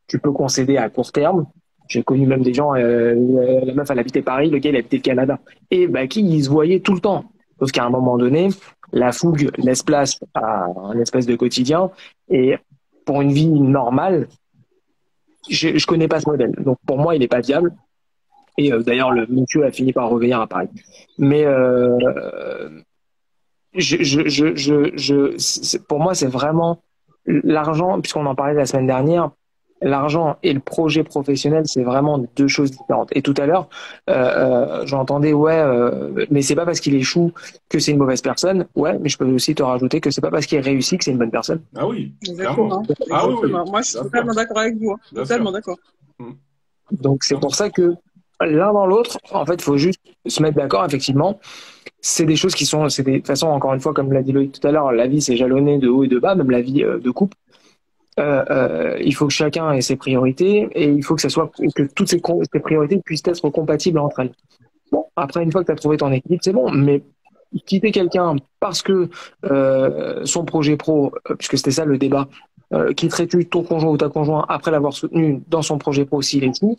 Tu peux concéder à court terme. J'ai connu même des gens, la meuf elle habitait Paris, le gars il habitait le Canada. Et qui ils se voyaient tout le temps. Sauf qu'à un moment donné, la fougue laisse place à un espèce de quotidien. Et pour une vie normale, je connais pas ce modèle. Donc pour moi, il n'est pas viable. Et d'ailleurs, le monsieur a fini par revenir à Paris. Mais pour moi, c'est vraiment l'argent, puisqu'on en parlait la semaine dernière, l'argent et le projet professionnel, c'est vraiment 2 choses différentes. Et tout à l'heure, j'entendais, mais c'est pas parce qu'il échoue que c'est une mauvaise personne. Ouais, mais je peux aussi te rajouter que c'est pas parce qu'il réussit que c'est une bonne personne. Ah oui, exactement. Ah oui. Moi, je suis totalement d'accord avec vous. Totalement d'accord. Donc, c'est pour ça que l'un dans l'autre, en fait, il faut juste se mettre d'accord, effectivement. C'est des choses qui sont, de toute façon, encore une fois, comme l'a dit Loïc tout à l'heure, la vie, c'est jalonné de haut et de bas, même la vie de couple. Il faut que chacun ait ses priorités et il faut que toutes ces priorités puissent être compatibles entre elles. Bon, après, une fois que tu as trouvé ton équilibre, c'est bon, mais quitter quelqu'un parce que son projet pro, puisque c'était ça le débat, quitterais-tu ton conjoint ou ta conjointe après l'avoir soutenu dans son projet pro s'il échoue?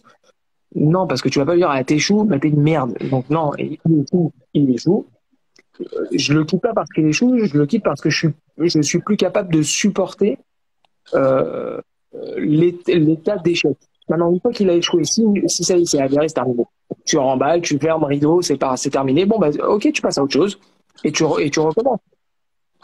Non, parce que tu vas pas lui dire, t'échoues, t'es une merde. Donc non, il échoue. Je le quitte pas parce qu'il échoue, je le quitte parce que je suis plus capable de supporter l'état d'échec. Maintenant, une fois qu'il a échoué, si ça y est, c'est avéré, c'est terminé. Tu remballes, tu fermes rideau, c'est terminé. Bon, ok, tu passes à autre chose et tu recommences.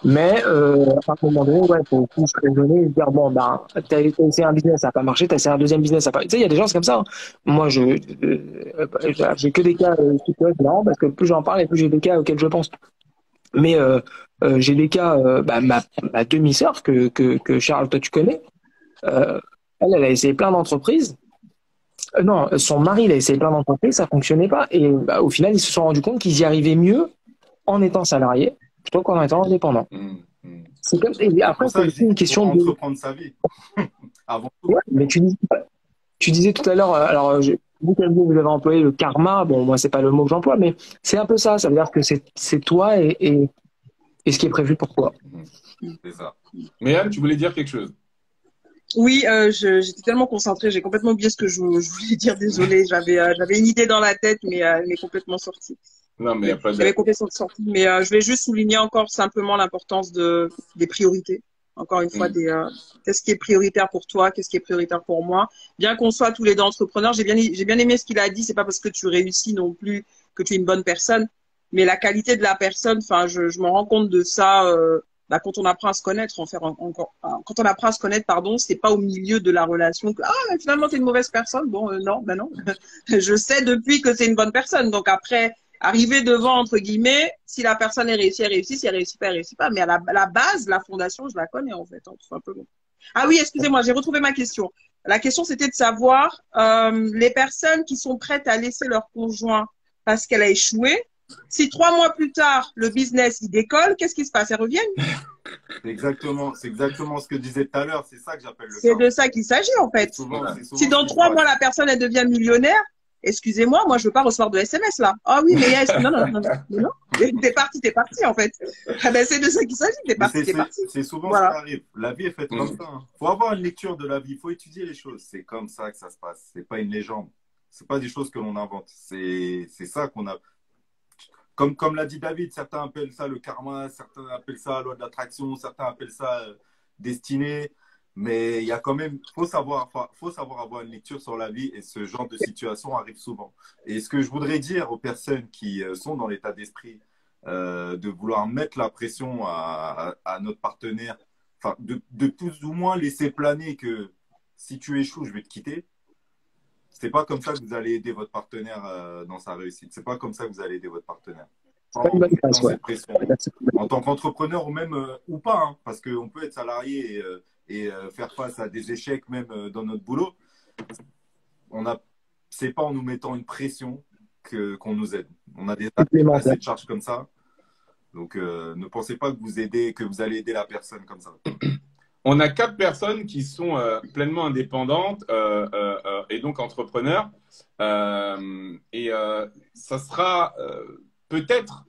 Mais à un moment donné, faut plus raisonner et se dire bon, t'as essayé un business, ça n'a pas marché, t'as essayé un deuxième business, ça n'a pas. Tu sais, il y a des gens c'est comme ça. Hein. Moi, j'ai que des cas c'est marrant parce que plus j'en parle et plus j'ai des cas auxquels je pense. Mais j'ai des cas, ma demi-sœur que Charles, toi tu connais, elle a essayé plein d'entreprises. Non, son mari, il a essayé plein d'entreprises, ça fonctionnait pas. Et au final, ils se sont rendus compte qu'ils y arrivaient mieux en étant salariés plutôt qu'en étant indépendants. C'est comme et après, c'est aussi une question de entreprendre sa vie. Avant tout. Ouais, mais tu disais tout à l'heure, alors vous avez employé le karma. Bon, moi, c'est pas le mot que j'emploie, mais c'est un peu ça. Ça veut dire que c'est toi et ce qui est prévu pour toi. C'est ça. Méane, tu voulais dire quelque chose? Oui, j'étais tellement concentrée, j'ai complètement oublié ce que je voulais dire. Désolée, j'avais une idée dans la tête, mais complètement sortie. Non, mais il n'y a pas de... J'avais complètement sorti. Mais je vais juste souligner encore simplement l'importance des priorités. Encore une fois, qu'est-ce qui est prioritaire pour toi, qu'est-ce qui est prioritaire pour moi. Bien qu'on soit tous les 2 entrepreneurs, j'ai bien aimé ce qu'il a dit. C'est pas parce que tu réussis non plus que tu es une bonne personne, mais la qualité de la personne. Enfin, je me rends compte de ça bah, quand on apprend à se connaître, quand on apprend à se connaître, pardon, c'est pas au milieu de la relation que, ah, mais finalement, t'es une mauvaise personne. Bon, non, ben non. Je sais depuis que c'est une bonne personne. Donc après, arriver devant, entre guillemets, si la personne est réussie, elle réussit. Si elle réussit pas, elle réussit pas. Mais à la base, la fondation, je la connais, en fait, hein, tout simplement. Ah oui, excusez-moi, j'ai retrouvé ma question. La question, c'était de savoir, les personnes qui sont prêtes à laisser leur conjoint parce qu'elle a échoué, si 3 mois plus tard, le business, il décolle, qu'est-ce qui se passe? Elles reviennent? C'est exactement ce que je disais tout à l'heure. C'est ça que j'appelle le C'est karma. de ça qu'il s'agit, en fait. Souvent Si dans ce qui se 3 mois, passe. la personne, elle devient millionnaire, excusez-moi, moi, je veux pas recevoir de SMS, là. Ah oui, mais non, non, non, non, non. T'es parti, en fait. Ah ben, c'est de ça qu'il s'agit. T'es Mais parti. c'est souvent Voilà. ce qui arrive. La vie est faite comme ça. Hein. Faut avoir une lecture de la vie. Il faut étudier les choses. C'est comme ça que ça se passe. C'est pas une légende. C'est pas des choses que l'on invente. C'est ça qu'on a. Comme l'a dit David, certains appellent ça le karma, certains appellent ça la loi de l'attraction, certains appellent ça destinée. Mais il y a quand même, faut savoir avoir une lecture sur la vie et ce genre de situation arrive souvent. Et ce que je voudrais dire aux personnes qui sont dans l'état d'esprit de vouloir mettre la pression à notre partenaire, enfin, de plus ou moins laisser planer que si tu échoues, je vais te quitter. C'est pas comme ça que vous allez aider votre partenaire dans sa réussite. C'est pas comme ça que vous allez aider votre partenaire. C'est pas une bonne Dans place, ouais. cette pression. En tant qu'entrepreneur ou même ou pas, hein, parce qu'on peut être salarié et faire face à des échecs même dans notre boulot. C'est pas en nous mettant une pression qu'on nous aide. On a assez de charges comme ça. Donc ne pensez pas que vous allez aider la personne comme ça. On a 4 personnes qui sont pleinement indépendantes et donc entrepreneurs. Ça sera peut-être,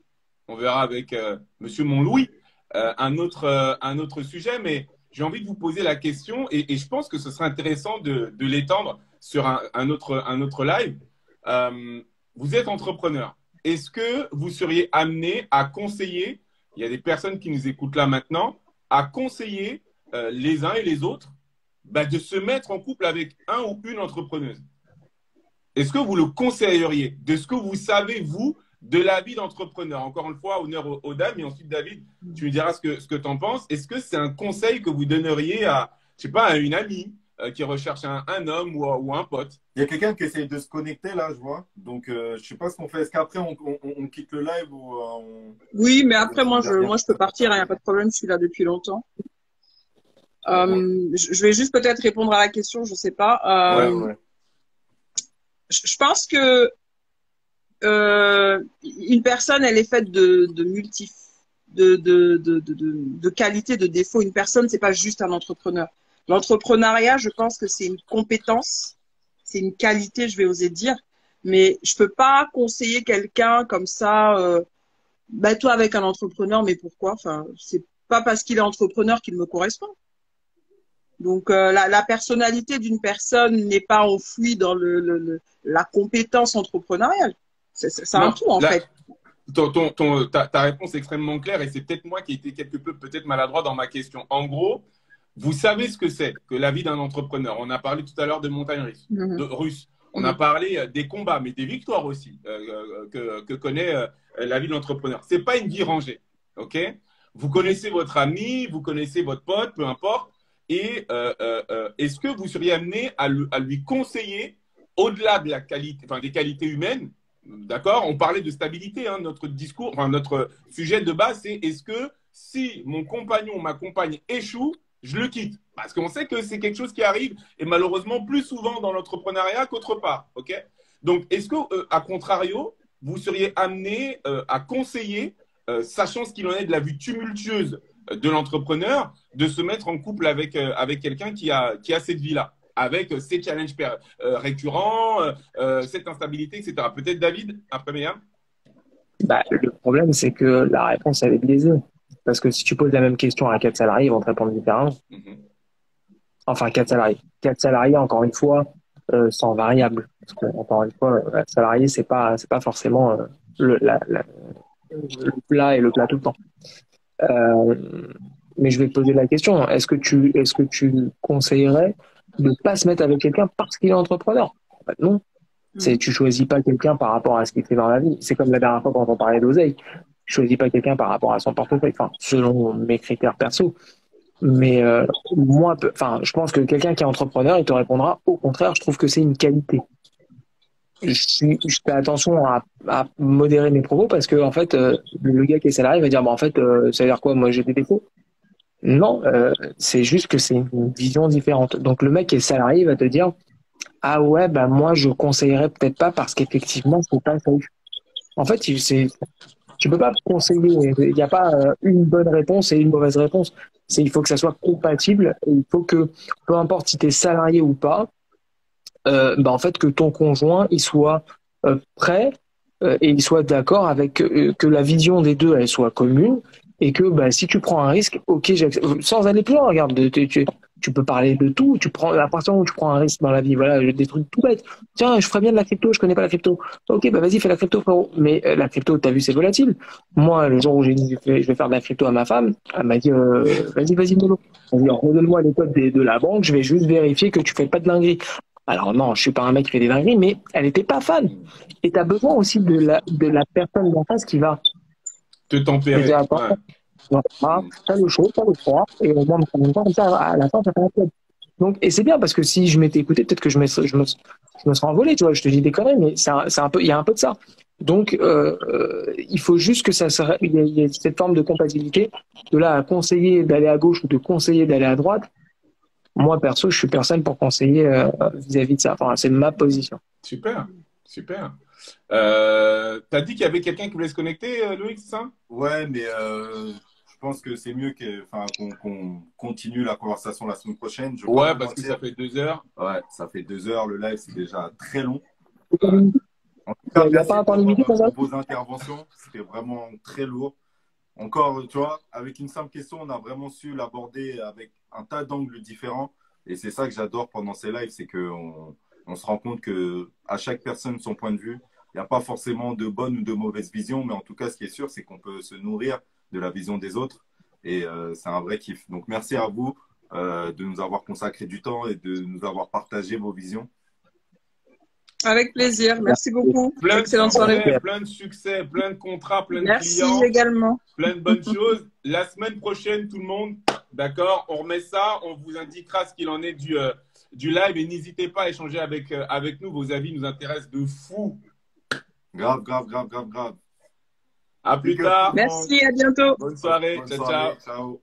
on verra avec Monsieur Montlouis, un autre sujet, mais j'ai envie de vous poser la question et je pense que ce serait intéressant de l'étendre sur un autre live. Vous êtes entrepreneur. Est-ce que vous seriez amené à conseiller, il y a des personnes qui nous écoutent là maintenant, à conseiller les uns et les autres de se mettre en couple avec un ou une entrepreneuse? Est-ce que vous le conseilleriez de ce que vous savez, vous, de la vie d'entrepreneur? Encore une fois, honneur aux dames, et ensuite, David, tu me diras ce que tu en penses. Est-ce que c'est un conseil que vous donneriez à, je sais pas, à une amie qui recherche un homme ou un pote? Il y a quelqu'un qui essaie de se connecter là, je vois. Donc, je sais pas ce qu'on fait. Est-ce qu'après, on quitte le live ou Oui, mais après, moi, je peux partir. Il n'y a pas de problème. Je suis là depuis longtemps. Je vais juste peut-être répondre à la question. Je sais pas. Ouais. Je pense que une personne, elle est faite de qualités, de défauts. Une personne, c'est pas juste un entrepreneur. L'entrepreneuriat, je pense que c'est une compétence, c'est une qualité, je vais oser dire. Mais je peux pas conseiller quelqu'un comme ça. Toi avec un entrepreneur, mais pourquoi? Enfin, c'est pas parce qu'il est entrepreneur qu'il me correspond. Donc la personnalité d'une personne n'est pas enfouie dans la compétence entrepreneuriale. C'est un tout en fait. Ta réponse est extrêmement claire et c'est peut-être moi qui ai été quelque peu peut-être maladroit dans ma question. En gros, vous savez ce que c'est que la vie d'un entrepreneur. On a parlé tout à l'heure de montagnes russes. On a parlé des combats, mais des victoires aussi que connaît la vie de l'entrepreneur. C'est pas une vie rangée, ok? Vous connaissez votre ami, vous connaissez votre pote, peu importe. Et est-ce que vous seriez amené à lui conseiller au-delà de la qualité, enfin des qualités humaines, d'accord? On parlait de stabilité, hein, notre discours, enfin notre sujet de base, c'est est-ce que si mon compagnon ou ma compagne échoue, je le quitte? Parce qu'on sait que c'est quelque chose qui arrive et malheureusement plus souvent dans l'entrepreneuriat qu'autre part, ok? Donc, est-ce que, à contrario, vous seriez amené à conseiller, sachant ce qu'il en est de la vie tumultueuse de l'entrepreneur, de se mettre en couple avec quelqu'un qui a cette vie-là, avec ses challenges récurrents, cette instabilité, etc. Peut-être David, après Myriam? Le problème, c'est que la réponse, elle est biaisée. Parce que si tu poses la même question à 4 salariés, ils vont te répondre différemment. Enfin, 4 salariés. 4 salariés, encore une fois, sans variable. Parce que, encore une fois, salarié, c'est pas forcément le plat et le plat tout le temps. Mais je vais te poser la question. Est-ce que tu conseillerais de pas se mettre avec quelqu'un parce qu'il est entrepreneur? Non. Tu choisis pas quelqu'un par rapport à ce qu'il fait dans la vie. C'est comme la dernière fois quand on parlait d'oseille. Je choisis pas quelqu'un par rapport à son portefeuille, enfin, selon mes critères perso. Mais moi, enfin, je pense que quelqu'un qui est entrepreneur, il te répondra. Au contraire, je trouve que c'est une qualité. Je fais attention à modérer mes propos parce que en fait, le gars qui est salarié va dire, bah en fait, ça veut dire quoi? Moi, j'ai des défauts. Non, c'est juste que c'est une vision différente. Donc le mec qui est salarié va te dire, ah ouais, bah moi je conseillerais peut-être pas parce qu'effectivement c'est pas safe. En fait, tu peux pas conseiller. Il n'y a pas une bonne réponse et une mauvaise réponse. Il faut que ça soit compatible. Et il faut que, peu importe si tu es salarié ou pas, bah en fait que ton conjoint il soit prêt et il soit d'accord avec que la vision des deux elle soit commune et que bah si tu prends un risque, ok, sans aller plus loin, regarde, tu peux parler de tout, tu prends à partir du moment où tu prends un risque dans la vie, voilà, des trucs tout bêtes. Tiens, je ferais bien de la crypto, je connais pas la crypto. Ok, bah vas-y, fais la crypto, frérot. Mais la crypto, t'as vu, c'est volatile. Moi, le jour où j'ai dit je vais faire de la crypto à ma femme, elle m'a dit vas-y, Molo. Redonne-moi les codes de la banque, je vais juste vérifier que tu fais pas de dinguerie. Alors non, je suis pas un mec qui fait des dingueries, mais elle était pas fan. Et tu as besoin aussi de la personne d'en face qui va te te tempérer. dire, attends, t'as le chaud, t'as le froid, et au moins, en même temps, comme ça, à la fin, ça fait un club. Donc, et c'est bien parce que si je m'étais écouté, peut-être que je me serais envolé, tu vois, je te dis des conneries, mais c'est un peu, il y a un peu de ça. Donc, il faut juste que il y ait cette forme de compatibilité, de là à conseiller d'aller à gauche ou de conseiller d'aller à droite. Moi, perso, je suis personne pour conseiller vis-à-vis de ça. Enfin, c'est ma position. Super, super. T'as dit qu'il y avait quelqu'un qui voulait se connecter, Loïc, c'est ça? Ouais, mais je pense que c'est mieux qu'on continue la conversation la semaine prochaine. Je Ouais, parce que ça fait 2 heures. Ouais, ça fait 2 heures. Le live, c'est déjà très long. En tout Il cas, n'y a pas un temps limité comme ça? pour vos interventions. C'était vraiment très lourd. Encore, tu vois, avec une simple question, on a vraiment su l'aborder avec un tas d'angles différents. Et c'est ça que j'adore pendant ces lives, c'est qu'on se rend compte que à chaque personne son point de vue. Il n'y a pas forcément de bonne ou de mauvaise vision, mais en tout cas, ce qui est sûr, c'est qu'on peut se nourrir de la vision des autres. Et c'est un vrai kiff. Donc, merci à vous de nous avoir consacré du temps et de nous avoir partagé vos visions. Avec plaisir. Merci beaucoup. Excellente soirée. Plein de succès, plein de contrats, plein de Merci clients. également. Plein de bonnes choses. La semaine prochaine, tout le monde, d'accord, on remet ça. On vous indiquera ce qu'il en est du live. Et n'hésitez pas à échanger avec nous. Vos avis nous intéressent de fou. Grave. À plus tard. Merci, à bientôt. Bonne soirée. Bonne soirée. Ciao.